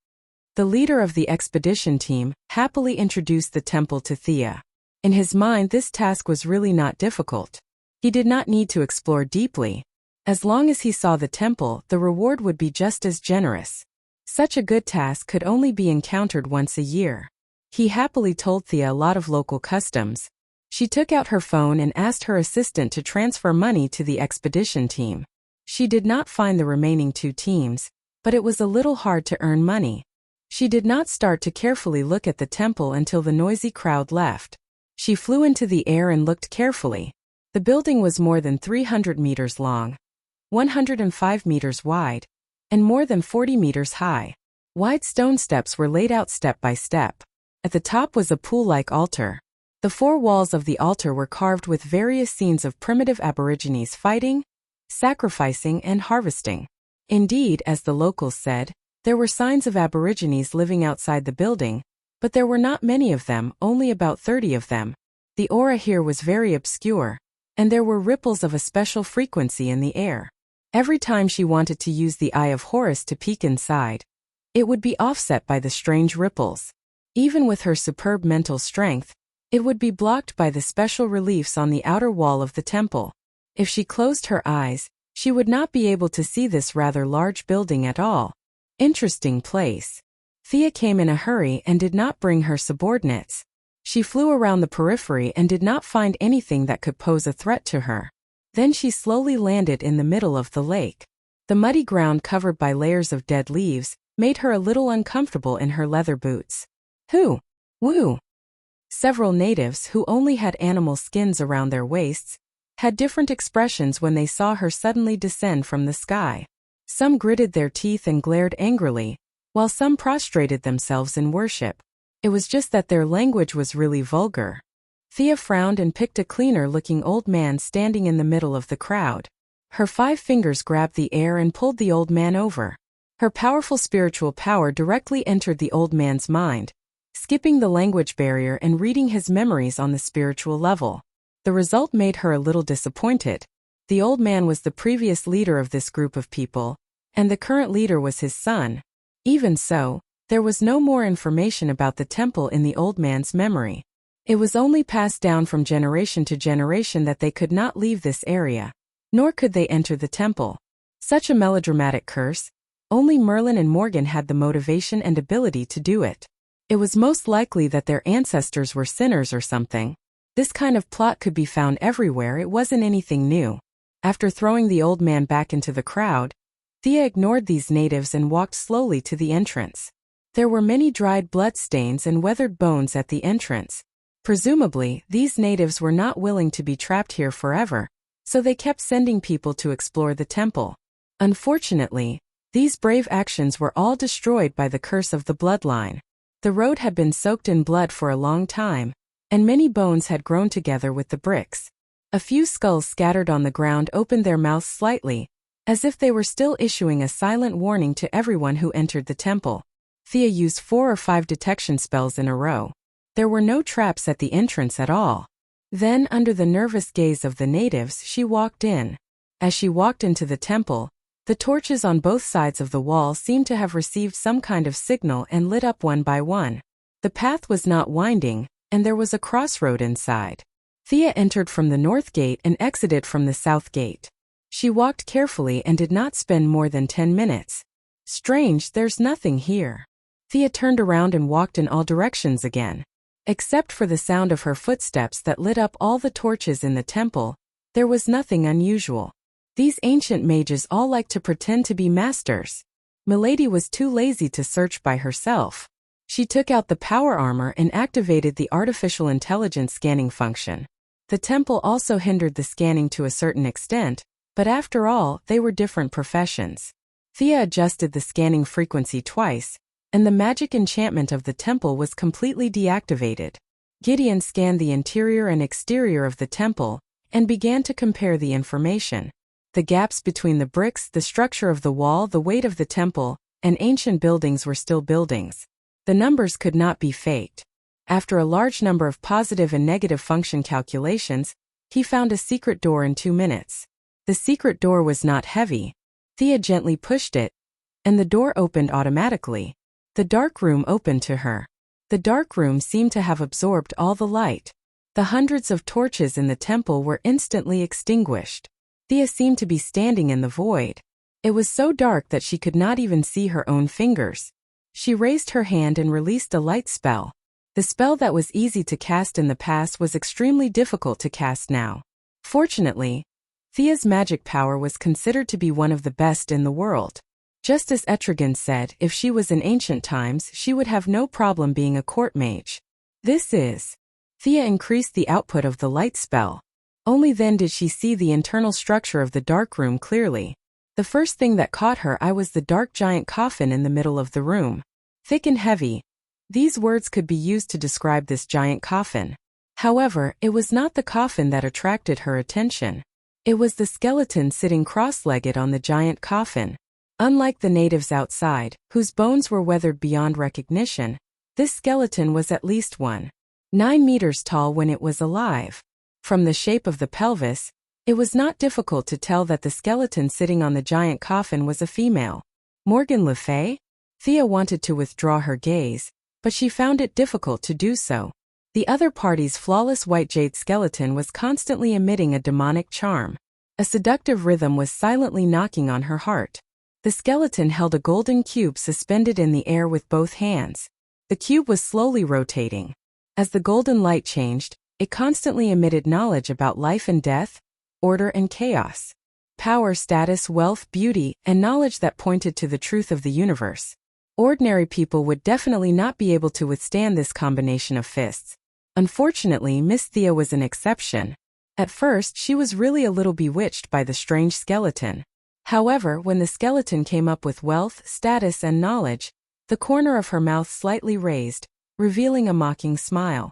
The leader of the expedition team happily introduced the temple to Thea. In his mind, this task was really not difficult. He did not need to explore deeply. As long as he saw the temple, the reward would be just as generous. Such a good task could only be encountered once a year. He happily told Thea a lot of local customs. She took out her phone and asked her assistant to transfer money to the expedition team. She did not find the remaining two teams, but it was a little hard to earn money. She did not start to carefully look at the temple until the noisy crowd left. She flew into the air and looked carefully. The building was more than 300 meters long, 105 meters wide, and more than 40 meters high. Wide stone steps were laid out step by step. At the top was a pool-like altar. The four walls of the altar were carved with various scenes of primitive Aborigines fighting, sacrificing, and harvesting. Indeed, as the locals said, there were signs of Aborigines living outside the building, but there were not many of them, only about 30 of them. The aura here was very obscure, and there were ripples of a special frequency in the air. Every time she wanted to use the Eye of Horus to peek inside, it would be offset by the strange ripples. Even with her superb mental strength, it would be blocked by the special reliefs on the outer wall of the temple. If she closed her eyes, she would not be able to see this rather large building at all. Interesting place. Thea came in a hurry and did not bring her subordinates. She flew around the periphery and did not find anything that could pose a threat to her. Then she slowly landed in the middle of the lake. The muddy ground covered by layers of dead leaves made her a little uncomfortable in her leather boots. Who? Woo! Several natives who only had animal skins around their waists had different expressions when they saw her suddenly descend from the sky. Some gritted their teeth and glared angrily, while some prostrated themselves in worship. It was just that their language was really vulgar. Thea frowned and picked a cleaner-looking old man standing in the middle of the crowd. Her 5 fingers grabbed the air and pulled the old man over. Her powerful spiritual power directly entered the old man's mind, skipping the language barrier and reading his memories on the spiritual level. The result made her a little disappointed. The old man was the previous leader of this group of people, and the current leader was his son. Even so, there was no more information about the temple in the old man's memory. It was only passed down from generation to generation that they could not leave this area, nor could they enter the temple. Such a melodramatic curse, only Merlin and Morgan had the motivation and ability to do it. It was most likely that their ancestors were sinners or something. This kind of plot could be found everywhere, it wasn't anything new. After throwing the old man back into the crowd, Thea ignored these natives and walked slowly to the entrance. There were many dried bloodstains and weathered bones at the entrance. Presumably, these natives were not willing to be trapped here forever, so they kept sending people to explore the temple. Unfortunately, these brave actions were all destroyed by the curse of the bloodline. The road had been soaked in blood for a long time, and many bones had grown together with the bricks. A few skulls scattered on the ground opened their mouths slightly, as if they were still issuing a silent warning to everyone who entered the temple. Thea used 4 or 5 detection spells in a row. There were no traps at the entrance at all. Then, under the nervous gaze of the natives, she walked in. As she walked into the temple, the torches on both sides of the wall seemed to have received some kind of signal and lit up one by one. The path was not winding, and there was a crossroad inside. Thea entered from the north gate and exited from the south gate. She walked carefully and did not spend more than 10 minutes. Strange, there's nothing here. Thea turned around and walked in all directions again. Except for the sound of her footsteps that lit up all the torches in the temple, there was nothing unusual. These ancient mages all liked to pretend to be masters. Milady was too lazy to search by herself. She took out the power armor and activated the artificial intelligence scanning function. The temple also hindered the scanning to a certain extent, but after all, they were different professions. Thea adjusted the scanning frequency twice, and the magic enchantment of the temple was completely deactivated. Gideon scanned the interior and exterior of the temple, and began to compare the information. The gaps between the bricks, the structure of the wall, the weight of the temple, and ancient buildings were still buildings. The numbers could not be faked. After a large number of positive and negative function calculations, he found a secret door in 2 minutes. The secret door was not heavy. Thea gently pushed it, and the door opened automatically. The dark room opened to her. The dark room seemed to have absorbed all the light. The hundreds of torches in the temple were instantly extinguished. Thea seemed to be standing in the void. It was so dark that she could not even see her own fingers. She raised her hand and released a light spell. The spell that was easy to cast in the past was extremely difficult to cast now. Fortunately, Thea's magic power was considered to be one of the best in the world. Just as Etrigan said, if she was in ancient times, she would have no problem being a court mage. Thea increased the output of the light spell. Only then did she see the internal structure of the dark room clearly. The first thing that caught her eye was the dark giant coffin in the middle of the room. Thick and heavy. These words could be used to describe this giant coffin. However, it was not the coffin that attracted her attention. It was the skeleton sitting cross-legged on the giant coffin. Unlike the natives outside, whose bones were weathered beyond recognition, this skeleton was at least 9 meters tall when it was alive. From the shape of the pelvis, it was not difficult to tell that the skeleton sitting on the giant coffin was a female. Morgan Le Fay? Thea wanted to withdraw her gaze, but she found it difficult to do so. The other party's flawless white jade skeleton was constantly emitting a demonic charm. A seductive rhythm was silently knocking on her heart. The skeleton held a golden cube suspended in the air with both hands. The cube was slowly rotating. As the golden light changed, it constantly emitted knowledge about life and death, order and chaos, power, status, wealth, beauty, and knowledge that pointed to the truth of the universe. Ordinary people would definitely not be able to withstand this combination of fists. Unfortunately, Miss Thea was an exception. At first, she was really a little bewitched by the strange skeleton. However, when the skeleton came up with wealth, status, and knowledge, the corner of her mouth slightly raised, revealing a mocking smile.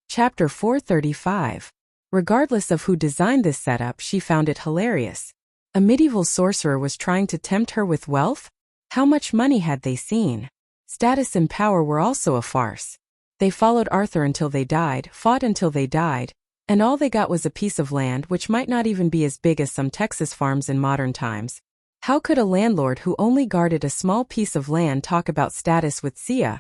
Chapter 435. Regardless of who designed this setup, she found it hilarious. A medieval sorcerer was trying to tempt her with wealth? How much money had they seen? Status and power were also a farce. They followed Arthur until they died, fought until they died, and all they got was a piece of land which might not even be as big as some Texas farms in modern times. How could a landlord who only guarded a small piece of land talk about status with Sia,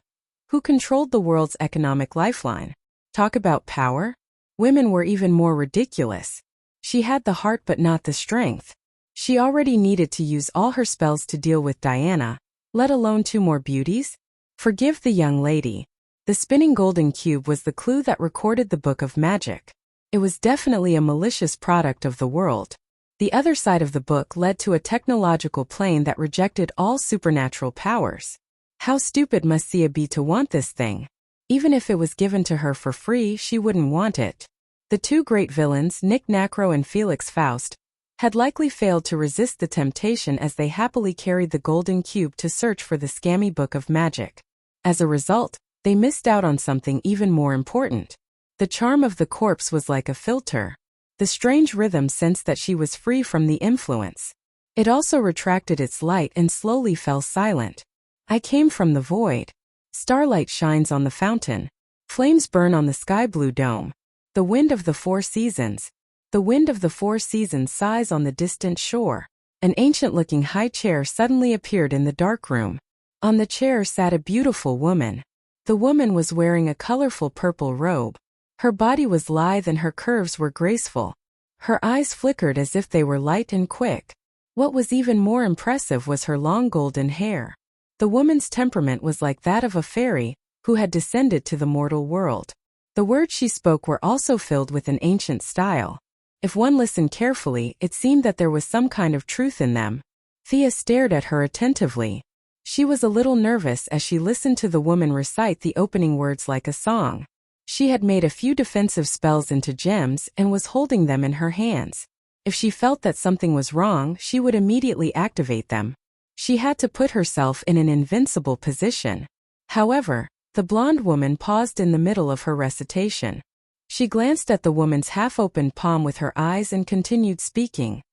who controlled the world's economic lifeline? Talk about power? Women were even more ridiculous. She had the heart but not the strength. She already needed to use all her spells to deal with Diana, let alone 2 more beauties? Forgive the young lady. The spinning golden cube was the clue that recorded the book of magic. It was definitely a malicious product of the world. The other side of the book led to a technological plane that rejected all supernatural powers. How stupid must Sia be to want this thing? Even if it was given to her for free, she wouldn't want it. The 2 great villains, Nick Nacro and Felix Faust, had likely failed to resist the temptation as they happily carried the golden cube to search for the scammy book of magic. As a result, they missed out on something even more important. The charm of the corpse was like a filter. The strange rhythm sensed that she was free from the influence. It also retracted its light and slowly fell silent. I came from the void. Starlight shines on the fountain. Flames burn on the sky blue dome. The wind of the 4 seasons. The wind of the 4 seasons sighs on the distant shore. An ancient-looking high chair suddenly appeared in the dark room. On the chair sat a beautiful woman. The woman was wearing a colorful purple robe. Her body was lithe and her curves were graceful. Her eyes flickered as if they were light and quick. What was even more impressive was her long golden hair. The woman's temperament was like that of a fairy who had descended to the mortal world. The words she spoke were also filled with an ancient style. If one listened carefully, it seemed that there was some kind of truth in them. Thea stared at her attentively. She was a little nervous as she listened to the woman recite the opening words like a song. She had made a few defensive spells into gems and was holding them in her hands. If she felt that something was wrong, she would immediately activate them. She had to put herself in an invincible position. However, the blonde woman paused in the middle of her recitation. She glanced at the woman's half-opened palm with her eyes and continued speaking.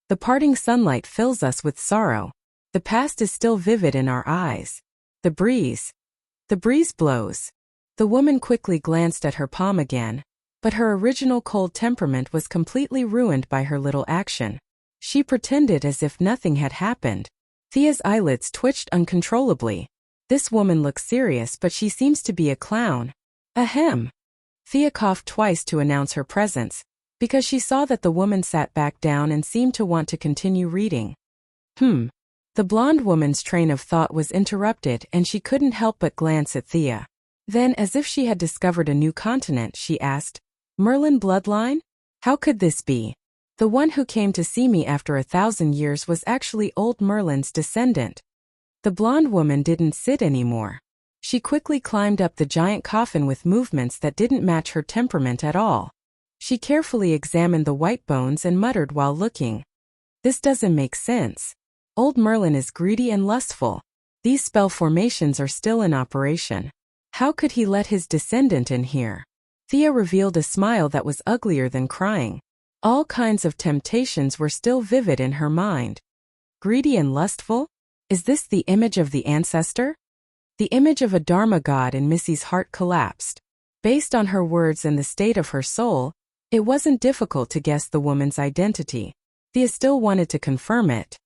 The parting sunlight fills us with sorrow. The past is still vivid in our eyes. The breeze blows. The woman quickly glanced at her palm again, but her original cold temperament was completely ruined by her little action. She pretended as if nothing had happened. Thea's eyelids twitched uncontrollably. This woman looks serious, but she seems to be a clown. Ahem. Thea coughed twice to announce her presence, because she saw that the woman sat back down and seemed to want to continue reading. The blonde woman's train of thought was interrupted and she couldn't help but glance at Thea. Then, as if she had discovered a new continent, she asked, "Merlin bloodline? How could this be? The one who came to see me after 1,000 years was actually old Merlin's descendant." The blonde woman didn't sit anymore. She quickly climbed up the giant coffin with movements that didn't match her temperament at all. She carefully examined the white bones and muttered while looking. "This doesn't make sense. Old Merlin is greedy and lustful. These spell formations are still in operation. How could he let his descendant in here? Thea revealed a smile that was uglier than crying. All kinds of temptations were still vivid in her mind. Greedy and lustful? Is this the image of the ancestor? The image of a Dharma god in Missy's heart collapsed. Based on her words and the state of her soul, it wasn't difficult to guess the woman's identity. Thea still wanted to confirm it.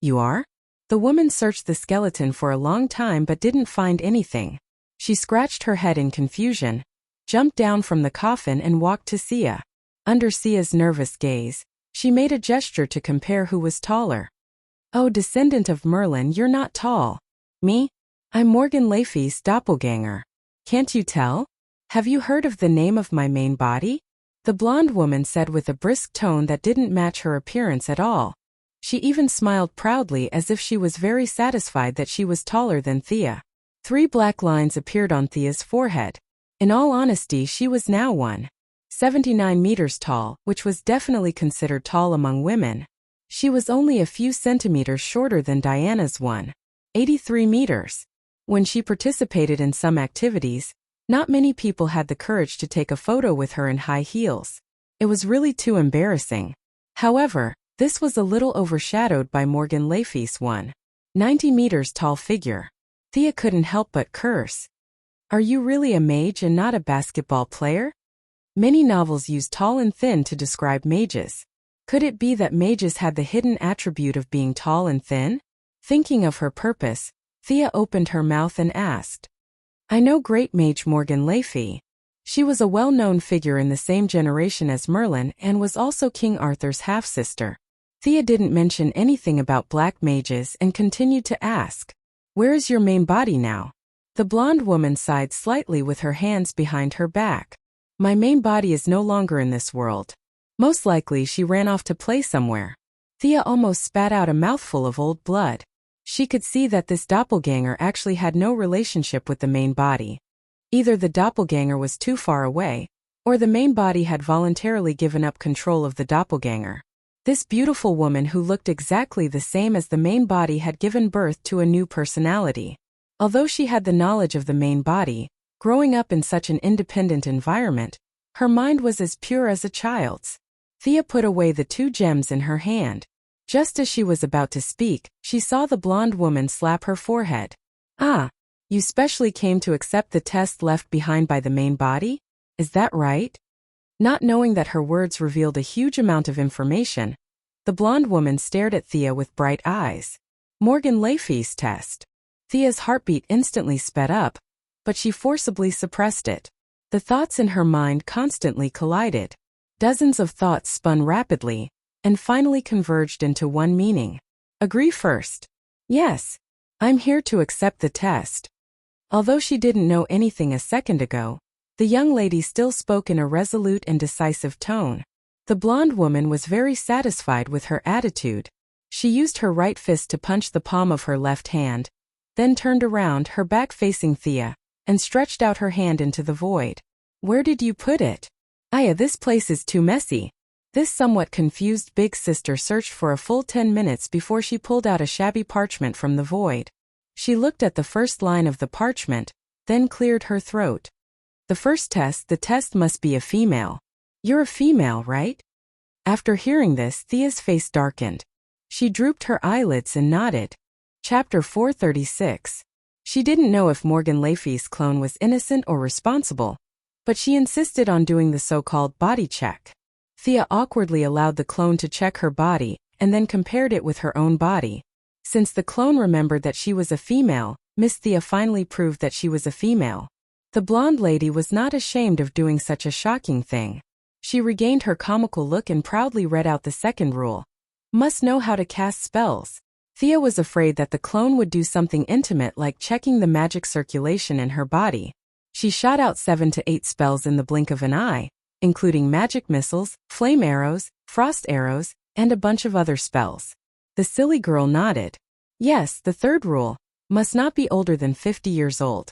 You are? The woman searched the skeleton for a long time but didn't find anything. She scratched her head in confusion, jumped down from the coffin and walked to Sia. Under Sia's nervous gaze, she made a gesture to compare who was taller. Oh, descendant of Merlin, you're not tall. Me? I'm Morgan Le Fay's doppelganger. Can't you tell? Have you heard of the name of my main body? The blonde woman said with a brisk tone that didn't match her appearance at all. She even smiled proudly as if she was very satisfied that she was taller than Thea. 3 black lines appeared on Thea's forehead. In all honesty, she was now 1.79 meters tall, which was definitely considered tall among women. She was only a few centimeters shorter than Diana's 1.83 meters. When she participated in some activities, not many people had the courage to take a photo with her in high heels. It was really too embarrassing. However, this was a little overshadowed by Morgan Le Fay's 1.90 meters tall figure. Thea couldn't help but curse. Are you really a mage and not a basketball player? Many novels use tall and thin to describe mages. Could it be that mages had the hidden attribute of being tall and thin? Thinking of her purpose, Thea opened her mouth and asked. I know great mage Morgan Le Fay. She was a well-known figure in the same generation as Merlin and was also King Arthur's half-sister. Thea didn't mention anything about black mages and continued to ask, where is your main body now? The blonde woman sighed slightly with her hands behind her back. My main body is no longer in this world. Most likely she ran off to play somewhere. Thea almost spat out a mouthful of old blood. She could see that this doppelganger actually had no relationship with the main body. Either the doppelganger was too far away, or the main body had voluntarily given up control of the doppelganger. This beautiful woman who looked exactly the same as the main body had given birth to a new personality. Although she had the knowledge of the main body, growing up in such an independent environment, her mind was as pure as a child's. Thea put away the 2 gems in her hand. Just as she was about to speak, she saw the blonde woman slap her forehead. Ah, you specially came to accept the test left behind by the main body? Is that right? Not knowing that her words revealed a huge amount of information, the blonde woman stared at Thea with bright eyes. Morgan Le Fay's test. Thea's heartbeat instantly sped up, but she forcibly suppressed it. The thoughts in her mind constantly collided. Dozens of thoughts spun rapidly, and finally converged into one meaning. Agree first. Yes, I'm here to accept the test. Although she didn't know anything a second ago, the young lady still spoke in a resolute and decisive tone. The blonde woman was very satisfied with her attitude. She used her right fist to punch the palm of her left hand, then turned around, her back facing Thea, and stretched out her hand into the void. Where did you put it? Aya, this place is too messy. This somewhat confused big sister searched for a full 10 minutes before she pulled out a shabby parchment from the void. She looked at the first line of the parchment, then cleared her throat. The first test, the test must be a female. You're a female, right? After hearing this, Thea's face darkened. She drooped her eyelids and nodded. Chapter 436. She didn't know if Morgan Le Fay's clone was innocent or responsible, but she insisted on doing the so-called body check. Thea awkwardly allowed the clone to check her body and then compared it with her own body. Since the clone remembered that she was a female, Miss Thea finally proved that she was a female. The blonde lady was not ashamed of doing such a shocking thing. She regained her comical look and proudly read out the second rule. Must know how to cast spells. Thea was afraid that the clone would do something intimate like checking the magic circulation in her body. She shot out 7 to 8 spells in the blink of an eye, including magic missiles, flame arrows, frost arrows, and a bunch of other spells. The silly girl nodded. Yes, the third rule, must not be older than 50 years old.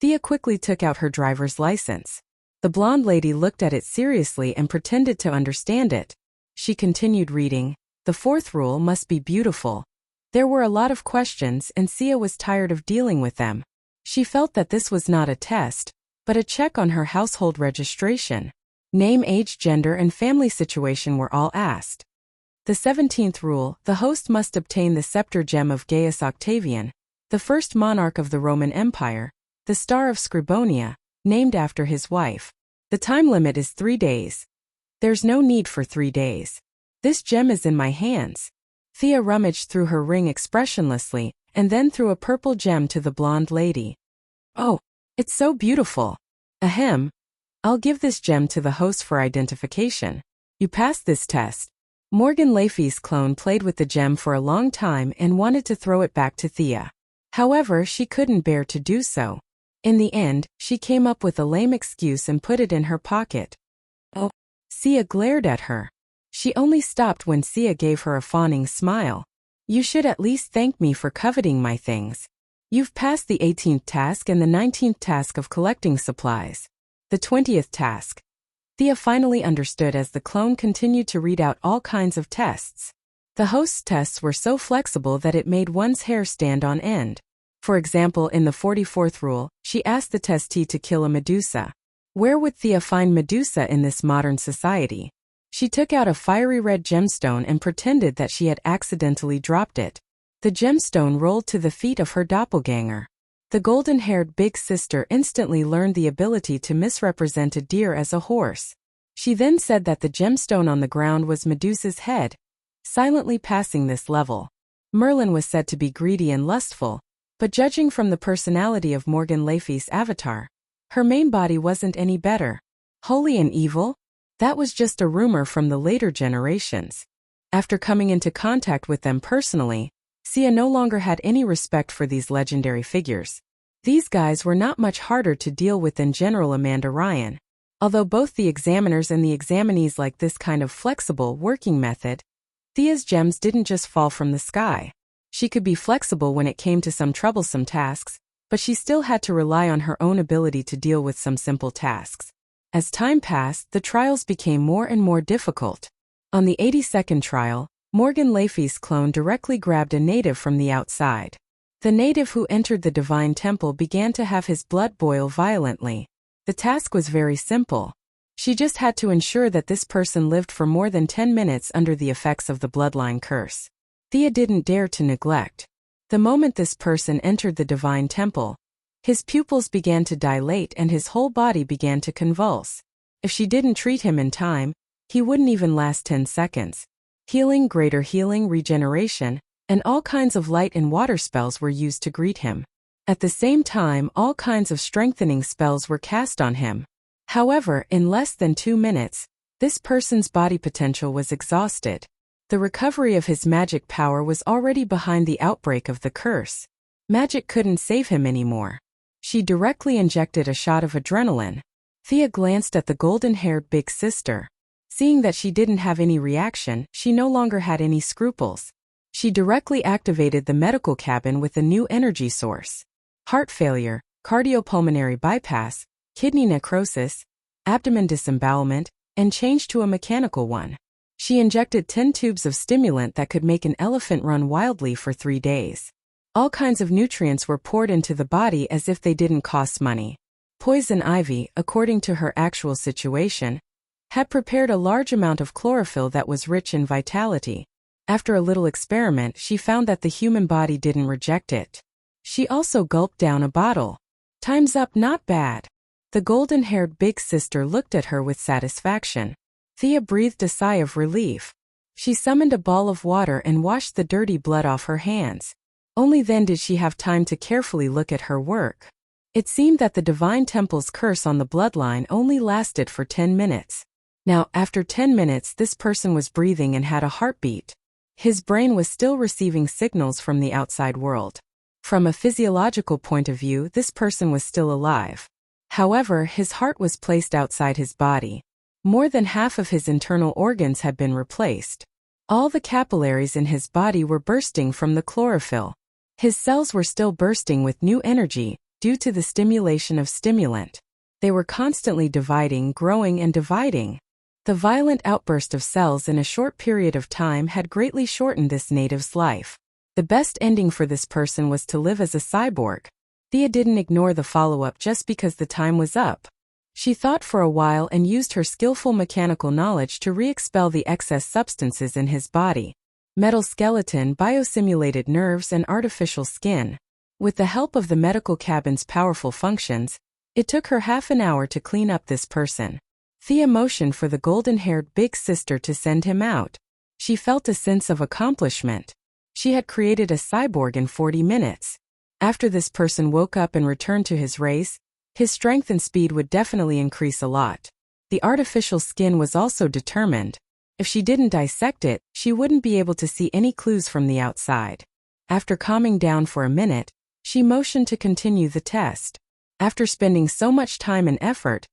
Thea quickly took out her driver's license. The blonde lady looked at it seriously and pretended to understand it. She continued reading. The fourth rule must be beautiful. There were a lot of questions and Thea was tired of dealing with them. She felt that this was not a test, but a check on her household registration. Name, age, gender, and family situation were all asked. The 17th rule: the host must obtain the scepter gem of Gaius Octavian, the first monarch of the Roman Empire, the Star of Scribonia, named after his wife. The time limit is 3 days. There's no need for 3 days. This gem is in my hands. Thea rummaged through her ring expressionlessly, and then threw a purple gem to the blonde lady. Oh, it's so beautiful. Ahem. I'll give this gem to the host for identification. You passed this test. Morgan Le Fay's clone played with the gem for a long time and wanted to throw it back to Thea. However, she couldn't bear to do so. In the end, she came up with a lame excuse and put it in her pocket. Oh. Sia glared at her. She only stopped when Sia gave her a fawning smile. You should at least thank me for coveting my things. You've passed the 18th task and the 19th task of collecting supplies. The 20th task. Thea finally understood as the clone continued to read out all kinds of tests. The host's tests were so flexible that it made one's hair stand on end. For example, in the 44th rule, she asked the testee to kill a Medusa. Where would Thea find Medusa in this modern society? She took out a fiery red gemstone and pretended that she had accidentally dropped it. The gemstone rolled to the feet of her doppelganger. The golden-haired big sister instantly learned the ability to misrepresent a deer as a horse. She then said that the gemstone on the ground was Medusa's head, silently passing this level. Merlin was said to be greedy and lustful, but judging from the personality of Morgan Le Fay's avatar, her main body wasn't any better. Holy and evil? That was just a rumor from the later generations. After coming into contact with them personally, Sia no longer had any respect for these legendary figures. These guys were not much harder to deal with than General Amanda Ryan. Although both the examiners and the examinees liked this kind of flexible working method, Thea's gems didn't just fall from the sky. She could be flexible when it came to some troublesome tasks, but she still had to rely on her own ability to deal with some simple tasks. As time passed, the trials became more and more difficult. On the 82nd trial, Morgan Le Fay's clone directly grabbed a native from the outside. The native who entered the divine temple began to have his blood boil violently. The task was very simple. She just had to ensure that this person lived for more than 10 minutes under the effects of the bloodline curse. Thea didn't dare to neglect. The moment this person entered the divine temple, his pupils began to dilate and his whole body began to convulse. If she didn't treat him in time, he wouldn't even last 10 seconds. Healing, greater healing, regeneration, and all kinds of light and water spells were used to greet him. At the same time, all kinds of strengthening spells were cast on him. However, in less than 2 minutes, this person's body potential was exhausted. The recovery of his magic power was already behind the outbreak of the curse. Magic couldn't save him anymore. She directly injected a shot of adrenaline. Thea glanced at the golden-haired big sister. Seeing that she didn't have any reaction, she no longer had any scruples. She directly activated the medical cabin with a new energy source. Heart failure, cardiopulmonary bypass, kidney necrosis, abdomen disembowelment, and changed to a mechanical one. She injected 10 tubes of stimulant that could make an elephant run wildly for 3 days. All kinds of nutrients were poured into the body as if they didn't cost money. Poison ivy, according to her actual situation, had prepared a large amount of chlorophyll that was rich in vitality. After a little experiment, she found that the human body didn't reject it. She also gulped down a bottle. Time's up, not bad. The golden-haired big sister looked at her with satisfaction. Thea breathed a sigh of relief. She summoned a ball of water and washed the dirty blood off her hands. Only then did she have time to carefully look at her work. It seemed that the divine temple's curse on the bloodline only lasted for 10 minutes. Now, after 10 minutes, this person was breathing and had a heartbeat. His brain was still receiving signals from the outside world. From a physiological point of view, this person was still alive. However, his heart was placed outside his body. More than half of his internal organs had been replaced. All the capillaries in his body were bursting from the chlorophyll. His cells were still bursting with new energy, due to the stimulation of stimulant. They were constantly dividing, growing and dividing. The violent outburst of cells in a short period of time had greatly shortened this native's life. The best ending for this person was to live as a cyborg. Thea didn't ignore the follow-up just because the time was up. She thought for a while and used her skillful mechanical knowledge to re-expel the excess substances in his body. Metal skeleton, biosimulated nerves, and artificial skin. With the help of the medical cabin's powerful functions, it took her half an hour to clean up this person. Thea motioned for the golden-haired big sister to send him out. She felt a sense of accomplishment. She had created a cyborg in 40 minutes. After this person woke up and returned to his race, his strength and speed would definitely increase a lot. The artificial skin was also determined. If she didn't dissect it, she wouldn't be able to see any clues from the outside. After calming down for a minute, she motioned to continue the test. After spending so much time and effort,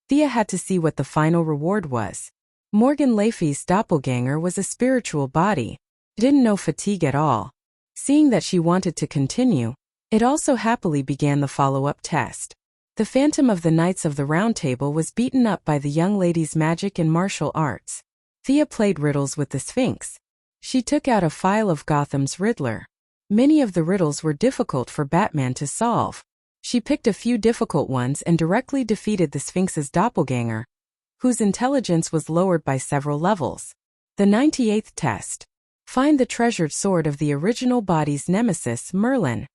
Thea had to see what the final reward was. Morgan Le Fay's doppelganger was a spiritual body. Didn't know fatigue at all. Seeing that she wanted to continue, it also happily began the follow-up test. The Phantom of the Knights of the Round Table was beaten up by the young lady's magic and martial arts. Thea played riddles with the Sphinx. She took out a file of Gotham's Riddler. Many of the riddles were difficult for Batman to solve. She picked a few difficult ones and directly defeated the Sphinx's doppelganger, whose intelligence was lowered by several levels. The 98th test. Find the treasured sword of the original body's nemesis, Merlin.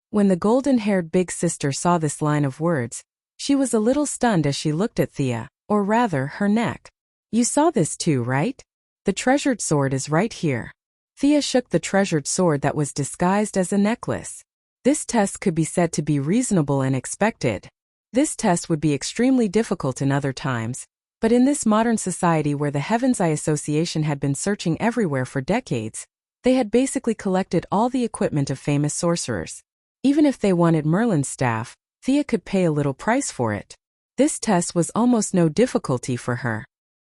When the golden-haired big sister saw this line of words, she was a little stunned as she looked at Thea, or rather, her neck. You saw this too, right? The treasured sword is right here. Thea shook the treasured sword that was disguised as a necklace. This test could be said to be reasonable and expected. This test would be extremely difficult in other times, but in this modern society where the Heaven's Eye Association had been searching everywhere for decades, they had basically collected all the equipment of famous sorcerers. Even if they wanted Merlin's staff, Thea could pay a little price for it. This test was almost no difficulty for her.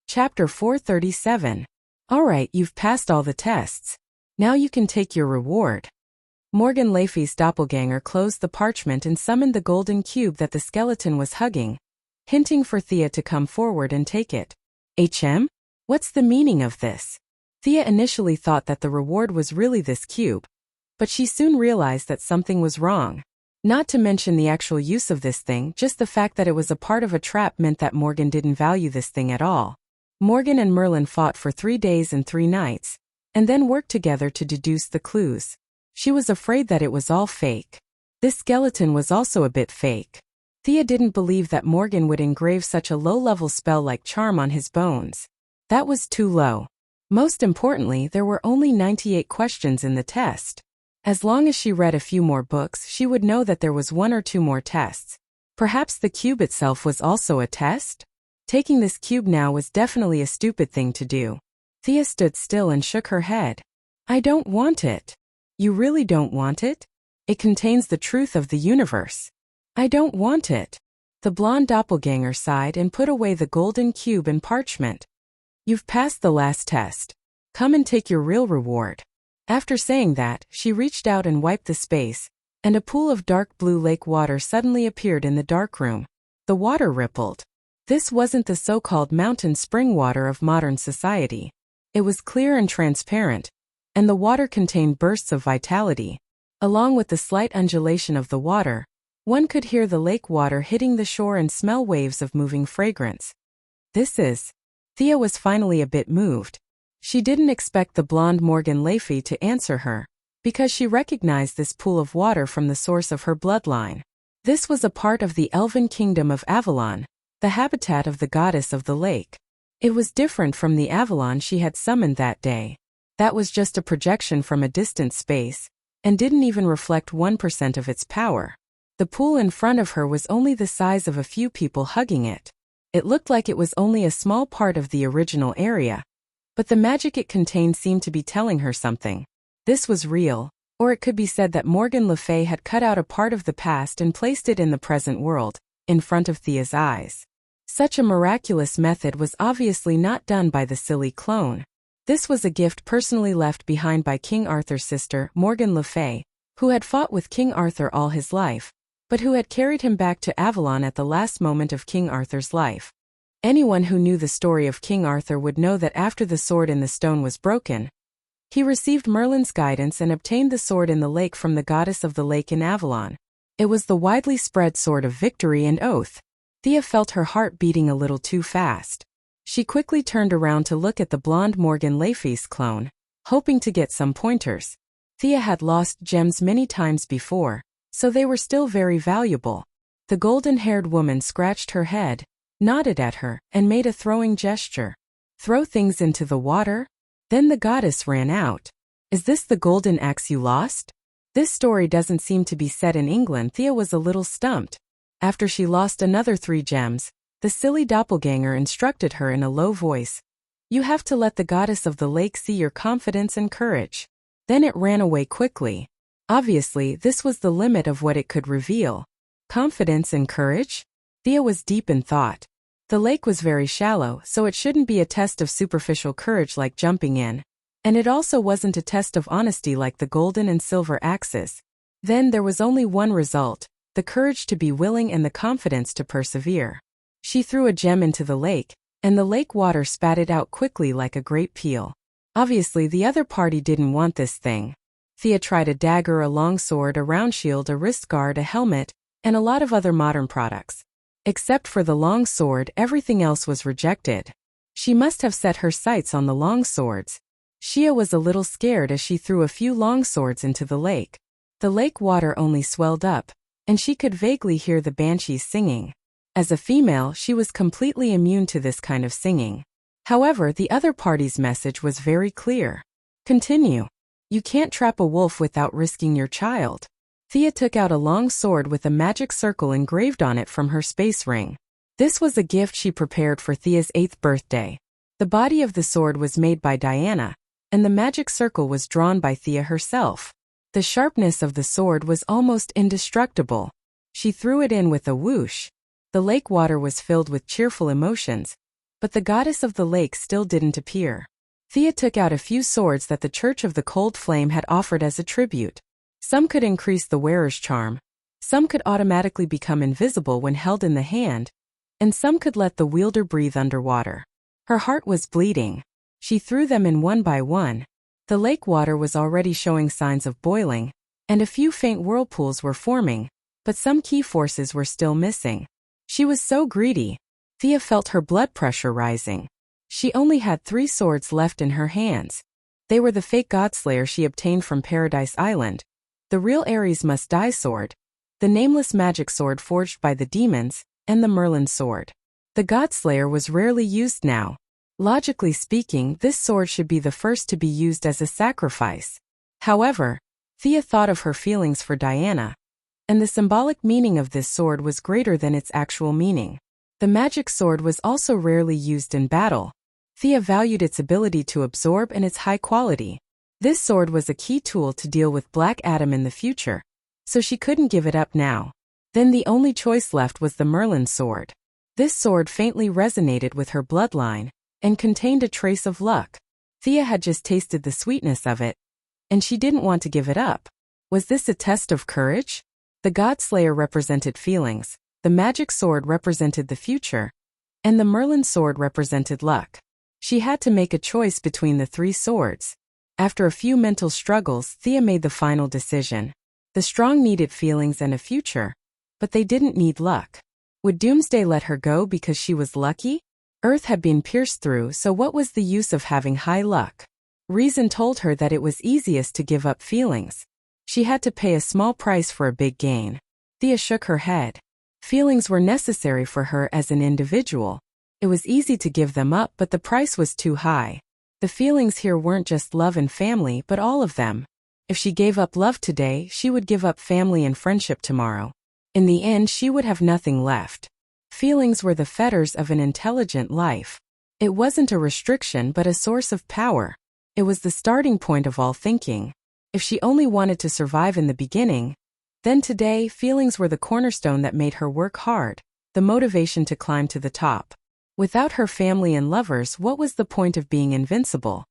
Chapter 437. Alright, you've passed all the tests. Now you can take your reward. Morgan Le Fay's doppelganger closed the parchment and summoned the golden cube that the skeleton was hugging, hinting for Thea to come forward and take it. What's the meaning of this? Thea initially thought that the reward was really this cube, but she soon realized that something was wrong. Not to mention the actual use of this thing, just the fact that it was a part of a trap meant that Morgan didn't value this thing at all. Morgan and Merlin fought for 3 days and 3 nights, and then worked together to deduce the clues. She was afraid that it was all fake. This skeleton was also a bit fake. Thea didn't believe that Morgan would engrave such a low-level spell like charm on his bones. That was too low. Most importantly, there were only 98 questions in the test. As long as she read a few more books, she would know that there was 1 or 2 more tests. Perhaps the cube itself was also a test? Taking this cube now was definitely a stupid thing to do. Thea stood still and shook her head. I don't want it. You really don't want it? It contains the truth of the universe. I don't want it. The blonde doppelganger sighed and put away the golden cube and parchment. You've passed the last test. Come and take your real reward. After saying that, she reached out and wiped the space, and a pool of dark blue lake water suddenly appeared in the dark room. The water rippled. This wasn't the so-called mountain spring water of modern society. It was clear and transparent, and the water contained bursts of vitality. Along with the slight undulation of the water, one could hear the lake water hitting the shore and smell waves of moving fragrance. Thea was finally a bit moved. She didn't expect the blonde Morgan Le Fay to answer her, because she recognized this pool of water from the source of her bloodline. This was a part of the elven kingdom of Avalon, the habitat of the goddess of the lake. It was different from the Avalon she had summoned that day. That was just a projection from a distant space, and didn't even reflect 1% of its power. The pool in front of her was only the size of a few people hugging it. It looked like it was only a small part of the original area, but the magic it contained seemed to be telling her something. This was real, or it could be said that Morgan Le Fay had cut out a part of the past and placed it in the present world, in front of Thea's eyes. Such a miraculous method was obviously not done by the silly clone. This was a gift personally left behind by King Arthur's sister, Morgan Le Fay, who had fought with King Arthur all his life, but who had carried him back to Avalon at the last moment of King Arthur's life. Anyone who knew the story of King Arthur would know that after the sword in the stone was broken, he received Merlin's guidance and obtained the sword in the lake from the goddess of the lake in Avalon. It was the widely spread sword of victory and oath. Thea felt her heart beating a little too fast. She quickly turned around to look at the blonde Morgan Le Fay's clone, hoping to get some pointers. Thea had lost gems many times before, so they were still very valuable. The golden-haired woman scratched her head, nodded at her, and made a throwing gesture. Throw things into the water? Then the goddess ran out. Is this the golden axe you lost? This story doesn't seem to be set in England. Thea was a little stumped. After she lost another 3 gems, the silly doppelganger instructed her in a low voice. You have to let the goddess of the lake see your confidence and courage. Then it ran away quickly. Obviously, this was the limit of what it could reveal. Confidence and courage? Thea was deep in thought. The lake was very shallow, so it shouldn't be a test of superficial courage like jumping in. And it also wasn't a test of honesty like the golden and silver axes. Then there was only one result, the courage to be willing and the confidence to persevere. She threw a gem into the lake, and the lake water spat it out quickly like a grape peel. Obviously the other party didn't want this thing. Thea tried a dagger, a longsword, a round shield, a wrist guard, a helmet, and a lot of other modern products. Except for the long sword, everything else was rejected. She must have set her sights on the long swords. Shia was a little scared as she threw a few long swords into the lake. The lake water only swelled up, and she could vaguely hear the banshees singing. As a female, she was completely immune to this kind of singing. However, the other party's message was very clear. Continue. You can't trap a wolf without risking your child. Thea took out a long sword with a magic circle engraved on it from her space ring. This was a gift she prepared for Thea's 8th birthday. The body of the sword was made by Diana, and the magic circle was drawn by Thea herself. The sharpness of the sword was almost indestructible. She threw it in with a whoosh. The lake water was filled with cheerful emotions, but the goddess of the lake still didn't appear. Thea took out a few swords that the Church of the Cold Flame had offered as a tribute. Some could increase the wearer's charm, some could automatically become invisible when held in the hand, and some could let the wielder breathe underwater. Her heart was bleeding. She threw them in one by one. The lake water was already showing signs of boiling, and a few faint whirlpools were forming, but some key forces were still missing. She was so greedy. Thea felt her blood pressure rising. She only had 3 swords left in her hands. They were the fake Godslayer she obtained from Paradise Island, the real Ares Must Die sword, the nameless magic sword forged by the demons, and the Merlin sword. The Godslayer was rarely used now. Logically speaking, this sword should be the first to be used as a sacrifice. However, Thea thought of her feelings for Diana, and the symbolic meaning of this sword was greater than its actual meaning. The magic sword was also rarely used in battle. Thea valued its ability to absorb and its high quality. This sword was a key tool to deal with Black Adam in the future, so she couldn't give it up now. Then the only choice left was the Merlin sword. This sword faintly resonated with her bloodline, and contained a trace of luck. Thea had just tasted the sweetness of it, and she didn't want to give it up. Was this a test of courage? The Godslayer represented feelings, the magic sword represented the future, and the Merlin sword represented luck. She had to make a choice between the 3 swords. After a few mental struggles, Thea made the final decision. The strong needed feelings and a future, but they didn't need luck. Would Doomsday let her go because she was lucky? Earth had been pierced through, so what was the use of having high luck? Reason told her that it was easiest to give up feelings. She had to pay a small price for a big gain. Thea shook her head. Feelings were necessary for her as an individual. It was easy to give them up, but the price was too high. The feelings here weren't just love and family, but all of them. If she gave up love today, she would give up family and friendship tomorrow. In the end, she would have nothing left. Feelings were the fetters of an intelligent life. It wasn't a restriction but a source of power. It was the starting point of all thinking. If she only wanted to survive in the beginning, then today feelings were the cornerstone that made her work hard, the motivation to climb to the top. Without her family and lovers, what was the point of being invincible?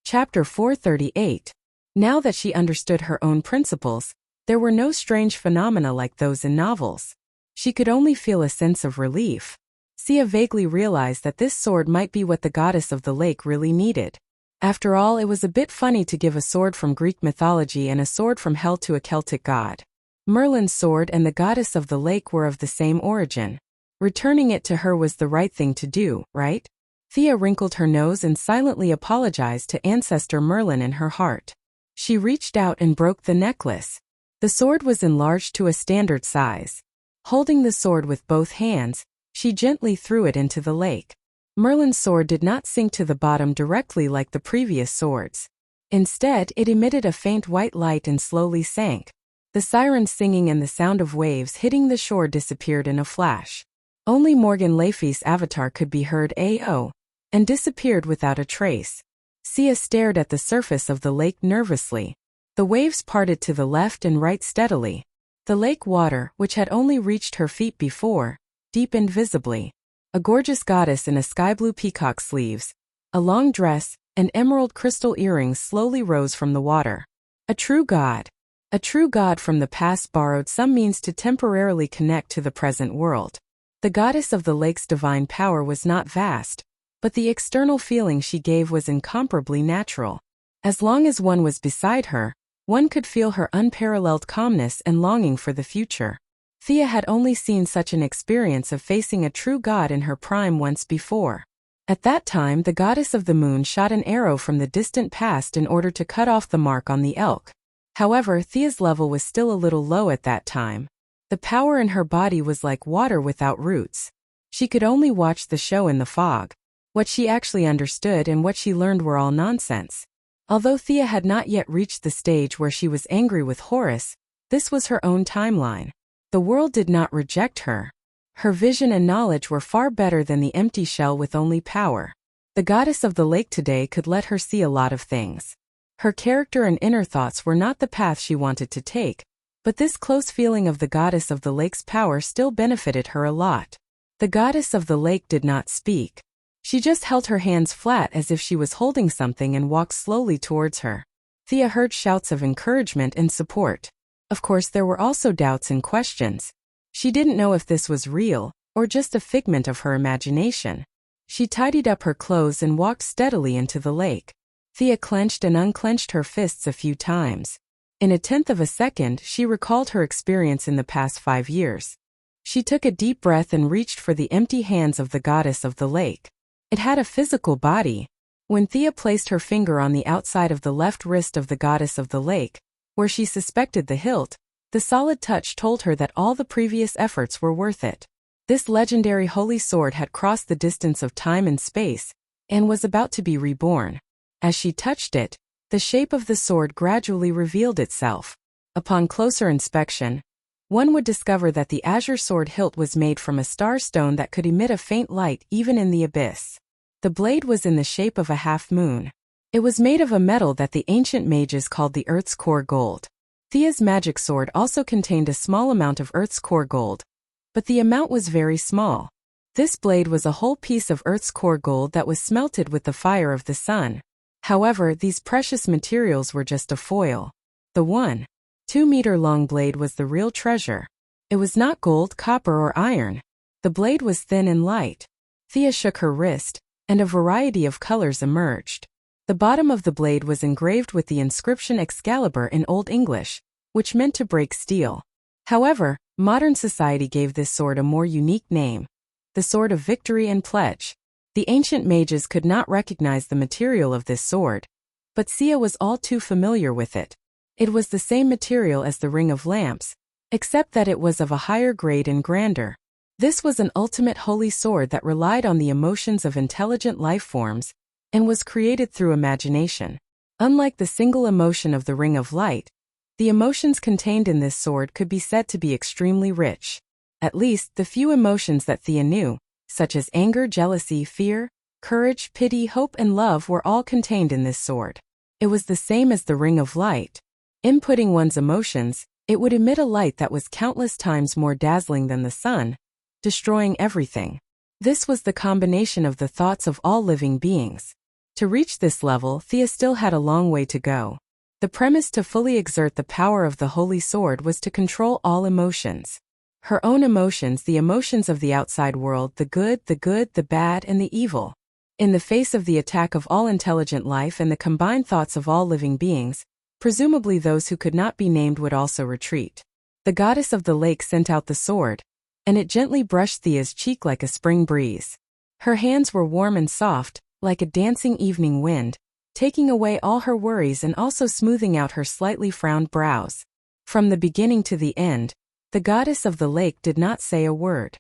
Chapter 438. Now that she understood her own principles, there were no strange phenomena like those in novels. She could only feel a sense of relief. Sia vaguely realized that this sword might be what the goddess of the lake really needed. After all, it was a bit funny to give a sword from Greek mythology and a sword from hell to a Celtic god. Merlin's sword and the goddess of the lake were of the same origin. Returning it to her was the right thing to do, right? Thea wrinkled her nose and silently apologized to Ancestor Merlin in her heart. She reached out and broke the necklace. The sword was enlarged to a standard size. Holding the sword with both hands, she gently threw it into the lake. Merlin's sword did not sink to the bottom directly like the previous swords. Instead, it emitted a faint white light and slowly sank. The sirens singing and the sound of waves hitting the shore disappeared in a flash. Only Morgan Le Fay's avatar could be heard "Ayo," and disappeared without a trace. Sia stared at the surface of the lake nervously. The waves parted to the left and right steadily. The lake water, which had only reached her feet before, deepened visibly. A gorgeous goddess in a sky-blue peacock sleeves, a long dress, and emerald crystal earrings slowly rose from the water. A true god. A true god from the past borrowed some means to temporarily connect to the present world. The goddess of the lake's divine power was not vast, but the external feeling she gave was incomparably natural. As long as one was beside her, one could feel her unparalleled calmness and longing for the future. Thea had only seen such an experience of facing a true god in her prime once before. At that time, the goddess of the moon shot an arrow from the distant past in order to cut off the mark on the elk. However, Thea's level was still a little low at that time. The power in her body was like water without roots. She could only watch the show in the fog. What she actually understood and what she learned were all nonsense. Although Thea had not yet reached the stage where she was angry with Horus, this was her own timeline. The world did not reject her. Her vision and knowledge were far better than the empty shell with only power. The goddess of the lake today could let her see a lot of things. Her character and inner thoughts were not the path she wanted to take, but this close feeling of the goddess of the lake's power still benefited her a lot. The goddess of the lake did not speak. She just held her hands flat as if she was holding something and walked slowly towards her. Thea heard shouts of encouragement and support. Of course, there were also doubts and questions. She didn't know if this was real, or just a figment of her imagination. She tidied up her clothes and walked steadily into the lake. Thea clenched and unclenched her fists a few times. In a tenth of a second, she recalled her experience in the past 5 years. She took a deep breath and reached for the empty hands of the goddess of the lake. It had a physical body. When Thea placed her finger on the outside of the left wrist of the goddess of the lake, where she suspected the hilt, the solid touch told her that all the previous efforts were worth it. This legendary holy sword had crossed the distance of time and space, and was about to be reborn. As she touched it, the shape of the sword gradually revealed itself. Upon closer inspection, one would discover that the azure sword hilt was made from a star stone that could emit a faint light even in the abyss. The blade was in the shape of a half-moon. It was made of a metal that the ancient mages called the Earth's core gold. Thea's magic sword also contained a small amount of Earth's core gold, but the amount was very small. This blade was a whole piece of Earth's core gold that was smelted with the fire of the sun. However, these precious materials were just a foil. The 1.2-meter-long blade was the real treasure. It was not gold, copper, or iron. The blade was thin and light. Thea shook her wrist, and a variety of colors emerged. The bottom of the blade was engraved with the inscription Excalibur in Old English, which meant to break steel. However, modern society gave this sword a more unique name: the Sword of Victory and Pledge. The ancient mages could not recognize the material of this sword, but Sia was all too familiar with it. It was the same material as the Ring of Lamps, except that it was of a higher grade and grander. This was an ultimate holy sword that relied on the emotions of intelligent life forms, and was created through imagination. Unlike the single emotion of the Ring of Light, the emotions contained in this sword could be said to be extremely rich. At least, the few emotions that Thea knew, such as anger, jealousy, fear, courage, pity, hope, and love, were all contained in this sword. It was the same as the Ring of Light. Inputting one's emotions, it would emit a light that was countless times more dazzling than the sun, destroying everything. This was the combination of the thoughts of all living beings. To reach this level, Thea still had a long way to go. The premise to fully exert the power of the Holy Sword was to control all emotions. Her own emotions, the emotions of the outside world, the good, the bad, and the evil. In the face of the attack of all intelligent life and the combined thoughts of all living beings, presumably those who could not be named would also retreat. The goddess of the lake sent out the sword, and it gently brushed Thea's cheek like a spring breeze. Her hands were warm and soft, like a dancing evening wind, taking away all her worries and also smoothing out her slightly frowned brows. From the beginning to the end, the goddess of the lake did not say a word.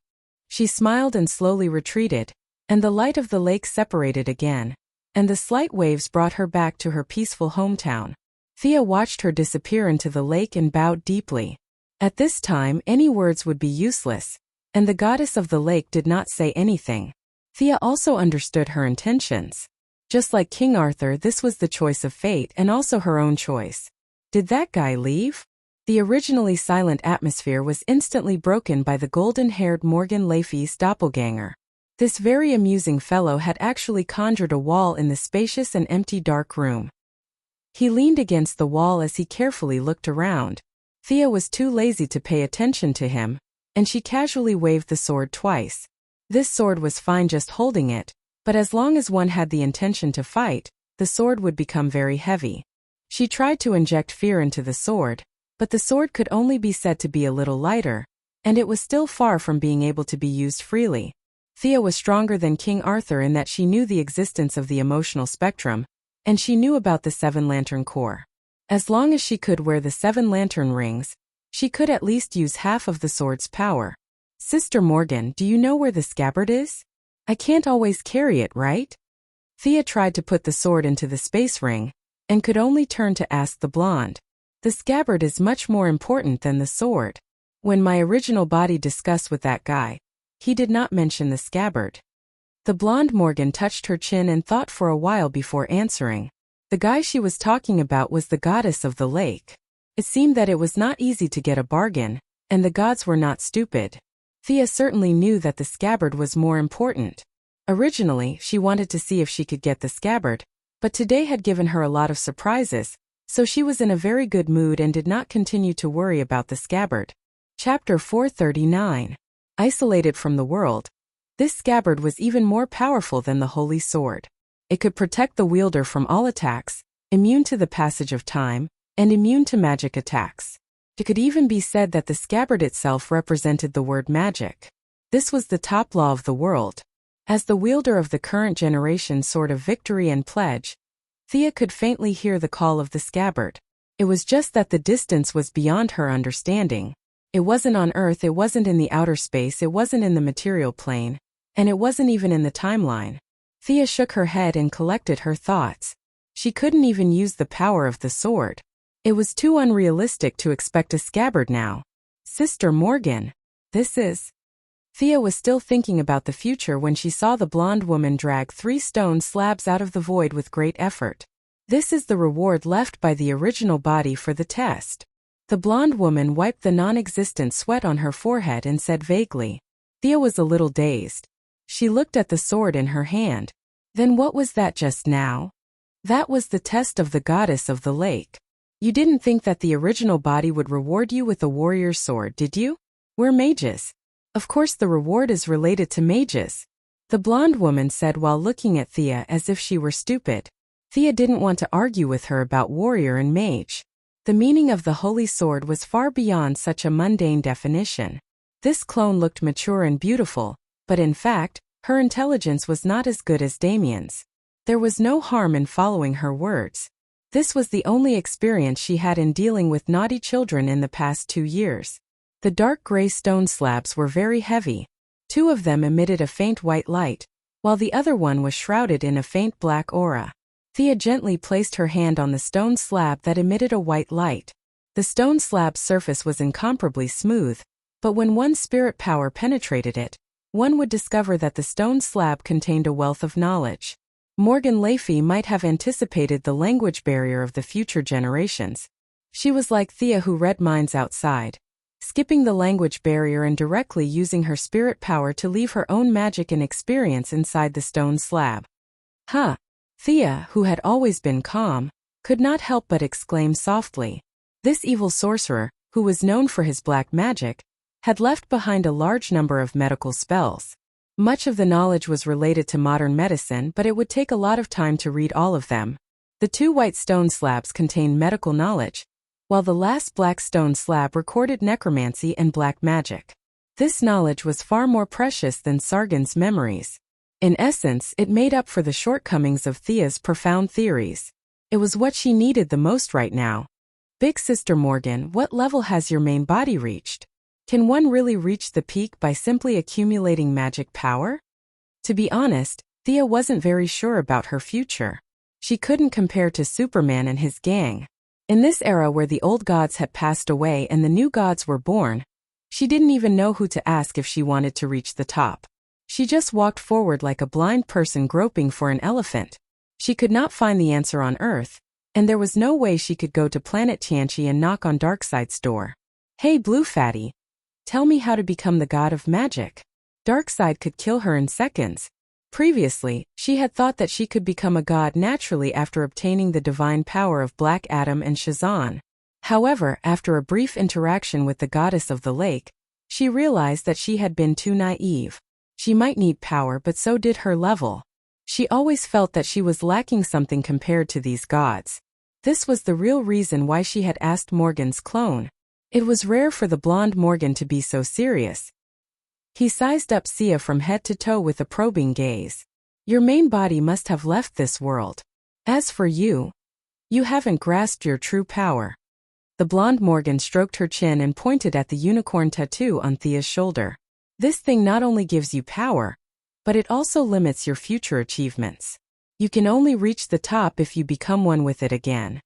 She smiled and slowly retreated, and the light of the lake separated again, and the slight waves brought her back to her peaceful hometown. Thea watched her disappear into the lake and bowed deeply. At this time, any words would be useless, and the goddess of the lake did not say anything. Thea also understood her intentions. Just like King Arthur, this was the choice of fate and also her own choice. Did that guy leave? The originally silent atmosphere was instantly broken by the golden-haired Morgan Le Fay's doppelganger. This very amusing fellow had actually conjured a wall in the spacious and empty dark room. He leaned against the wall as he carefully looked around. Thea was too lazy to pay attention to him, and she casually waved the sword twice. This sword was fine just holding it, but as long as one had the intention to fight, the sword would become very heavy. She tried to inject fear into the sword, but the sword could only be said to be a little lighter, and it was still far from being able to be used freely. Thea was stronger than King Arthur in that she knew the existence of the emotional spectrum, and she knew about the 7-lantern core. As long as she could wear the 7 lantern rings, she could at least use half of the sword's power. Sister Morgan, do you know where the scabbard is? I can't always carry it, right? Thea tried to put the sword into the space ring, and could only turn to ask the blonde. The scabbard is much more important than the sword. When my original body discussed with that guy, he did not mention the scabbard. The blonde Morgan touched her chin and thought for a while before answering. The guy she was talking about was the goddess of the lake. It seemed that it was not easy to get a bargain, and the gods were not stupid. Thea certainly knew that the scabbard was more important. Originally, she wanted to see if she could get the scabbard, but today had given her a lot of surprises, so she was in a very good mood and did not continue to worry about the scabbard. Chapter 439. Isolated from the world. This scabbard was even more powerful than the holy sword. It could protect the wielder from all attacks, immune to the passage of time, and immune to magic attacks. It could even be said that the scabbard itself represented the word magic. This was the top law of the world. As the wielder of the current generation sword of victory and pledge, Thea could faintly hear the call of the scabbard. It was just that the distance was beyond her understanding. It wasn't on Earth, it wasn't in the outer space, it wasn't in the material plane, and it wasn't even in the timeline. Thea shook her head and collected her thoughts. She couldn't even use the power of the sword. It was too unrealistic to expect a scabbard now. Sister Morgan, this is... Thea was still thinking about the future when she saw the blonde woman drag 3 stone slabs out of the void with great effort. This is the reward left by the original body for the test. The blonde woman wiped the non-existent sweat on her forehead and said vaguely. Thea was a little dazed. She looked at the sword in her hand. Then what was that just now? That was the test of the goddess of the lake. You didn't think that the original body would reward you with a warrior's sword, did you? We're mages. Of course the reward is related to mages. The blonde woman said while looking at Thea as if she were stupid. Thea didn't want to argue with her about warrior and mage. The meaning of the holy sword was far beyond such a mundane definition. This clone looked mature and beautiful, but in fact, her intelligence was not as good as Damien's. There was no harm in following her words. This was the only experience she had in dealing with naughty children in the past 2 years. The dark gray stone slabs were very heavy. 2 of them emitted a faint white light, while the other one was shrouded in a faint black aura. Thea gently placed her hand on the stone slab that emitted a white light. The stone slab's surface was incomparably smooth, but when one's spirit power penetrated it, one would discover that the stone slab contained a wealth of knowledge. Morgan Le Fay might have anticipated the language barrier of the future generations. She was like Thea who read minds outside, skipping the language barrier and directly using her spirit power to leave her own magic and experience inside the stone slab. Huh! Thea, who had always been calm, could not help but exclaim softly. This evil sorcerer, who was known for his black magic, had left behind a large number of medical spells. Much of the knowledge was related to modern medicine, but it would take a lot of time to read all of them. The 2 white stone slabs contained medical knowledge, while the last black stone slab recorded necromancy and black magic. This knowledge was far more precious than Sargon's memories. In essence, it made up for the shortcomings of Thea's profound theories. It was what she needed the most right now. Big Sister Morgan, what level has your main body reached? Can one really reach the peak by simply accumulating magic power? To be honest, Thea wasn't very sure about her future. She couldn't compare to Superman and his gang. In this era where the old gods had passed away and the new gods were born, she didn't even know who to ask if she wanted to reach the top. She just walked forward like a blind person groping for an elephant. She could not find the answer on Earth, and there was no way she could go to planet Tianchi and knock on Darkseid's door. Hey Blue Fatty, tell me how to become the god of magic. Darkseid could kill her in seconds. Previously, she had thought that she could become a god naturally after obtaining the divine power of Black Adam and Shazan. However, after a brief interaction with the goddess of the lake, she realized that she had been too naive. She might need power, but so did her level. She always felt that she was lacking something compared to these gods. This was the real reason why she had asked Morgan's clone. It was rare for the blonde Morgan to be so serious. He sized up Sia from head to toe with a probing gaze. Your main body must have left this world. As for you, you haven't grasped your true power. The blonde Morgan stroked her chin and pointed at the unicorn tattoo on Thea's shoulder. This thing not only gives you power, but it also limits your future achievements. You can only reach the top if you become one with it again.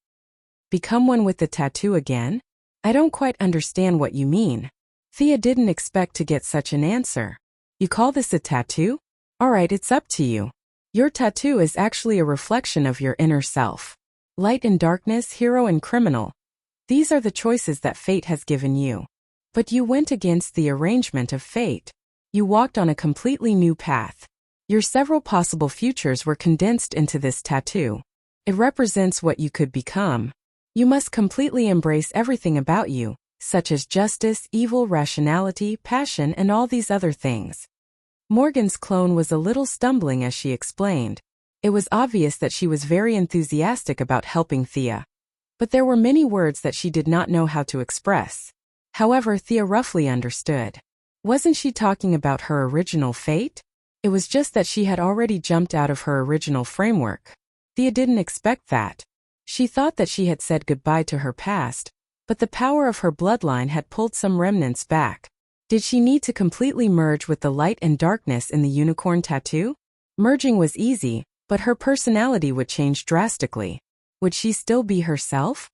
Become one with the tattoo again? I don't quite understand what you mean. Thea didn't expect to get such an answer. You call this a tattoo? Alright, it's up to you. Your tattoo is actually a reflection of your inner self. Light and darkness, hero and criminal. These are the choices that fate has given you. But you went against the arrangement of fate. You walked on a completely new path. Your several possible futures were condensed into this tattoo. It represents what you could become. You must completely embrace everything about you, such as justice, evil, rationality, passion, and all these other things. Morgan's clone was a little stumbling as she explained. It was obvious that she was very enthusiastic about helping Thea. But there were many words that she did not know how to express. However, Thea roughly understood. Wasn't she talking about her original fate? It was just that she had already jumped out of her original framework. Thea didn't expect that. She thought that she had said goodbye to her past, but the power of her bloodline had pulled some remnants back. Did she need to completely merge with the light and darkness in the unicorn tattoo? Merging was easy, but her personality would change drastically. Would she still be herself?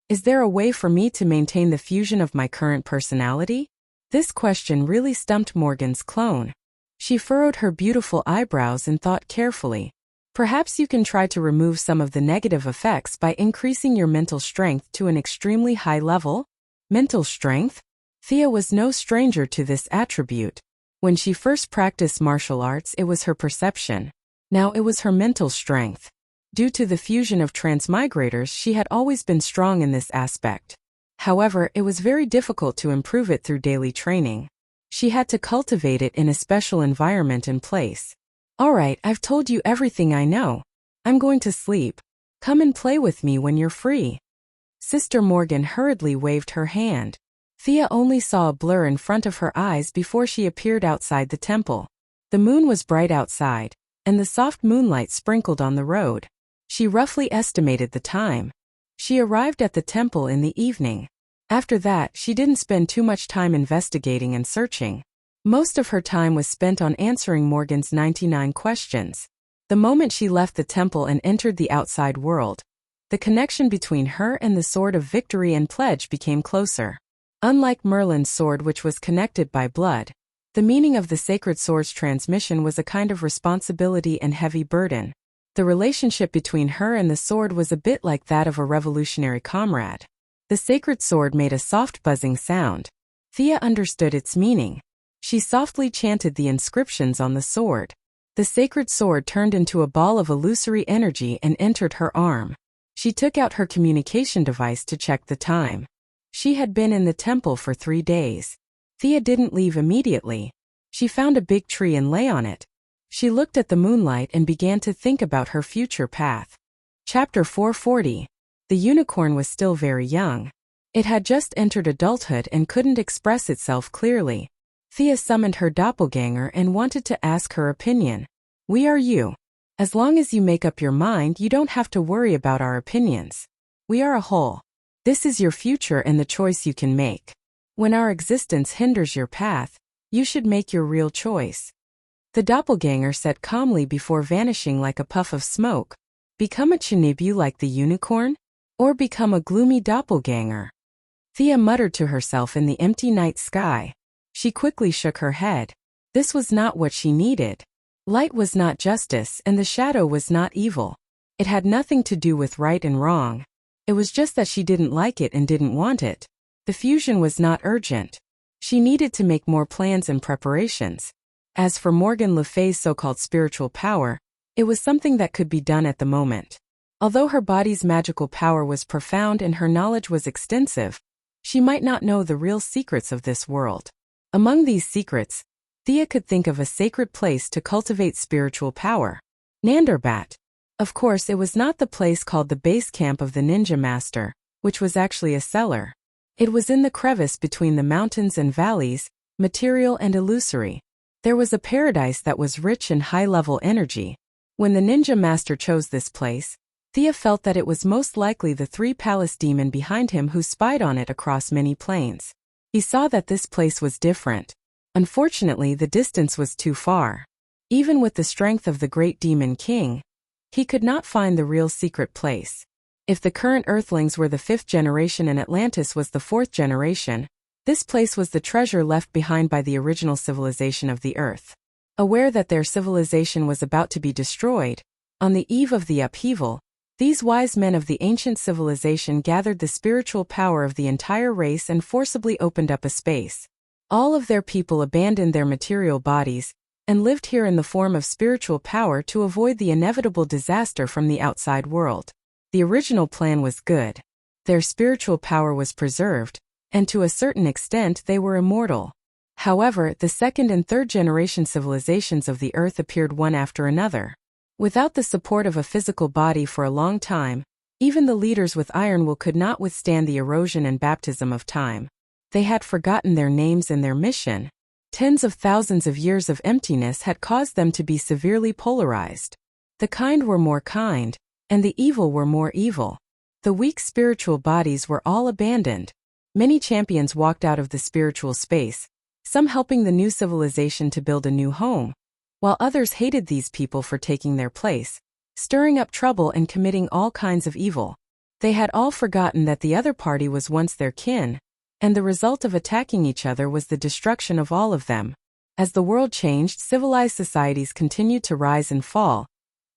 Is there a way for me to maintain the fusion of my current personality? This question really stumped Morgan's clone. She furrowed her beautiful eyebrows and thought carefully. Perhaps you can try to remove some of the negative effects by increasing your mental strength to an extremely high level. Mental strength? Thea was no stranger to this attribute. When she first practiced martial arts, it was her perception. Now it was her mental strength. Due to the fusion of transmigrators, she had always been strong in this aspect. However, it was very difficult to improve it through daily training. She had to cultivate it in a special environment and place. Alright, I've told you everything I know. I'm going to sleep. Come and play with me when you're free. Sister Morgan hurriedly waved her hand. Thea only saw a blur in front of her eyes before she appeared outside the temple. The moon was bright outside, and the soft moonlight sprinkled on the road. She roughly estimated the time. She arrived at the temple in the evening. After that, she didn't spend too much time investigating and searching. Most of her time was spent on answering Morgan's 99 questions. The moment she left the temple and entered the outside world, the connection between her and the Sword of Victory and Pledge became closer. Unlike Merlin's sword, which was connected by blood, the meaning of the sacred sword's transmission was a kind of responsibility and heavy burden. The relationship between her and the sword was a bit like that of a revolutionary comrade. The sacred sword made a soft buzzing sound. Thea understood its meaning. She softly chanted the inscriptions on the sword. The sacred sword turned into a ball of illusory energy and entered her arm. She took out her communication device to check the time. She had been in the temple for 3 days. Thea didn't leave immediately. She found a big tree and lay on it. She looked at the moonlight and began to think about her future path. Chapter 440. The unicorn was still very young. It had just entered adulthood and couldn't express itself clearly. Thea summoned her doppelganger and wanted to ask her opinion. We are you. As long as you make up your mind, you don't have to worry about our opinions. We are a whole. This is your future and the choice you can make. When our existence hinders your path, you should make your real choice. The doppelganger said calmly before vanishing like a puff of smoke. Become a Chinibu like the unicorn? Or become a gloomy doppelganger? Thea muttered to herself in the empty night sky. She quickly shook her head. This was not what she needed. Light was not justice and the shadow was not evil. It had nothing to do with right and wrong. It was just that she didn't like it and didn't want it. The fusion was not urgent. She needed to make more plans and preparations. As for Morgan Le Fay's so-called spiritual power, it was something that could be done at the moment. Although her body's magical power was profound and her knowledge was extensive, she might not know the real secrets of this world. Among these secrets, Thea could think of a sacred place to cultivate spiritual power. Nanderbat. Of course, it was not the place called the base camp of the ninja master, which was actually a cellar. It was in the crevice between the mountains and valleys, material and illusory. There was a paradise that was rich in high-level energy. When the ninja master chose this place, Thea felt that it was most likely the three-palace demon behind him who spied on it across many planes. He saw that this place was different. Unfortunately, the distance was too far. Even with the strength of the great demon king, he could not find the real secret place. If the current Earthlings were the 5th generation and Atlantis was the 4th generation, this place was the treasure left behind by the original civilization of the Earth. Aware that their civilization was about to be destroyed, on the eve of the upheaval, these wise men of the ancient civilization gathered the spiritual power of the entire race and forcibly opened up a space. All of their people abandoned their material bodies and lived here in the form of spiritual power to avoid the inevitable disaster from the outside world. The original plan was good. Their spiritual power was preserved, and to a certain extent they were immortal. However, the 2nd and 3rd generation civilizations of the Earth appeared one after another. Without the support of a physical body for a long time, even the leaders with iron will could not withstand the erosion and baptism of time. They had forgotten their names and their mission. Tens of thousands of years of emptiness had caused them to be severely polarized. The kind were more kind, and the evil were more evil. The weak spiritual bodies were all abandoned. Many champions walked out of the spiritual space, some helping the new civilization to build a new home, while others hated these people for taking their place, stirring up trouble and committing all kinds of evil. They had all forgotten that the other party was once their kin, and the result of attacking each other was the destruction of all of them. As the world changed, civilized societies continued to rise and fall,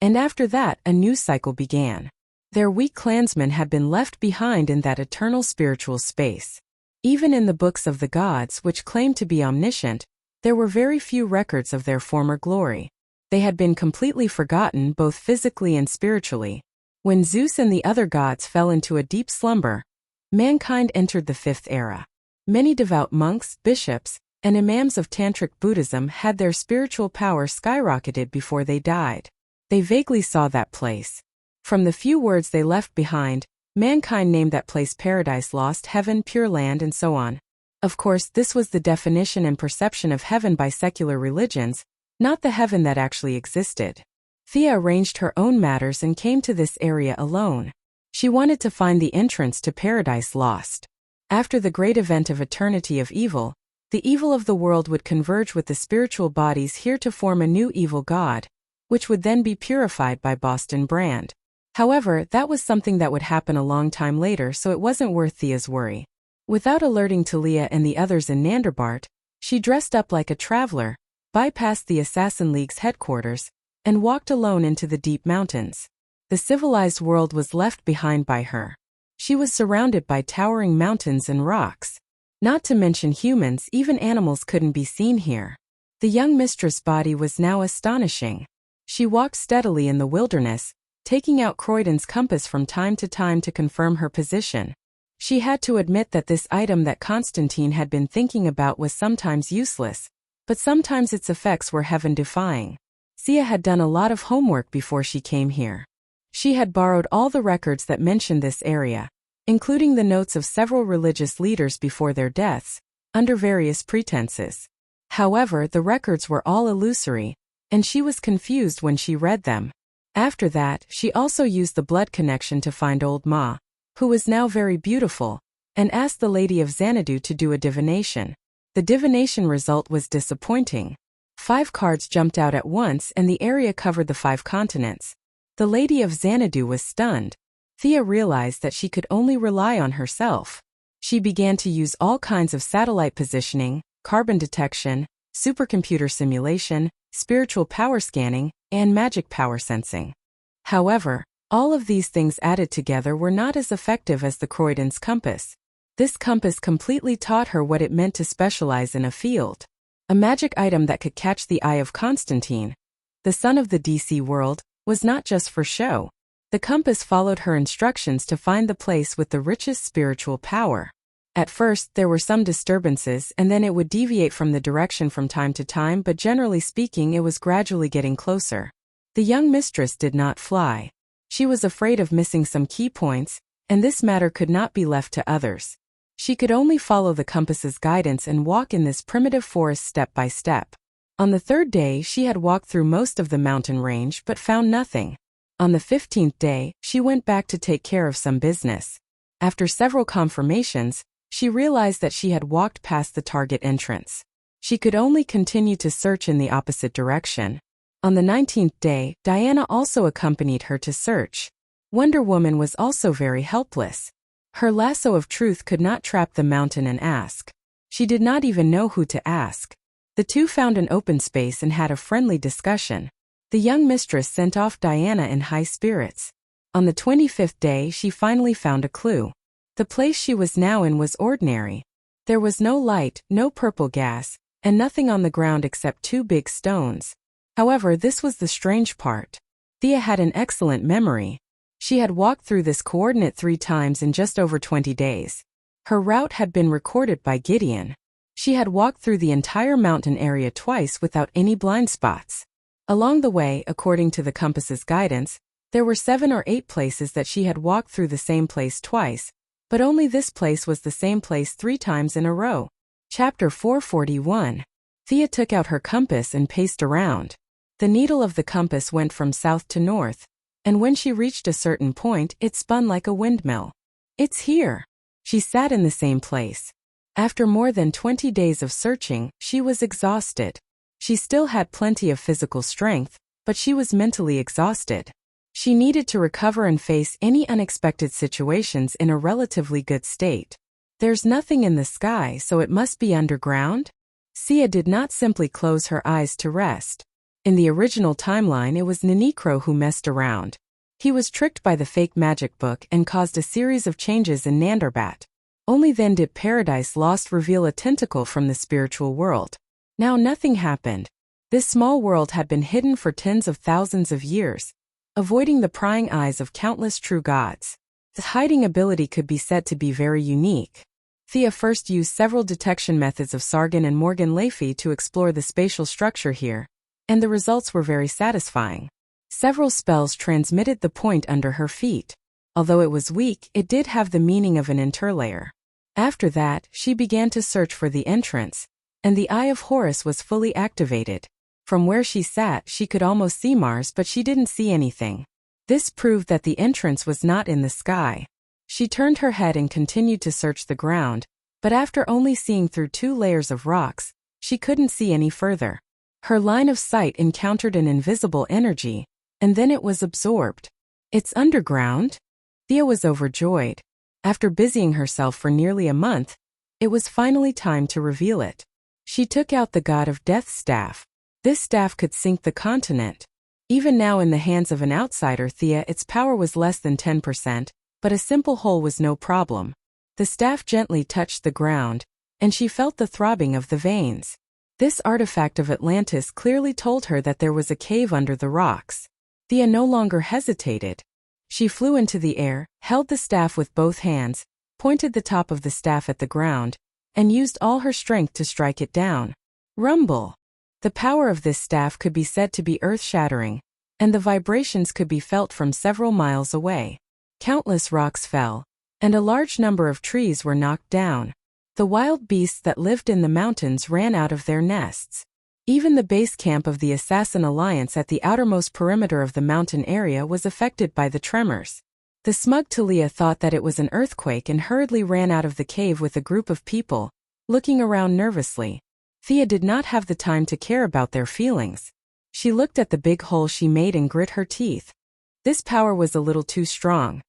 and after that a new cycle began. Their weak clansmen had been left behind in that eternal spiritual space. Even in the books of the gods, which claimed to be omniscient, there were very few records of their former glory. They had been completely forgotten both physically and spiritually. When Zeus and the other gods fell into a deep slumber, mankind entered the 5th era. Many devout monks, bishops, and imams of Tantric Buddhism had their spiritual power skyrocketed before they died. They vaguely saw that place. From the few words they left behind, mankind named that place Paradise Lost, Heaven, Pure Land, and so on. Of course, this was the definition and perception of heaven by secular religions, not the heaven that actually existed. Thea arranged her own matters and came to this area alone. She wanted to find the entrance to Paradise Lost. After the great event of eternity of evil, the evil of the world would converge with the spiritual bodies here to form a new evil god, which would then be purified by Boston Brand. However, that was something that would happen a long time later, so it wasn't worth Thea's worry. Without alerting Talia and the others in Nanderbart, she dressed up like a traveler, bypassed the Assassin League's headquarters, and walked alone into the deep mountains. The civilized world was left behind by her. She was surrounded by towering mountains and rocks. Not to mention humans, even animals couldn't be seen here. The young mistress' body was now astonishing. She walked steadily in the wilderness, taking out Croydon's compass from time to time to confirm her position. She had to admit that this item that Constantine had been thinking about was sometimes useless, but sometimes its effects were heaven-defying. Sia had done a lot of homework before she came here. She had borrowed all the records that mentioned this area, including the notes of several religious leaders before their deaths, under various pretenses. However, the records were all illusory, and she was confused when she read them. After that, she also used the blood connection to find Old Ma, who was now very beautiful, and asked the Lady of Xanadu to do a divination. The divination result was disappointing. 5 cards jumped out at once and the area covered the 5 continents. The Lady of Xanadu was stunned. Thea realized that she could only rely on herself. She began to use all kinds of satellite positioning, carbon detection, supercomputer simulation, spiritual power scanning, and magic power sensing. However, all of these things added together were not as effective as the Croydon's compass. This compass completely taught her what it meant to specialize in a field. A magic item that could catch the eye of Constantine, the son of the DC world, was not just for show. The compass followed her instructions to find the place with the richest spiritual power. At first, there were some disturbances and then it would deviate from the direction from time to time, but generally speaking it was gradually getting closer. The young mistress did not fly. She was afraid of missing some key points, and this matter could not be left to others. She could only follow the compass's guidance and walk in this primitive forest step by step. On the 3rd day, she had walked through most of the mountain range but found nothing. On the 15th day, she went back to take care of some business. After several confirmations, she realized that she had walked past the target entrance. She could only continue to search in the opposite direction. On the 19th day, Diana also accompanied her to search. Wonder Woman was also very helpless. Her lasso of truth could not trap the mountain and ask. She did not even know who to ask. The two found an open space and had a friendly discussion. The young mistress sent off Diana in high spirits. On the 25th day, she finally found a clue. The place she was now in was ordinary. There was no light, no purple gas, and nothing on the ground except 2 big stones. However, this was the strange part. Thea had an excellent memory. She had walked through this coordinate 3 times in just over 20 days. Her route had been recorded by Gideon. She had walked through the entire mountain area twice without any blind spots. Along the way, according to the compass's guidance, there were 7 or 8 places that she had walked through the same place twice, but only this place was the same place 3 times in a row. Chapter 441. Thea took out her compass and paced around. The needle of the compass went from south to north, and when she reached a certain point, it spun like a windmill. It's here. She sat in the same place. After more than 20 days of searching, she was exhausted. She still had plenty of physical strength, but she was mentally exhausted. She needed to recover and face any unexpected situations in a relatively good state. There's nothing in the sky, so it must be underground? Sia did not simply close her eyes to rest. In the original timeline, it was Ninekro who messed around. He was tricked by the fake magic book and caused a series of changes in Nandarbat. Only then did Paradise Lost reveal a tentacle from the spiritual world. Now nothing happened. This small world had been hidden for tens of thousands of years, avoiding the prying eyes of countless true gods. The hiding ability could be said to be very unique. Thea first used several detection methods of Sargon and Morgan Le Fay to explore the spatial structure here, and the results were very satisfying. Several spells transmitted the point under her feet. Although it was weak, it did have the meaning of an interlayer. After that, she began to search for the entrance, and the Eye of Horus was fully activated. From where she sat, she could almost see Mars, but she didn't see anything. This proved that the entrance was not in the sky. She turned her head and continued to search the ground, but after only seeing through 2 layers of rocks, she couldn't see any further. Her line of sight encountered an invisible energy, and then it was absorbed. It's underground? Thea was overjoyed. After busying herself for nearly a month, it was finally time to reveal it. She took out the God of Death's staff. This staff could sink the continent. Even now in the hands of an outsider Thea, its power was less than 10%, but a simple hole was no problem. The staff gently touched the ground, and she felt the throbbing of the veins. This artifact of Atlantis clearly told her that there was a cave under the rocks. Thea no longer hesitated. She flew into the air, held the staff with both hands, pointed the top of the staff at the ground, and used all her strength to strike it down. Rumble! The power of this staff could be said to be earth-shattering, and the vibrations could be felt from several miles away. Countless rocks fell, and a large number of trees were knocked down. The wild beasts that lived in the mountains ran out of their nests. Even the base camp of the Assassin Alliance at the outermost perimeter of the mountain area was affected by the tremors. The smug Talia thought that it was an earthquake and hurriedly ran out of the cave with a group of people, looking around nervously. Thea did not have the time to care about their feelings. She looked at the big hole she made and grit her teeth. This power was a little too strong.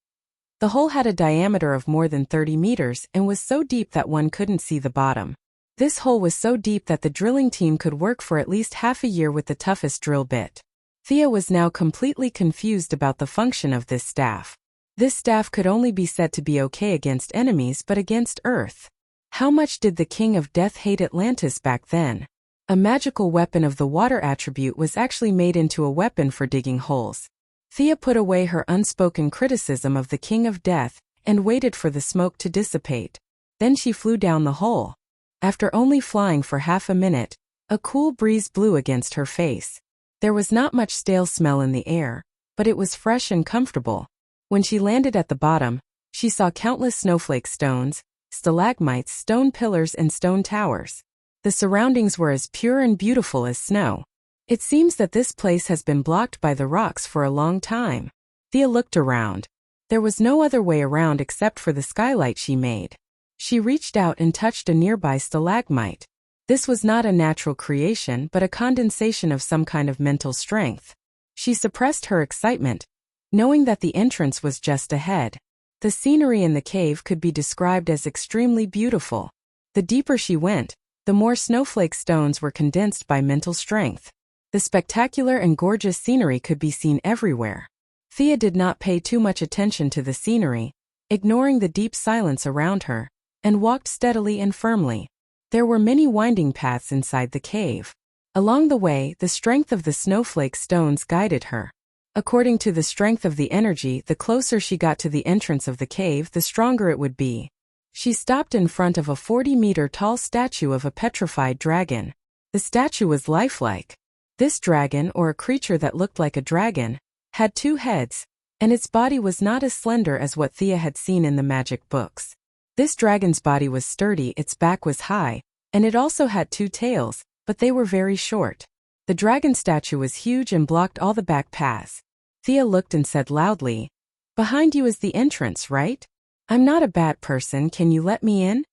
The hole had a diameter of more than 30 meters and was so deep that one couldn't see the bottom. This hole was so deep that the drilling team could work for at least half a year with the toughest drill bit. Thea was now completely confused about the function of this staff. This staff could only be said to be okay against enemies but against Earth. How much did the King of Death hate Atlantis back then? A magical weapon of the water attribute was actually made into a weapon for digging holes. Thea put away her unspoken criticism of the King of Death and waited for the smoke to dissipate. Then she flew down the hole. After only flying for half a minute, a cool breeze blew against her face. There was not much stale smell in the air, but it was fresh and comfortable. When she landed at the bottom, she saw countless snowflake stones, stalagmites, stone pillars, and stone towers. The surroundings were as pure and beautiful as snow. It seems that this place has been blocked by the rocks for a long time. Thea looked around. There was no other way around except for the skylight she made. She reached out and touched a nearby stalagmite. This was not a natural creation but a condensation of some kind of mental strength. She suppressed her excitement, knowing that the entrance was just ahead. The scenery in the cave could be described as extremely beautiful. The deeper she went, the more snowflake stones were condensed by mental strength. The spectacular and gorgeous scenery could be seen everywhere. Thea did not pay too much attention to the scenery, ignoring the deep silence around her, and walked steadily and firmly. There were many winding paths inside the cave. Along the way, the strength of the snowflake stones guided her. According to the strength of the energy, the closer she got to the entrance of the cave, the stronger it would be. She stopped in front of a 40-meter-tall statue of a petrified dragon. The statue was lifelike. This dragon, or a creature that looked like a dragon, had 2 heads, and its body was not as slender as what Thea had seen in the magic books. This dragon's body was sturdy, its back was high, and it also had 2 tails, but they were very short. The dragon statue was huge and blocked all the back paths. Thea looked and said loudly, "Behind you is the entrance, right? I'm not a bad person, can you let me in?"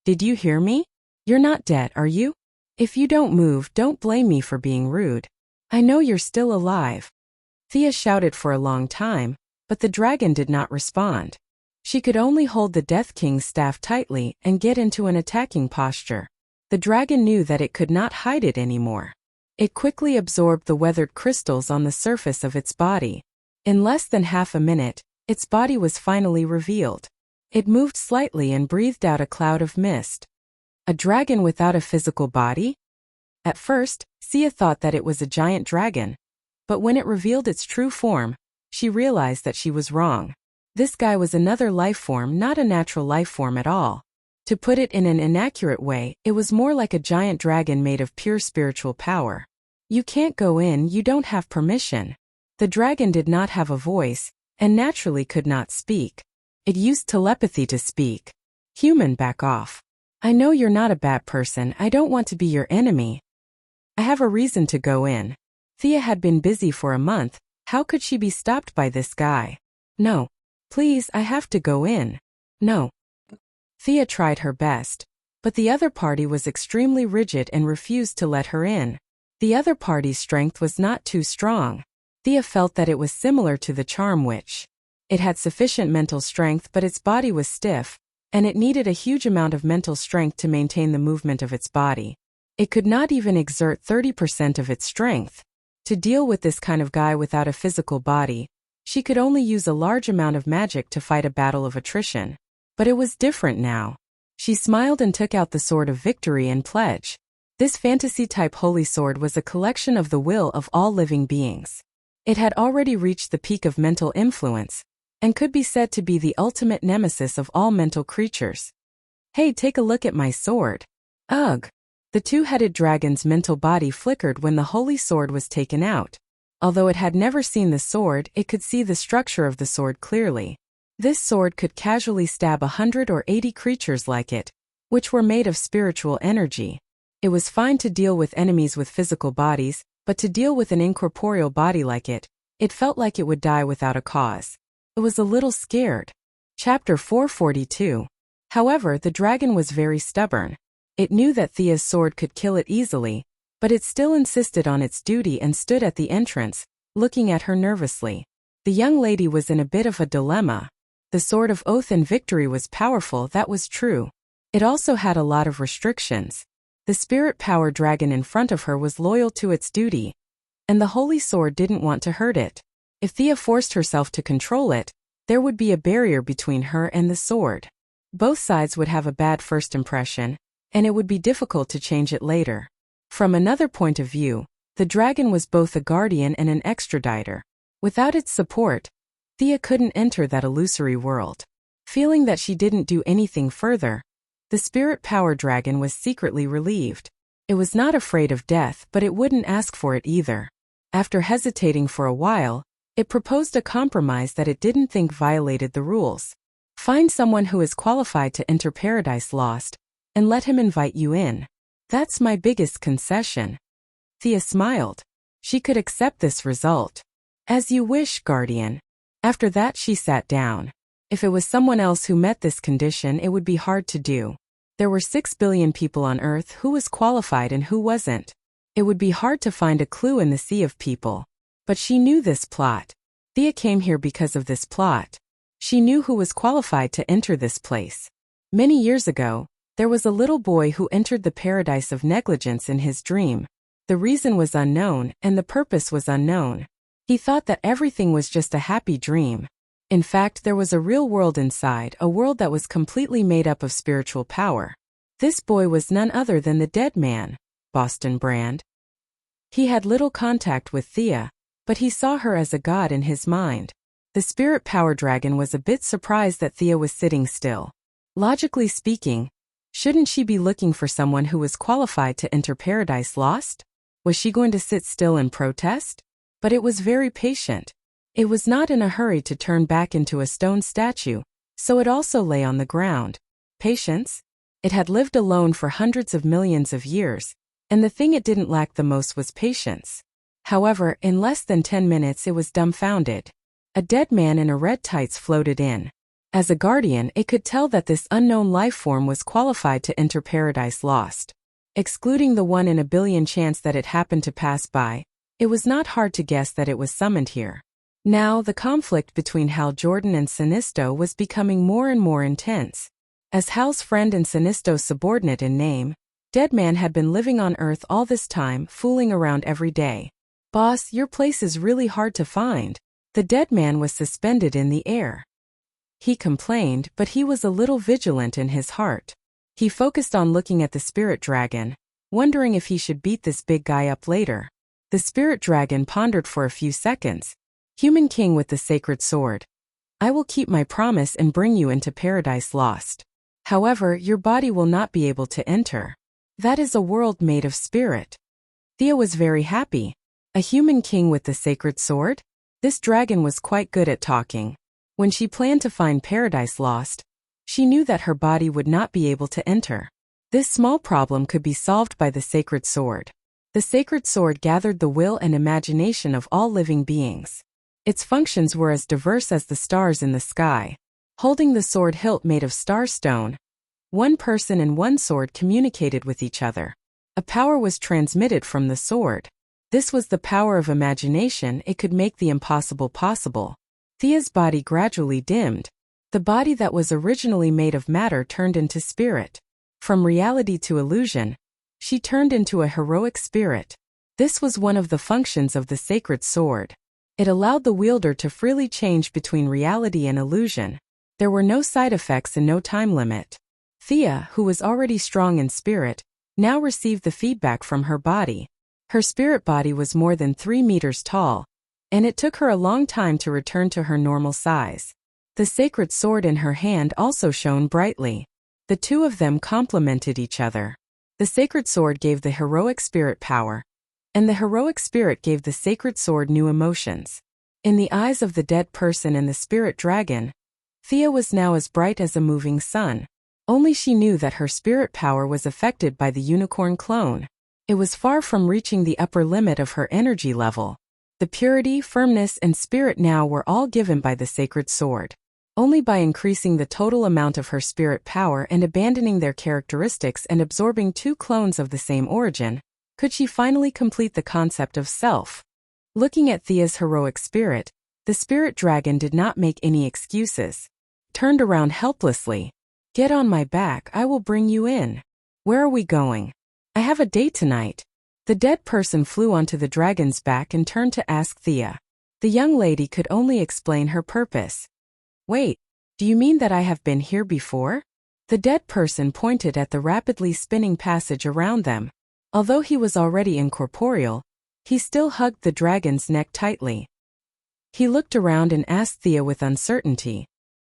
"Did you hear me? You're not dead, are you? If you don't move, don't blame me for being rude. I know you're still alive." Thea shouted for a long time, but the dragon did not respond. She could only hold the Death King's staff tightly and get into an attacking posture. The dragon knew that it could not hide it anymore. It quickly absorbed the weathered crystals on the surface of its body. In less than half a minute, its body was finally revealed. It moved slightly and breathed out a cloud of mist. A dragon without a physical body? At first, Sia thought that it was a giant dragon. But when it revealed its true form, she realized that she was wrong. This guy was another life form, not a natural life form at all. To put it in an inaccurate way, it was more like a giant dragon made of pure spiritual power. "You can't go in, you don't have permission." The dragon did not have a voice, and naturally could not speak. It used telepathy to speak. "Human, back off. I know you're not a bad person, I don't want to be your enemy. I have a reason to go in." Thea had been busy for a month, how could she be stopped by this guy? "No. Please, I have to go in." "No." Thea tried her best, but the other party was extremely rigid and refused to let her in. The other party's strength was not too strong. Thea felt that it was similar to the Charm Witch. It had sufficient mental strength but its body was stiff, and it needed a huge amount of mental strength to maintain the movement of its body. It could not even exert 30% of its strength. To deal with this kind of guy without a physical body, she could only use a large amount of magic to fight a battle of attrition. But it was different now. She smiled and took out the Sword of Victory and pledge. This fantasy-type holy sword was a collection of the will of all living beings. It had already reached the peak of mental influence, and could be said to be the ultimate nemesis of all mental creatures. "Hey, take a look at my sword." "Ugh." The 2-headed dragon's mental body flickered when the holy sword was taken out. Although it had never seen the sword, it could see the structure of the sword clearly. This sword could casually stab 100 or 80 creatures like it, which were made of spiritual energy. It was fine to deal with enemies with physical bodies, but to deal with an incorporeal body like it felt like it would die without a cause. It was a little scared. Chapter 442. However, the dragon was very stubborn. It knew that Thea's sword could kill it easily, but it still insisted on its duty and stood at the entrance, looking at her nervously. The young lady was in a bit of a dilemma. The sword of oath and victory was powerful, that was true. It also had a lot of restrictions. The spirit power dragon in front of her was loyal to its duty, and the holy sword didn't want to hurt it. If Thea forced herself to control it, there would be a barrier between her and the sword. Both sides would have a bad first impression, and it would be difficult to change it later. From another point of view, the dragon was both a guardian and an extraditor. Without its support, Thea couldn't enter that illusory world. Feeling that she didn't do anything further, the spirit power dragon was secretly relieved. It was not afraid of death, but it wouldn't ask for it either. After hesitating for a while, it proposed a compromise that it didn't think violated the rules. Find someone who is qualified to enter Paradise Lost, and let him invite you in. That's my biggest concession. Thea smiled. She could accept this result. As you wish, Guardian. After that she sat down. If it was someone else who met this condition, it would be hard to do. There were 6 billion people on Earth. Who was qualified and who wasn't? It would be hard to find a clue in the sea of people. But she knew this plot. Thea came here because of this plot. She knew who was qualified to enter this place. Many years ago, there was a little boy who entered the paradise of negligence in his dream. The reason was unknown, and the purpose was unknown. He thought that everything was just a happy dream. In fact, there was a real world inside, a world that was completely made up of spiritual power. This boy was none other than the dead man, Boston Brand. He had little contact with Thea, but he saw her as a god in his mind. The spirit power dragon was a bit surprised that Thea was sitting still. Logically speaking, shouldn't she be looking for someone who was qualified to enter Paradise Lost? Was she going to sit still and protest? But it was very patient. It was not in a hurry to turn back into a stone statue, so it also lay on the ground. Patience? It had lived alone for hundreds of millions of years, and the thing it didn't lack the most was patience. However, in less than 10 minutes it was dumbfounded. A dead man in a red tights floated in. As a guardian, it could tell that this unknown life form was qualified to enter Paradise Lost. Excluding the 1 in a billion chance that it happened to pass by, it was not hard to guess that it was summoned here. Now, the conflict between Hal Jordan and Sinisto was becoming more and more intense. As Hal's friend and Sinisto's subordinate in name, Deadman had been living on Earth all this time, fooling around every day. "Boss, your place is really hard to find." The Deadman was suspended in the air. He complained, but he was a little vigilant in his heart. He focused on looking at the spirit dragon, wondering if he should beat this big guy up later. The spirit dragon pondered for a few seconds. "Human king with the sacred sword. I will keep my promise and bring you into Paradise Lost. However, your body will not be able to enter. That is a world made of spirit." Thea was very happy. A human king with the sacred sword? This dragon was quite good at talking. When she planned to find Paradise Lost, she knew that her body would not be able to enter. This small problem could be solved by the sacred sword. The sacred sword gathered the will and imagination of all living beings. Its functions were as diverse as the stars in the sky. Holding the sword hilt made of starstone, one person and one sword communicated with each other. A power was transmitted from the sword. This was the power of imagination. It could make the impossible possible. Thea's body gradually dimmed. The body that was originally made of matter turned into spirit. From reality to illusion, she turned into a heroic spirit. This was one of the functions of the sacred sword. It allowed the wielder to freely change between reality and illusion. There were no side effects and no time limit. Thea, who was already strong in spirit, now received the feedback from her body. Her spirit body was more than 3 meters tall, and it took her a long time to return to her normal size. The sacred sword in her hand also shone brightly. The two of them complemented each other. The sacred sword gave the heroic spirit power, and the heroic spirit gave the sacred sword new emotions. In the eyes of the dead person and the spirit dragon, Thea was now as bright as a moving sun. Only she knew that her spirit power was affected by the unicorn clone. It was far from reaching the upper limit of her energy level. The purity, firmness, and spirit now were all given by the sacred sword. Only by increasing the total amount of her spirit power and abandoning their characteristics and absorbing 2 clones of the same origin, could she finally complete the concept of self. Looking at Thea's heroic spirit, the spirit dragon did not make any excuses. Turned around helplessly. "Get on my back, I will bring you in. Where are we going?" "I have a date tonight." The dead person flew onto the dragon's back and turned to ask Thea. The young lady could only explain her purpose. "Wait, do you mean that I have been here before?" The dead person pointed at the rapidly spinning passage around them. Although he was already incorporeal, he still hugged the dragon's neck tightly. He looked around and asked Thea with uncertainty.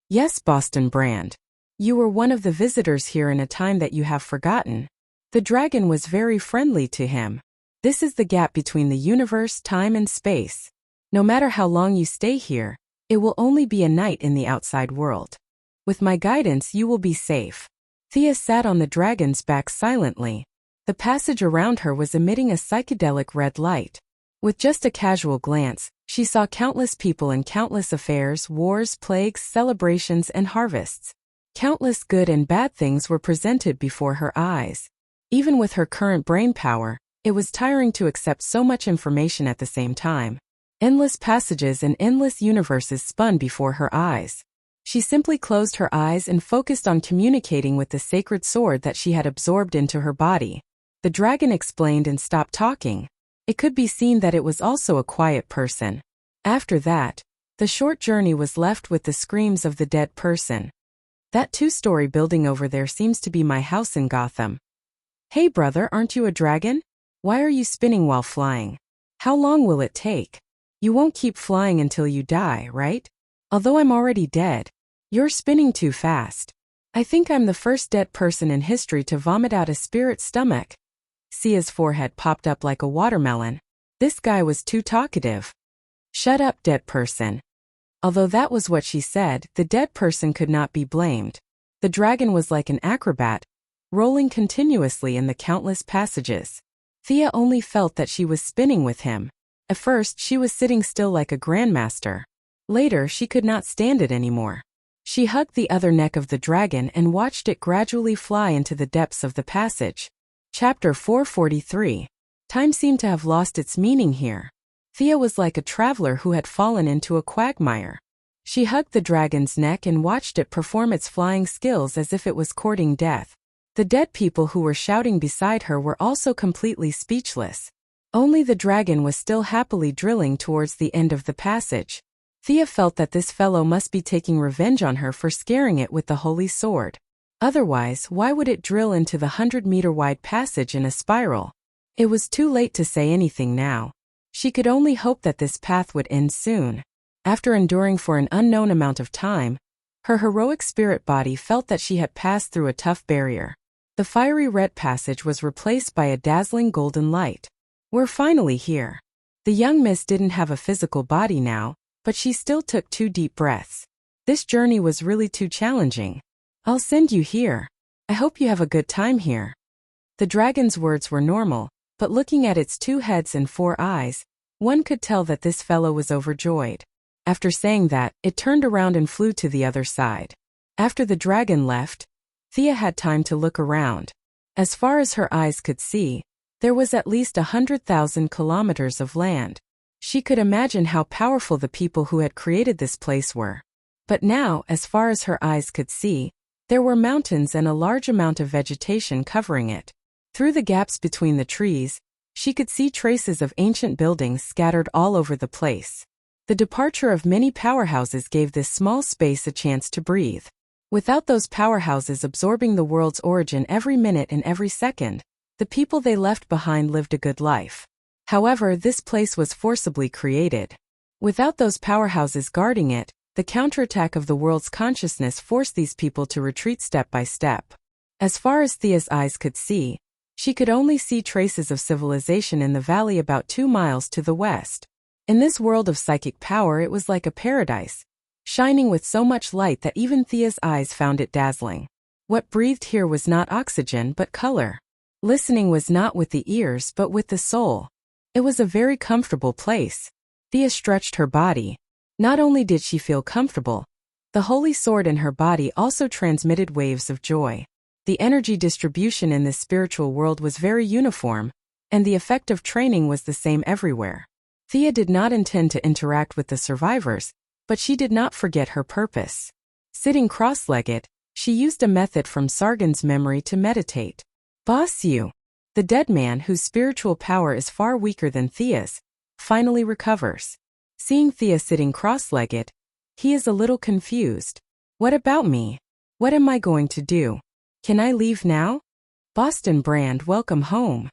"Yes, Boston Brand. You were one of the visitors here in a time that you have forgotten." The dragon was very friendly to him. "This is the gap between the universe, time, and space. No matter how long you stay here, it will only be a night in the outside world. With my guidance, you will be safe." Thea sat on the dragon's back silently. The passage around her was emitting a psychedelic red light. With just a casual glance, she saw countless people and countless affairs, wars, plagues, celebrations, and harvests. Countless good and bad things were presented before her eyes. Even with her current brain power, it was tiring to accept so much information at the same time. Endless passages and endless universes spun before her eyes. She simply closed her eyes and focused on communicating with the sacred sword that she had absorbed into her body. The dragon explained and stopped talking. It could be seen that it was also a quiet person. After that, the short journey was left with the screams of the dead person. "That 2-story building over there seems to be my house in Gotham." "Hey brother, aren't you a dragon? Why are you spinning while flying? How long will it take? You won't keep flying until you die, right? Although I'm already dead. You're spinning too fast. I think I'm the first dead person in history to vomit out a spirit stomach." Sia's forehead popped up like a watermelon. This guy was too talkative. "Shut up, dead person." Although that was what she said, the dead person could not be blamed. The dragon was like an acrobat, rolling continuously in the countless passages. Thea only felt that she was spinning with him. At first, she was sitting still like a grandmaster. Later, she could not stand it anymore. She hugged the other neck of the dragon and watched it gradually fly into the depths of the passage. Chapter 443. Time seemed to have lost its meaning here. Thea was like a traveler who had fallen into a quagmire. She hugged the dragon's neck and watched it perform its flying skills as if it was courting death. The dead people who were shouting beside her were also completely speechless. Only the dragon was still happily drilling towards the end of the passage. Thea felt that this fellow must be taking revenge on her for scaring it with the holy sword. Otherwise, why would it drill into the 100-meter-wide passage in a spiral? It was too late to say anything now. She could only hope that this path would end soon. After enduring for an unknown amount of time, her heroic spirit body felt that she had passed through a tough barrier. The fiery red passage was replaced by a dazzling golden light. "We're finally here." The young miss didn't have a physical body now, but she still took 2 deep breaths. This journey was really too challenging. "I'll send you here. I hope you have a good time here." The dragon's words were normal, but looking at its 2 heads and 4 eyes, one could tell that this fellow was overjoyed. After saying that, it turned around and flew to the other side. After the dragon left, Thea had time to look around. As far as her eyes could see, there was at least 100,000 kilometers of land. She could imagine how powerful the people who had created this place were. But now, as far as her eyes could see, there were mountains and a large amount of vegetation covering it. Through the gaps between the trees, she could see traces of ancient buildings scattered all over the place. The departure of many powerhouses gave this small space a chance to breathe. Without those powerhouses absorbing the world's origin every minute and every second, the people they left behind lived a good life. However, this place was forcibly created. Without those powerhouses guarding it, the counterattack of the world's consciousness forced these people to retreat step by step. As far as Thea's eyes could see, she could only see traces of civilization in the valley about 2 miles to the west. In this world of psychic power, it was like a paradise. shining with so much light that even Thea's eyes found it dazzling. What breathed here was not oxygen but color. Listening was not with the ears but with the soul. It was a very comfortable place. Thea stretched her body. Not only did she feel comfortable, the holy sword in her body also transmitted waves of joy. The energy distribution in this spiritual world was very uniform, and the effect of training was the same everywhere. Thea did not intend to interact with the survivors, but she did not forget her purpose. Sitting cross-legged, she used a method from Sargon's memory to meditate. Boss Yu, the dead man whose spiritual power is far weaker than Thea's, finally recovers. Seeing Thea sitting cross-legged, he is a little confused. What about me? What am I going to do? Can I leave now? Boston Brand, welcome home.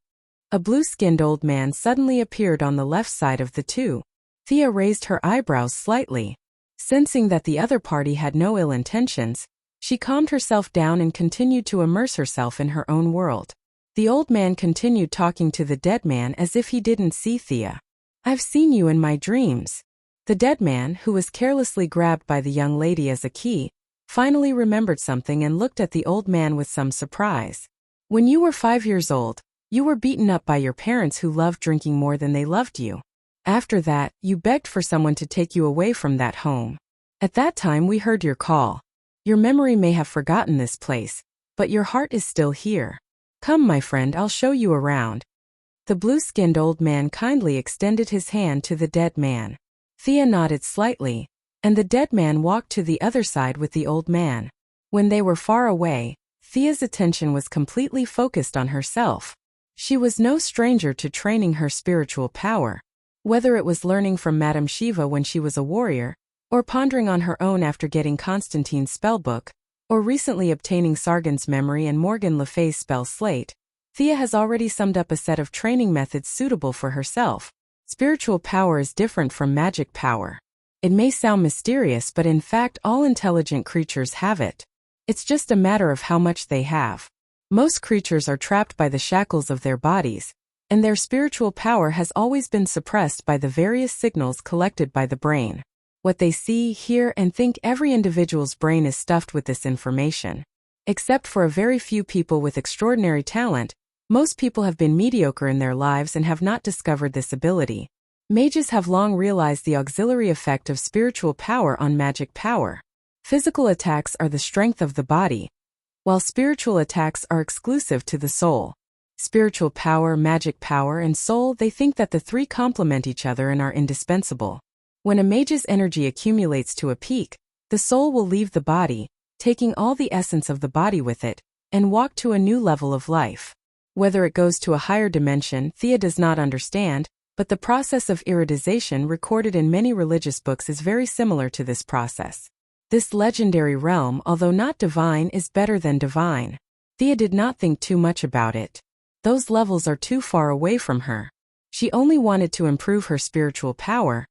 A blue-skinned old man suddenly appeared on the left side of the two. Thea raised her eyebrows slightly. Sensing that the other party had no ill intentions, she calmed herself down and continued to immerse herself in her own world. The old man continued talking to the dead man as if he didn't see Thea. I've seen you in my dreams. The dead man, who was carelessly grabbed by the young lady as a key, finally remembered something and looked at the old man with some surprise. When you were 5 years old, you were beaten up by your parents who loved drinking more than they loved you. After that, you begged for someone to take you away from that home. At that time we heard your call. Your memory may have forgotten this place, but your heart is still here. Come, my friend, I'll show you around. The blue-skinned old man kindly extended his hand to the dead man. Thea nodded slightly, and the dead man walked to the other side with the old man. When they were far away, Thea's attention was completely focused on herself. She was no stranger to training her spiritual power. Whether it was learning from Madame Shiva when she was a warrior, or pondering on her own after getting Constantine's spellbook, or recently obtaining Sargon's memory and Morgan Le Fay's spell slate, Thea has already summed up a set of training methods suitable for herself. Spiritual power is different from magic power. It may sound mysterious, but in fact all intelligent creatures have it. It's just a matter of how much they have. Most creatures are trapped by the shackles of their bodies, and their spiritual power has always been suppressed by the various signals collected by the brain. What they see, hear, and think, every individual's brain is stuffed with this information. Except for a very few people with extraordinary talent, most people have been mediocre in their lives and have not discovered this ability. Mages have long realized the auxiliary effect of spiritual power on magic power. Physical attacks are the strength of the body, while spiritual attacks are exclusive to the soul. Spiritual power, magic power, and soul, they think that the three complement each other and are indispensable. When a mage's energy accumulates to a peak, the soul will leave the body, taking all the essence of the body with it, and walk to a new level of life. Whether it goes to a higher dimension, Thea does not understand, but the process of iridization recorded in many religious books is very similar to this process. This legendary realm, although not divine, is better than divine. Thea did not think too much about it. Those levels are too far away from her. She only wanted to improve her spiritual power,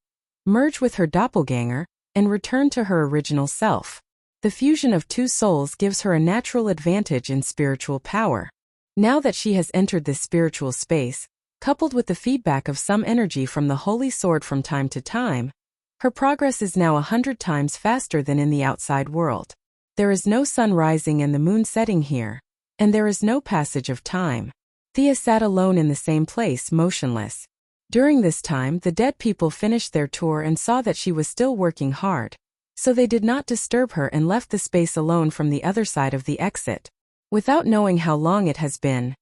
merge with her doppelganger, and return to her original self. The fusion of two souls gives her a natural advantage in spiritual power. Now that she has entered this spiritual space, coupled with the feedback of some energy from the holy sword from time to time, her progress is now 100 times faster than in the outside world. There is no sun rising and the moon setting here, and there is no passage of time. Thea sat alone in the same place, motionless. During this time, the dead people finished their tour and saw that she was still working hard, so they did not disturb her and left the space alone from the other side of the exit. Without knowing how long it has been,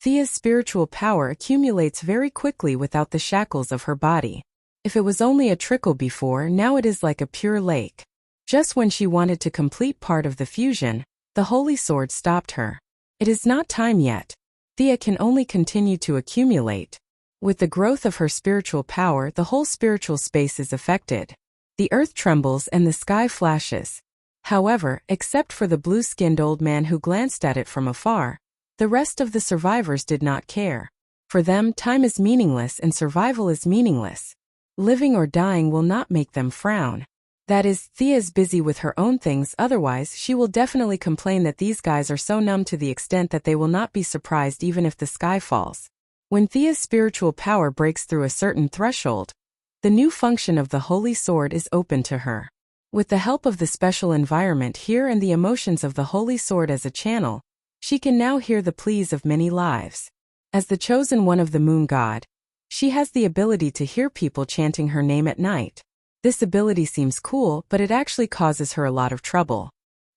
Thea's spiritual power accumulates very quickly without the shackles of her body. If it was only a trickle before, now it is like a pure lake. Just when she wanted to complete part of the fusion, the holy sword stopped her. It is not time yet. Thea can only continue to accumulate. With the growth of her spiritual power, the whole spiritual space is affected. The earth trembles and the sky flashes. However, except for the blue-skinned old man who glanced at it from afar, the rest of the survivors did not care. For them, time is meaningless and survival is meaningless. Living or dying will not make them frown. That is, Thea is busy with her own things, otherwise she will definitely complain that these guys are so numb to the extent that they will not be surprised even if the sky falls. When Thea's spiritual power breaks through a certain threshold, the new function of the holy sword is open to her. With the help of the special environment here and the emotions of the Holy Sword as a channel, she can now hear the pleas of many lives. As the chosen one of the moon god, she has the ability to hear people chanting her name at night. This ability seems cool, but it actually causes her a lot of trouble.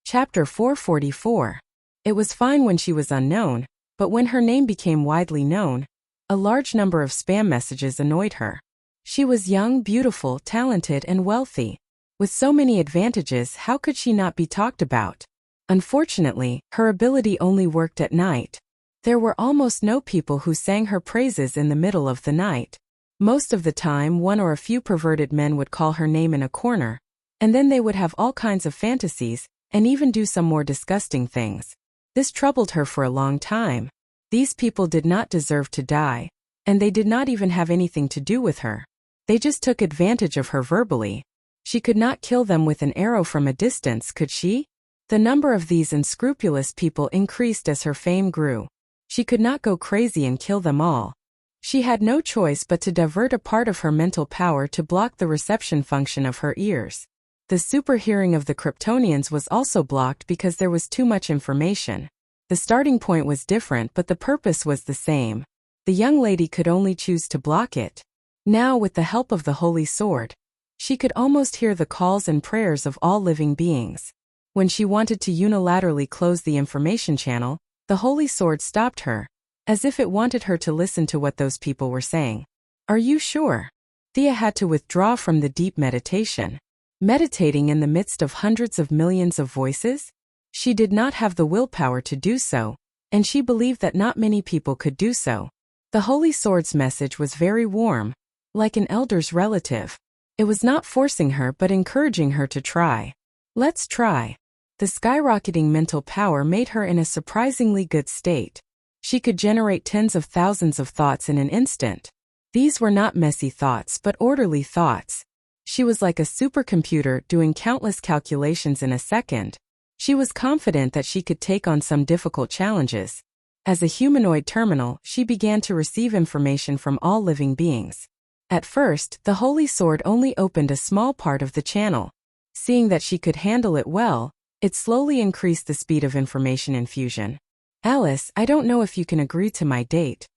Chapter 444. It was fine when she was unknown, but when her name became widely known, a large number of spam messages annoyed her. She was young, beautiful, talented, and wealthy. With so many advantages, how could she not be talked about? Unfortunately, her ability only worked at night. There were almost no people who sang her praises in the middle of the night. Most of the time, one or a few perverted men would call her name in a corner, and then they would have all kinds of fantasies, and even do some more disgusting things. This troubled her for a long time. These people did not deserve to die, and they did not even have anything to do with her. They just took advantage of her verbally. She could not kill them with an arrow from a distance, could she? The number of these unscrupulous people increased as her fame grew. She could not go crazy and kill them all. She had no choice but to divert a part of her mental power to block the reception function of her ears. The super hearing of the Kryptonians was also blocked because there was too much information. The starting point was different, but the purpose was the same. The young lady could only choose to block it. Now, with the help of the Holy Sword, she could almost hear the calls and prayers of all living beings. When she wanted to unilaterally close the information channel, the Holy Sword stopped her, as if it wanted her to listen to what those people were saying. Are you sure? Thea had to withdraw from the deep meditation. Meditating in the midst of hundreds of millions of voices? She did not have the willpower to do so, and she believed that not many people could do so. The Holy Sword's message was very warm, like an elder's relative. It was not forcing her but encouraging her to try. Let's try. The skyrocketing mental power made her in a surprisingly good state. She could generate tens of thousands of thoughts in an instant. These were not messy thoughts but orderly thoughts. She was like a supercomputer doing countless calculations in a second. She was confident that she could take on some difficult challenges. As a humanoid terminal, she began to receive information from all living beings. At first, the Holy Sword only opened a small part of the channel. Seeing that she could handle it well, it slowly increased the speed of information infusion. Alice, I don't know if you can agree to my date.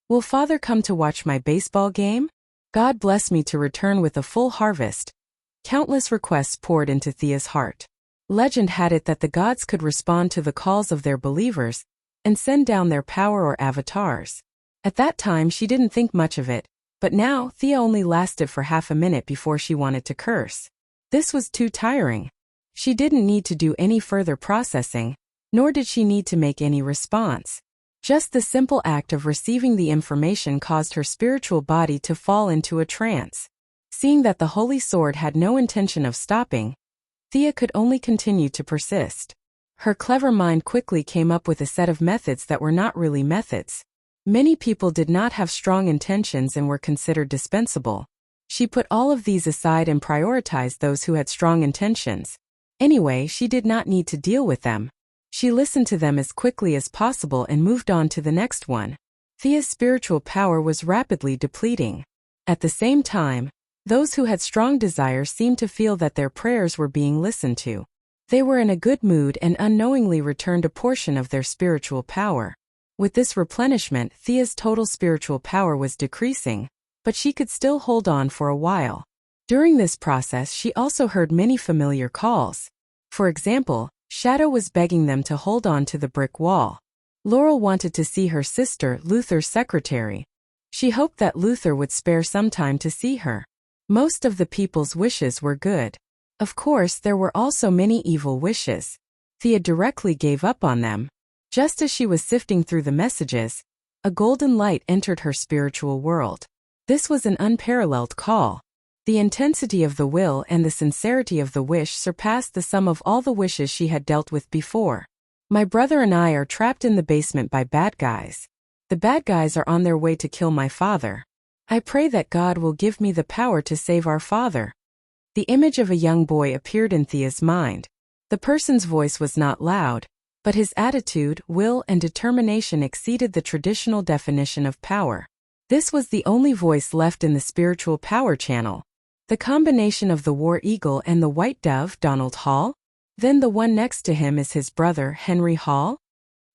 Will Father come to watch my baseball game? God bless me to return with a full harvest. Countless requests poured into Thea's heart. Legend had it that the gods could respond to the calls of their believers and send down their power or avatars. At that time she didn't think much of it, but now Thea only lasted for half a minute before she wanted to curse. This was too tiring. She didn't need to do any further processing, nor did she need to make any response. Just the simple act of receiving the information caused her spiritual body to fall into a trance. Seeing that the Holy Sword had no intention of stopping, Thea could only continue to persist. Her clever mind quickly came up with a set of methods that were not really methods. Many people did not have strong intentions and were considered dispensable. She put all of these aside and prioritized those who had strong intentions. Anyway, she did not need to deal with them. She listened to them as quickly as possible and moved on to the next one. Thea's spiritual power was rapidly depleting. At the same time, those who had strong desires seemed to feel that their prayers were being listened to. They were in a good mood and unknowingly returned a portion of their spiritual power. With this replenishment, Thea's total spiritual power was decreasing, but she could still hold on for a while. During this process, she also heard many familiar calls. For example, Shadow was begging them to hold on to the brick wall. Laurel wanted to see her sister, Luther's secretary. She hoped that Luther would spare some time to see her. Most of the people's wishes were good. Of course, there were also many evil wishes. Thea directly gave up on them. Just as she was sifting through the messages, a golden light entered her spiritual world. This was an unparalleled call. The intensity of the will and the sincerity of the wish surpassed the sum of all the wishes she had dealt with before. My brother and I are trapped in the basement by bad guys. The bad guys are on their way to kill my father. I pray that God will give me the power to save our father. The image of a young boy appeared in Thea's mind. The person's voice was not loud, but his attitude, will, and determination exceeded the traditional definition of power. This was the only voice left in the spiritual power channel. The combination of the war eagle and the white dove, Donald Hall? Then the one next to him is his brother, Henry Hall?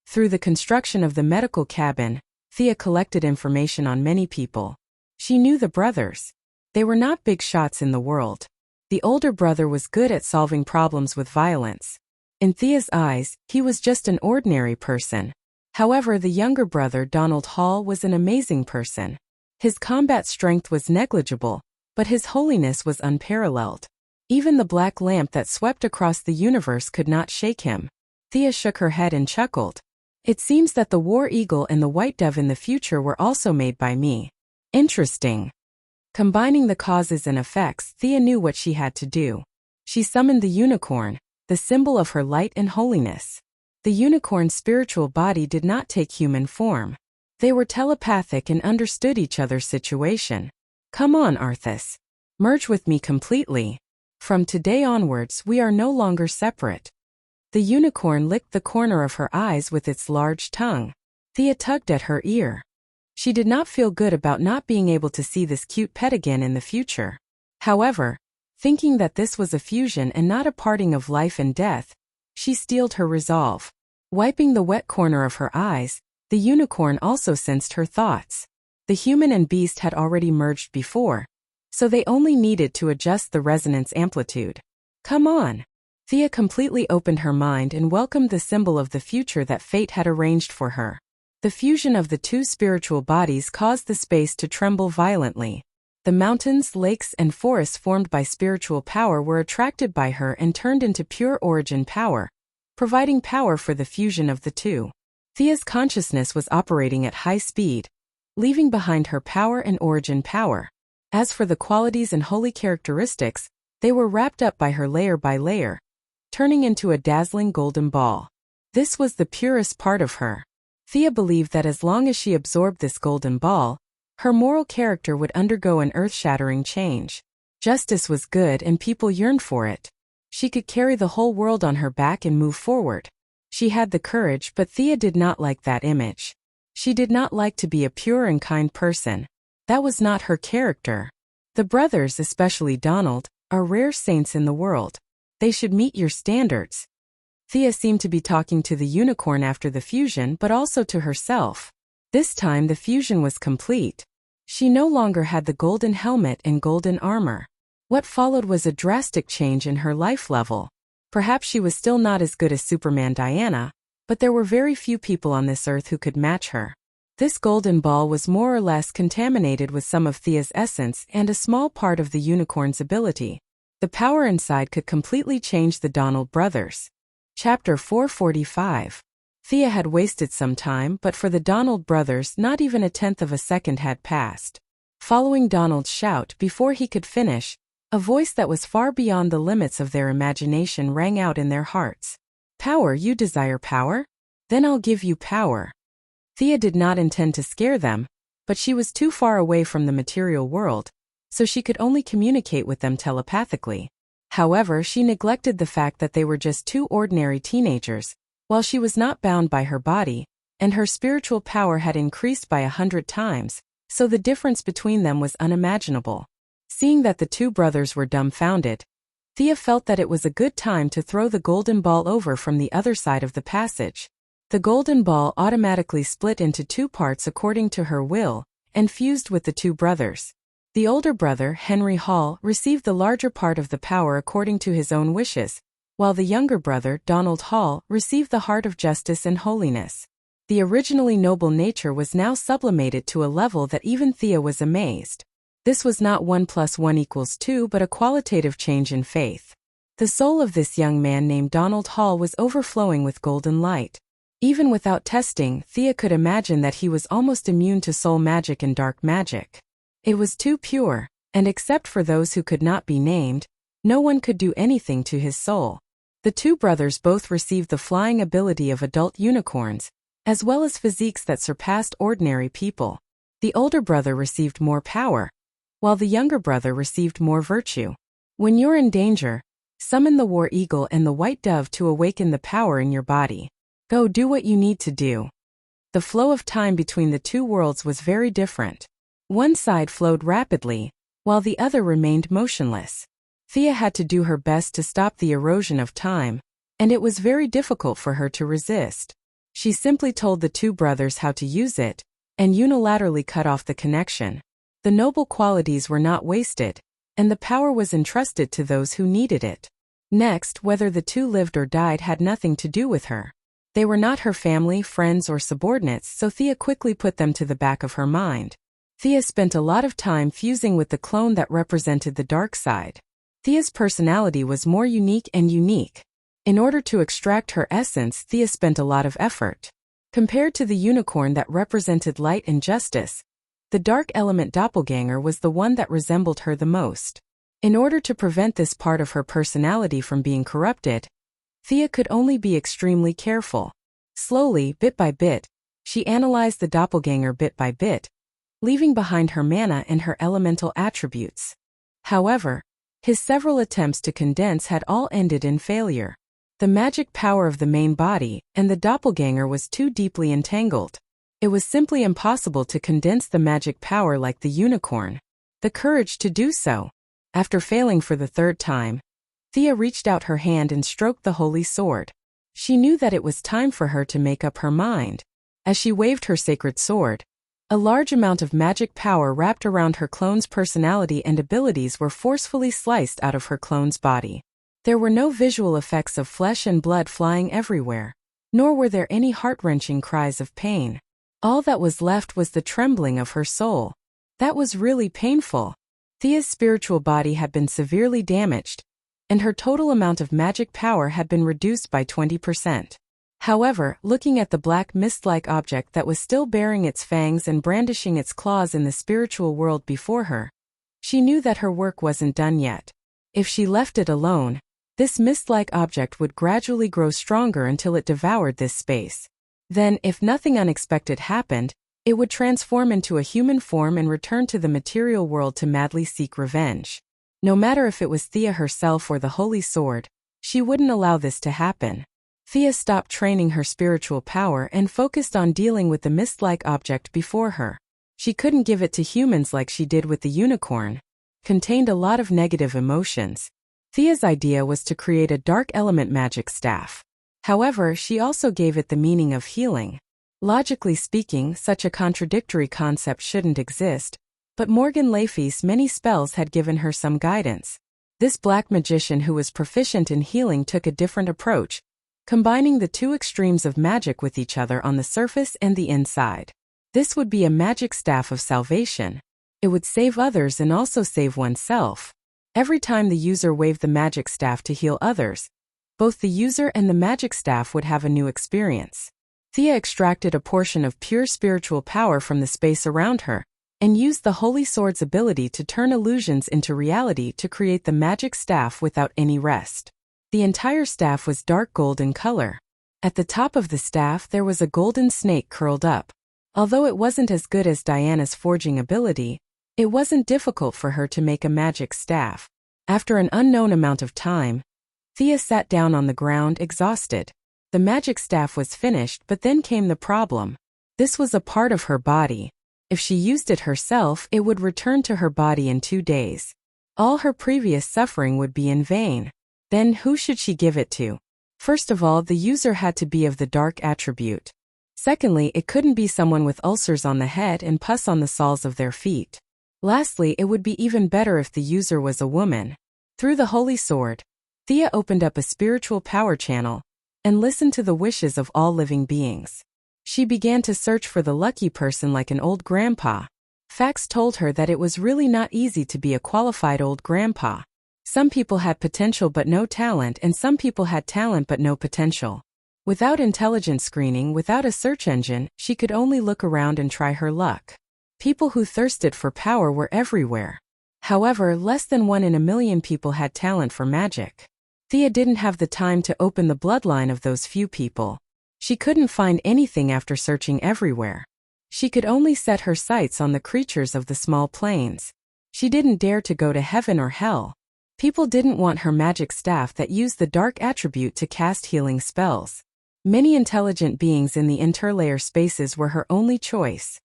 Through the construction of the medical cabin, Thea collected information on many people. She knew the brothers. They were not big shots in the world. The older brother was good at solving problems with violence. In Thea's eyes, he was just an ordinary person. However, the younger brother, Donald Hall, was an amazing person. His combat strength was negligible, but his holiness was unparalleled. Even the black lamp that swept across the universe could not shake him. Thea shook her head and chuckled. It seems that the war eagle and the white dove in the future were also made by me. Interesting. Combining the causes and effects, Thea knew what she had to do. She summoned the unicorn, the symbol of her light and holiness. The unicorn's spiritual body did not take human form. They were telepathic and understood each other's situation. Come on, Arthas. Merge with me completely. From today onwards, we are no longer separate. The unicorn licked the corner of her eyes with its large tongue. Thea tugged at her ear. She did not feel good about not being able to see this cute pet again in the future. However, thinking that this was a fusion and not a parting of life and death, she steeled her resolve. Wiping the wet corner of her eyes, the unicorn also sensed her thoughts. The human and beast had already merged before, so they only needed to adjust the resonance amplitude. Come on. Thea completely opened her mind and welcomed the symbol of the future that fate had arranged for her. The fusion of the two spiritual bodies caused the space to tremble violently. The mountains, lakes, and forests formed by spiritual power were attracted by her and turned into pure origin power, providing power for the fusion of the two. Thea's consciousness was operating at high speed, leaving behind her power and origin power. As for the qualities and holy characteristics, they were wrapped up by her layer by layer, turning into a dazzling golden ball. This was the purest part of her. Thea believed that as long as she absorbed this golden ball, her moral character would undergo an earth-shattering change. Justice was good and people yearned for it. She could carry the whole world on her back and move forward. She had the courage, but Thea did not like that image. She did not like to be a pure and kind person. That was not her character. The brothers, especially Donald, are rare saints in the world. They should meet your standards. Thea seemed to be talking to the unicorn after the fusion, but also to herself. This time the fusion was complete. She no longer had the golden helmet and golden armor. What followed was a drastic change in her life level. Perhaps she was still not as good as Superman Diana, but there were very few people on this earth who could match her. This golden ball was more or less contaminated with some of Thea's essence and a small part of the unicorn's ability. The power inside could completely change the Donald brothers. Chapter 445. Thea had wasted some time, but for the Donald brothers not even a tenth of a second had passed. Following Donald's shout before he could finish, a voice that was far beyond the limits of their imagination rang out in their hearts. Power, you desire power? Then I'll give you power. Thea did not intend to scare them, but she was too far away from the material world, so she could only communicate with them telepathically. However, she neglected the fact that they were just two ordinary teenagers, while she was not bound by her body, and her spiritual power had increased by 100 times, so the difference between them was unimaginable. Seeing that the two brothers were dumbfounded, Thea felt that it was a good time to throw the golden ball over from the other side of the passage. The golden ball automatically split into two parts according to her will, and fused with the two brothers. The older brother, Henry Hall, received the larger part of the power according to his own wishes, while the younger brother, Donald Hall, received the heart of justice and holiness. The originally noble nature was now sublimated to a level that even Thea was amazed. This was not 1 + 1 = 2 but a qualitative change in faith. The soul of this young man named Donald Hall was overflowing with golden light. Even without testing, Thea could imagine that he was almost immune to soul magic and dark magic. It was too pure, and except for those who could not be named, no one could do anything to his soul. The two brothers both received the flying ability of adult unicorns, as well as physiques that surpassed ordinary people. The older brother received more power, while the younger brother received more virtue. When you're in danger, summon the war eagle and the white dove to awaken the power in your body. Go do what you need to do. The flow of time between the two worlds was very different. One side flowed rapidly, while the other remained motionless. Thea had to do her best to stop the erosion of time, and it was very difficult for her to resist. She simply told the two brothers how to use it, and unilaterally cut off the connection. The noble qualities were not wasted, and the power was entrusted to those who needed it. Next, whether the two lived or died had nothing to do with her. They were not her family, friends, or subordinates, so Thea quickly put them to the back of her mind. Thea spent a lot of time fusing with the clone that represented the dark side. Thea's personality was more unique and unique. In order to extract her essence, Thea spent a lot of effort. Compared to the unicorn that represented light and justice, the dark element doppelganger was the one that resembled her the most. In order to prevent this part of her personality from being corrupted, Thea could only be extremely careful. Slowly, bit by bit, she analyzed the doppelganger bit by bit, leaving behind her mana and her elemental attributes. However, his several attempts to condense had all ended in failure. The magic power of the main body and the doppelganger was too deeply entangled. It was simply impossible to condense the magic power like the unicorn. The courage to do so. After failing for the third time, Thea reached out her hand and stroked the holy sword. She knew that it was time for her to make up her mind. As she waved her sacred sword, a large amount of magic power wrapped around her clone's personality and abilities were forcefully sliced out of her clone's body. There were no visual effects of flesh and blood flying everywhere, nor were there any heart-wrenching cries of pain. All that was left was the trembling of her soul. That was really painful. Thea's spiritual body had been severely damaged, and her total amount of magic power had been reduced by 20%. However, looking at the black mist-like object that was still baring its fangs and brandishing its claws in the spiritual world before her, she knew that her work wasn't done yet. If she left it alone, this mist-like object would gradually grow stronger until it devoured this space. Then, if nothing unexpected happened, it would transform into a human form and return to the material world to madly seek revenge. No matter if it was Thea herself or the Holy Sword, she wouldn't allow this to happen. Thea stopped training her spiritual power and focused on dealing with the mist-like object before her. She couldn't give it to humans like she did with the unicorn. Contained a lot of negative emotions. Thea's idea was to create a dark element magic staff. However, she also gave it the meaning of healing. Logically speaking, such a contradictory concept shouldn't exist, but Morgan Le Fay's many spells had given her some guidance. This black magician who was proficient in healing took a different approach, combining the two extremes of magic with each other on the surface and the inside. This would be a magic staff of salvation. It would save others and also save oneself. Every time the user waved the magic staff to heal others, both the user and the magic staff would have a new experience. Thea extracted a portion of pure spiritual power from the space around her, and used the Holy Sword's ability to turn illusions into reality to create the magic staff without any rest. The entire staff was dark gold in color. At the top of the staff there was a golden snake curled up. Although it wasn't as good as Diana's forging ability, it wasn't difficult for her to make a magic staff. After an unknown amount of time, Thea sat down on the ground exhausted. The magic staff was finished, but then came the problem. This was a part of her body. If she used it herself, it would return to her body in 2 days. All her previous suffering would be in vain. Then who should she give it to? First of all, the user had to be of the dark attribute. Secondly, it couldn't be someone with ulcers on the head and pus on the soles of their feet. Lastly, it would be even better if the user was a woman. Through the Holy Sword, Thea opened up a spiritual power channel and listened to the wishes of all living beings. She began to search for the lucky person like an old grandpa. Facts told her that it was really not easy to be a qualified old grandpa. Some people had potential but no talent, and some people had talent but no potential. Without intelligent screening, without a search engine, she could only look around and try her luck. People who thirsted for power were everywhere. However, less than 1 in a million people had talent for magic. Thea didn't have the time to open the bloodline of those few people. She couldn't find anything after searching everywhere. She could only set her sights on the creatures of the small planes. She didn't dare to go to heaven or hell. People didn't want her magic staff that used the dark attribute to cast healing spells. Many intelligent beings in the interlayer spaces were her only choice.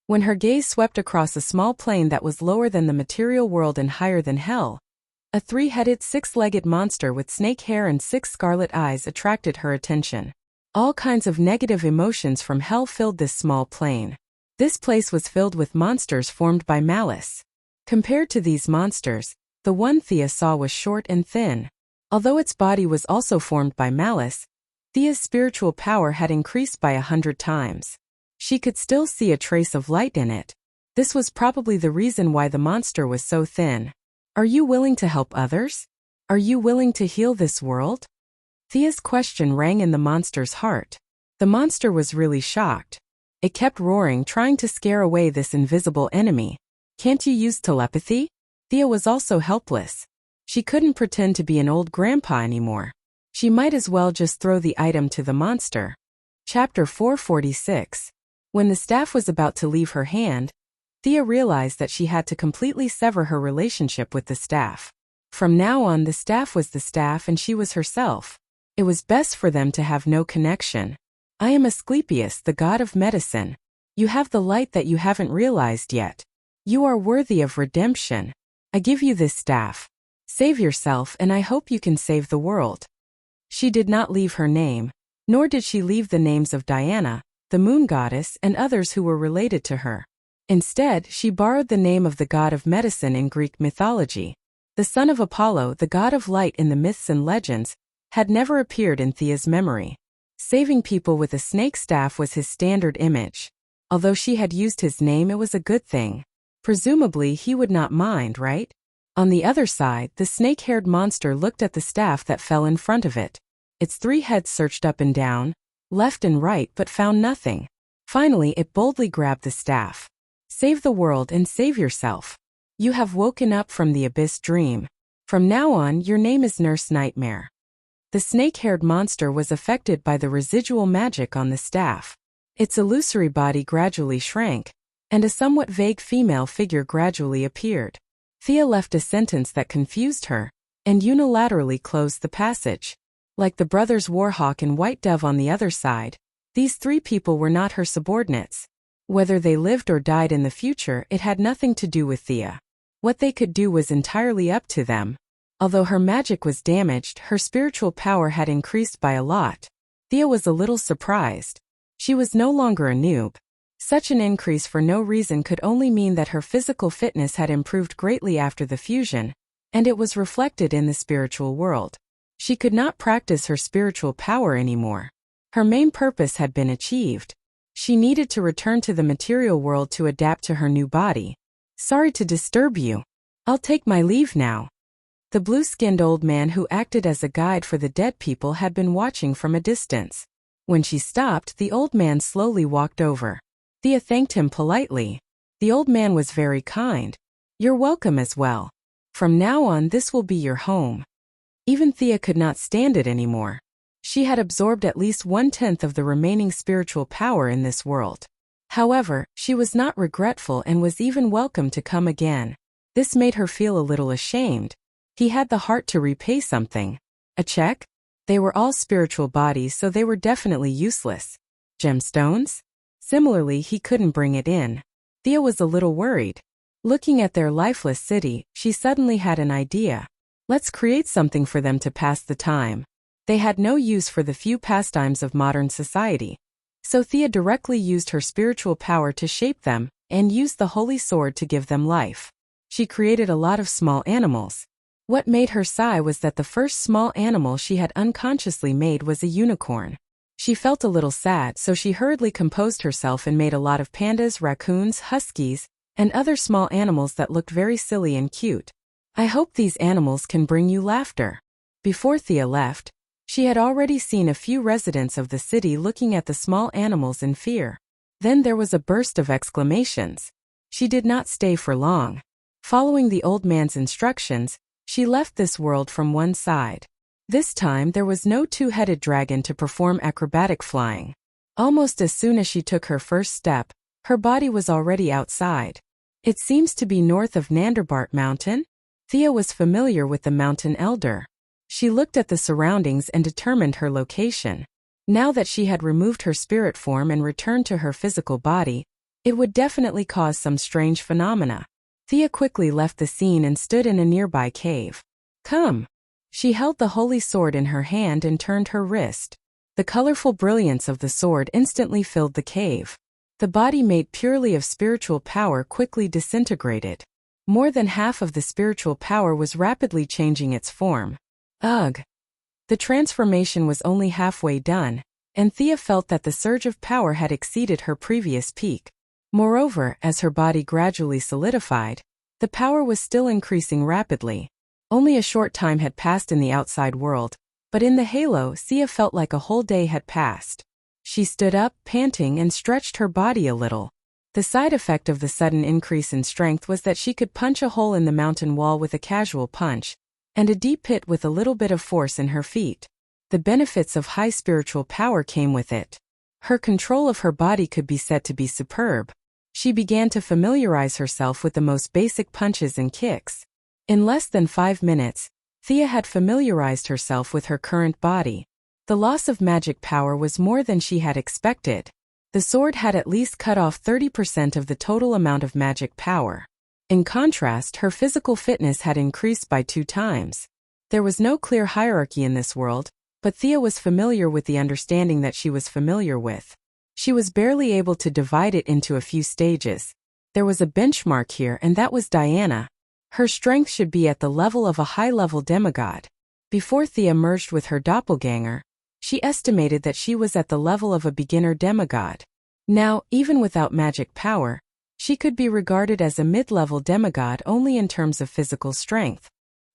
When her gaze swept across a small plane that was lower than the material world and higher than hell, a three-headed, six-legged monster with snake hair and 6 scarlet eyes attracted her attention. All kinds of negative emotions from hell filled this small plane. This place was filled with monsters formed by malice. Compared to these monsters, the one Thea saw was short and thin. Although its body was also formed by malice, Thea's spiritual power had increased by 100 times. She could still see a trace of light in it. This was probably the reason why the monster was so thin. Are you willing to help others? Are you willing to heal this world? Thea's question rang in the monster's heart. The monster was really shocked. It kept roaring, trying to scare away this invisible enemy. Can't you use telepathy? Thea was also helpless. She couldn't pretend to be an old grandpa anymore. She might as well just throw the item to the monster. Chapter 446. When the staff was about to leave her hand, Thea realized that she had to completely sever her relationship with the staff. From now on, the staff was the staff and she was herself. It was best for them to have no connection. I am Asclepius, the god of medicine. You have the light that you haven't realized yet. You are worthy of redemption. I give you this staff. Save yourself and I hope you can save the world. She did not leave her name, nor did she leave the names of Diana, the moon goddess, and others who were related to her. Instead, she borrowed the name of the god of medicine in Greek mythology. The son of Apollo, the god of light in the myths and legends, had never appeared in Thea's memory. Saving people with a snake staff was his standard image. Although she had used his name, it was a good thing. Presumably, he would not mind, right? On the other side, the snake-haired monster looked at the staff that fell in front of it. Its 3 heads searched up and down, left and right, but found nothing. Finally, it boldly grabbed the staff. Save the world and save yourself. You have woken up from the abyss dream. From now on, your name is Nurse Nightmare. The snake-haired monster was affected by the residual magic on the staff. Its illusory body gradually shrank, and a somewhat vague female figure gradually appeared. Thea left a sentence that confused her, and unilaterally closed the passage. Like the brothers Warhawk and White Dove on the other side, these 3 people were not her subordinates. Whether they lived or died in the future, it had nothing to do with Thea. What they could do was entirely up to them. Although her magic was damaged, her spiritual power had increased by a lot. Thea was a little surprised. She was no longer a noob. Such an increase for no reason could only mean that her physical fitness had improved greatly after the fusion, and it was reflected in the spiritual world. She could not practice her spiritual power anymore. Her main purpose had been achieved. She needed to return to the material world to adapt to her new body. Sorry to disturb you. I'll take my leave now. The blue-skinned old man who acted as a guide for the dead people had been watching from a distance. When she stopped, the old man slowly walked over. Thea thanked him politely. The old man was very kind. You're welcome as well. From now on, this will be your home. Even Thea could not stand it anymore. She had absorbed at least 1/10 of the remaining spiritual power in this world. However, she was not regretful and was even welcome to come again. This made her feel a little ashamed. He had the heart to repay something. A check? They were all spiritual bodies, so they were definitely useless. Gemstones? Similarly, he couldn't bring it in. Thea was a little worried. Looking at their lifeless city, she suddenly had an idea. Let's create something for them to pass the time. They had no use for the few pastimes of modern society. So Thea directly used her spiritual power to shape them, and used the holy sword to give them life. She created a lot of small animals. What made her sigh was that the first small animal she had unconsciously made was a unicorn. She felt a little sad, so she hurriedly composed herself and made a lot of pandas, raccoons, huskies, and other small animals that looked very silly and cute. I hope these animals can bring you laughter. Before Thea left, she had already seen a few residents of the city looking at the small animals in fear. Then there was a burst of exclamations. She did not stay for long. Following the old man's instructions, she left this world from one side. This time there was no 2-headed dragon to perform acrobatic flying. Almost as soon as she took her first step, her body was already outside. It seems to be north of Nanderbart Mountain. Thea was familiar with the mountain elder. She looked at the surroundings and determined her location. Now that she had removed her spirit form and returned to her physical body, It would definitely cause some strange phenomena. Thea quickly left the scene and stood in a nearby cave. Come. She held the holy sword in her hand and turned her wrist. The colorful brilliance of the sword instantly filled the cave. The body made purely of spiritual power quickly disintegrated. More than half of the spiritual power was rapidly changing its form. Ugh! The transformation was only halfway done, and Thea felt that the surge of power had exceeded her previous peak. Moreover, as her body gradually solidified, the power was still increasing rapidly. Only a short time had passed in the outside world, but in the halo, Thea felt like a whole day had passed. She stood up, panting, and stretched her body a little. The side effect of the sudden increase in strength was that she could punch a hole in the mountain wall with a casual punch, and a deep pit with a little bit of force in her feet. The benefits of high spiritual power came with it. Her control of her body could be said to be superb. She began to familiarize herself with the most basic punches and kicks. In less than 5 minutes, Thea had familiarized herself with her current body. The loss of magic power was more than she had expected. The sword had at least cut off 30% of the total amount of magic power. In contrast, her physical fitness had increased by 2 times. There was no clear hierarchy in this world, but Thea was familiar with the understanding that she was familiar with. She was barely able to divide it into a few stages. There was a benchmark here, and that was Diana. Her strength should be at the level of a high-level demigod. Before Thea merged with her doppelganger, she estimated that she was at the level of a beginner demigod. Now, even without magic power, she could be regarded as a mid-level demigod only in terms of physical strength.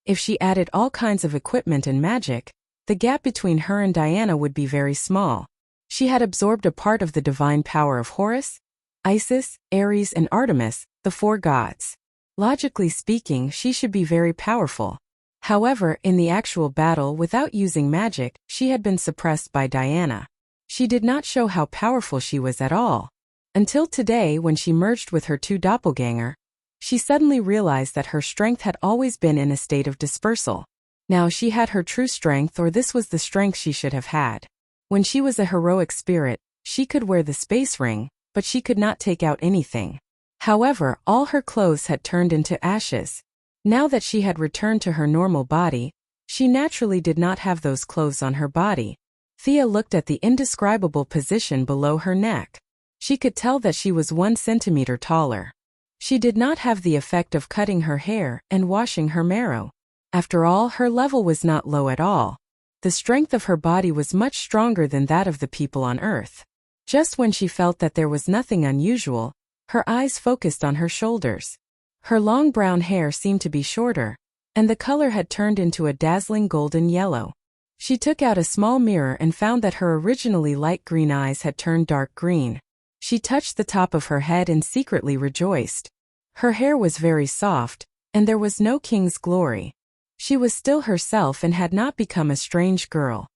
If she added all kinds of equipment and magic, the gap between her and Diana would be very small. She had absorbed a part of the divine power of Horus, Isis, Ares, and Artemis, the 4 gods. Logically speaking, she should be very powerful. However, in the actual battle without using magic, she had been suppressed by Diana. She did not show how powerful she was at all. Until today, when she merged with her 2 doppelganger, she suddenly realized that her strength had always been in a state of dispersal. Now she had her true strength, or this was the strength she should have had. When she was a heroic spirit, she could wear the space ring, but she could not take out anything. However, all her clothes had turned into ashes. Now that she had returned to her normal body, she naturally did not have those clothes on her body. Thea looked at the indescribable position below her neck. She could tell that she was 1 centimeter taller. She did not have the effect of cutting her hair and washing her marrow. After all, her level was not low at all. The strength of her body was much stronger than that of the people on Earth. Just when she felt that there was nothing unusual, her eyes focused on her shoulders. Her long brown hair seemed to be shorter, and the color had turned into a dazzling golden yellow. She took out a small mirror and found that her originally light green eyes had turned dark green. She touched the top of her head and secretly rejoiced. Her hair was very soft, and there was no king's glory. She was still herself and had not become a strange girl.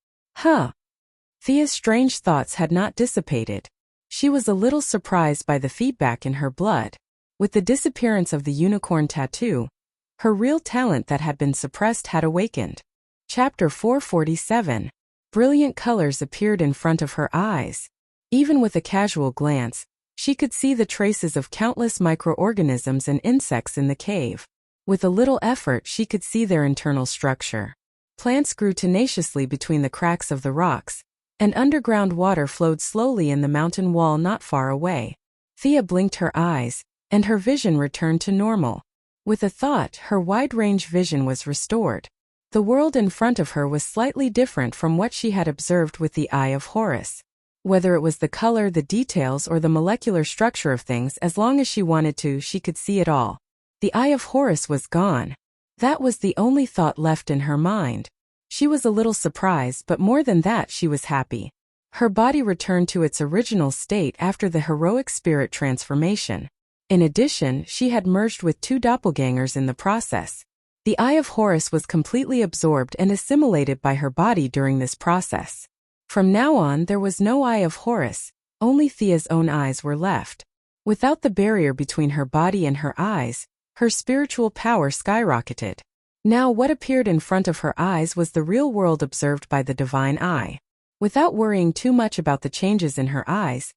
Thea's strange thoughts had not dissipated. She was a little surprised by the feedback in her blood. With the disappearance of the unicorn tattoo, her real talent that had been suppressed had awakened. Chapter 447. Brilliant colors appeared in front of her eyes. Even with a casual glance, she could see the traces of countless microorganisms and insects in the cave. With a little effort, she could see their internal structure. Plants grew tenaciously between the cracks of the rocks, and underground water flowed slowly in the mountain wall not far away. Thea blinked her eyes, and her vision returned to normal. With a thought, her wide-range vision was restored. The world in front of her was slightly different from what she had observed with the eye of Horus. Whether it was the color, the details, or the molecular structure of things, as long as she wanted to, she could see it all. The eye of Horus was gone. That was the only thought left in her mind. She was a little surprised, but more than that, she was happy. Her body returned to its original state after the heroic spirit transformation. In addition, she had merged with 2 doppelgangers in the process. The eye of Horus was completely absorbed and assimilated by her body during this process. From now on, there was no eye of Horus, only Thea's own eyes were left. Without the barrier between her body and her eyes, her spiritual power skyrocketed. Now what appeared in front of her eyes was the real world observed by the divine eye. Without worrying too much about the changes in her eyes,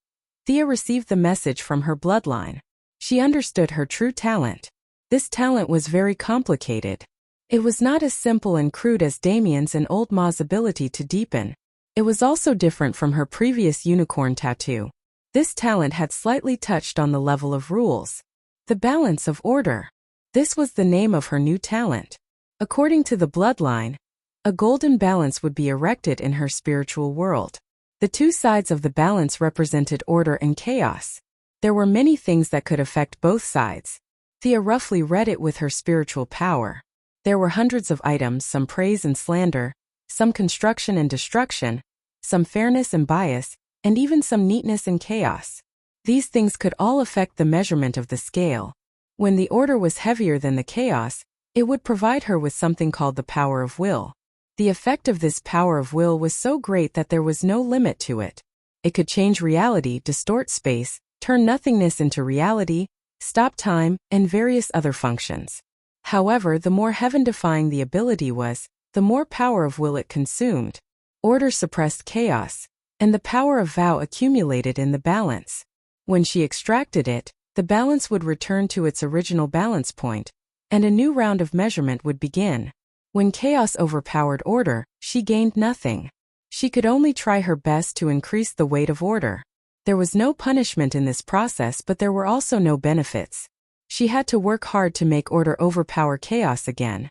Thea received the message from her bloodline. She understood her true talent. This talent was very complicated. It was not as simple and crude as Damien's and Old Ma's ability to deepen. It was also different from her previous unicorn tattoo. This talent had slightly touched on the level of rules. The balance of order. This was the name of her new talent. According to the bloodline, a golden balance would be erected in her spiritual world. The two sides of the balance represented order and chaos. There were many things that could affect both sides. Thea roughly read it with her spiritual power. There were hundreds of items, some praise and slander, some construction and destruction, some fairness and bias, and even some neatness and chaos. These things could all affect the measurement of the scale. When the order was heavier than the chaos, it would provide her with something called the power of will. The effect of this power of will was so great that there was no limit to it. It could change reality, distort space, turn nothingness into reality, stop time, and various other functions. However, the more heaven-defying the ability was, the more power of will it consumed. Order suppressed chaos, and the power of vow accumulated in the balance. When she extracted it, the balance would return to its original balance point, and a new round of measurement would begin. When chaos overpowered order, she gained nothing. She could only try her best to increase the weight of order. There was no punishment in this process, but there were also no benefits. She had to work hard to make order overpower chaos again.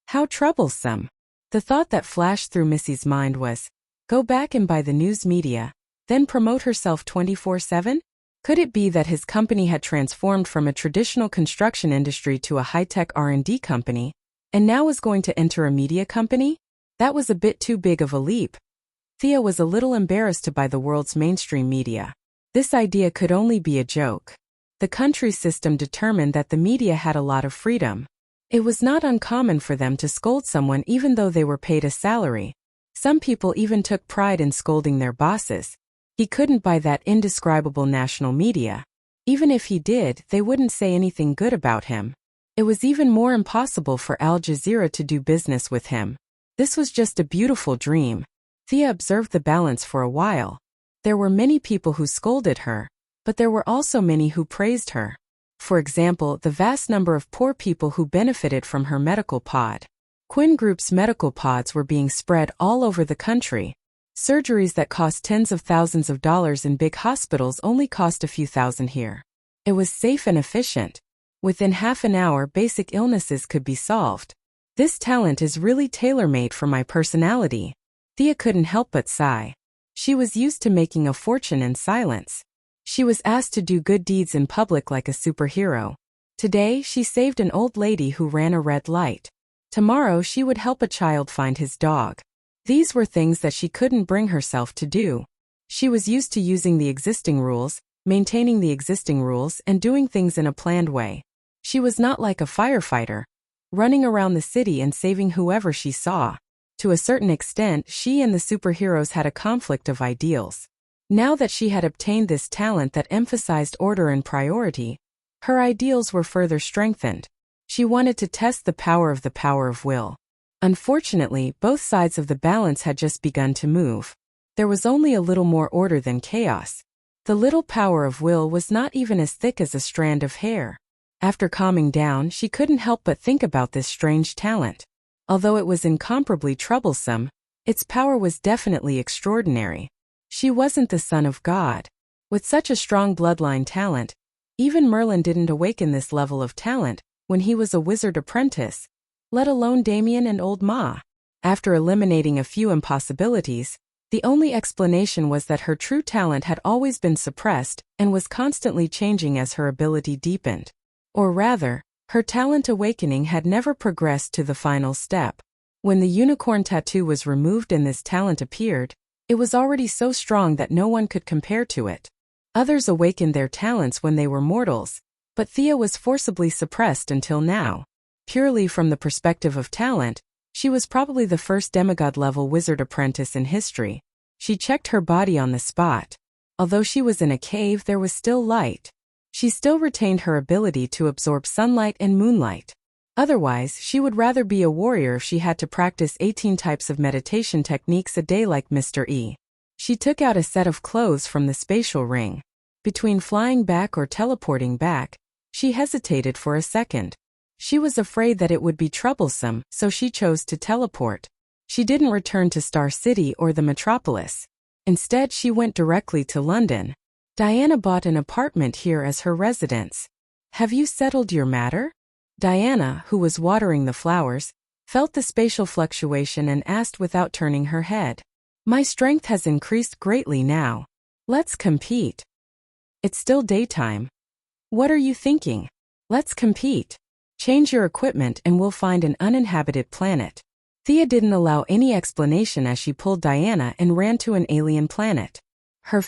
How troublesome. The thought that flashed through Missy's mind was, go back and buy the news media, then promote herself 24/7? Could it be that his company had transformed from a traditional construction industry to a high-tech R&D company, and now was going to enter a media company? That was a bit too big of a leap. Thea was a little embarrassed to buy the world's mainstream media. This idea could only be a joke. The country system determined that the media had a lot of freedom. It was not uncommon for them to scold someone even though they were paid a salary. Some people even took pride in scolding their bosses. He couldn't buy that indescribable national media. Even if he did, they wouldn't say anything good about him. It was even more impossible for Al Jazeera to do business with him. This was just a beautiful dream. Thea observed the balance for a while. There were many people who scolded her, but there were also many who praised her. For example, the vast number of poor people who benefited from her medical pod. Quinn Group's medical pods were being spread all over the country. Surgeries that cost tens of thousands of dollars in big hospitals only cost a few thousand here. It was safe and efficient. Within half an hour, basic illnesses could be solved. This talent is really tailor-made for my personality. Thea couldn't help but sigh. She was used to making a fortune in silence. She was asked to do good deeds in public like a superhero. Today, she saved an old lady who ran a red light. Tomorrow, she would help a child find his dog. These were things that she couldn't bring herself to do. She was used to using the existing rules, maintaining the existing rules, and doing things in a planned way. She was not like a firefighter, running around the city and saving whoever she saw. To a certain extent, she and the superheroes had a conflict of ideals. Now that she had obtained this talent that emphasized order and priority, her ideals were further strengthened. She wanted to test the power of will. Unfortunately, both sides of the balance had just begun to move. There was only a little more order than chaos. The little power of will was not even as thick as a strand of hair. After calming down, she couldn't help but think about this strange talent. Although it was incomparably troublesome, its power was definitely extraordinary. She wasn't the son of God. With such a strong bloodline talent, even Merlin didn't awaken this level of talent when he was a wizard apprentice, let alone Damien and Old Ma. After eliminating a few impossibilities, the only explanation was that her true talent had always been suppressed and was constantly changing as her ability deepened. Or rather, her talent awakening had never progressed to the final step. When the unicorn tattoo was removed and this talent appeared, it was already so strong that no one could compare to it. Others awakened their talents when they were mortals, but Thea was forcibly suppressed until now. Purely from the perspective of talent, she was probably the first demigod-level wizard apprentice in history. She checked her body on the spot. Although she was in a cave, there was still light. She still retained her ability to absorb sunlight and moonlight. Otherwise, she would rather be a warrior if she had to practice 18 types of meditation techniques a day like Mr. E. She took out a set of clothes from the spatial ring. Between flying back or teleporting back, she hesitated for a second. She was afraid that it would be troublesome, so she chose to teleport. She didn't return to Star City or the metropolis. Instead, she went directly to London. Diana bought an apartment here as her residence. Have you settled your matter? Diana, who was watering the flowers, felt the spatial fluctuation and asked without turning her head. My strength has increased greatly now. Let's compete. It's still daytime. What are you thinking? Let's compete. Change your equipment and we'll find an uninhabited planet. Thea didn't allow any explanation as she pulled Diana and ran to an alien planet. Her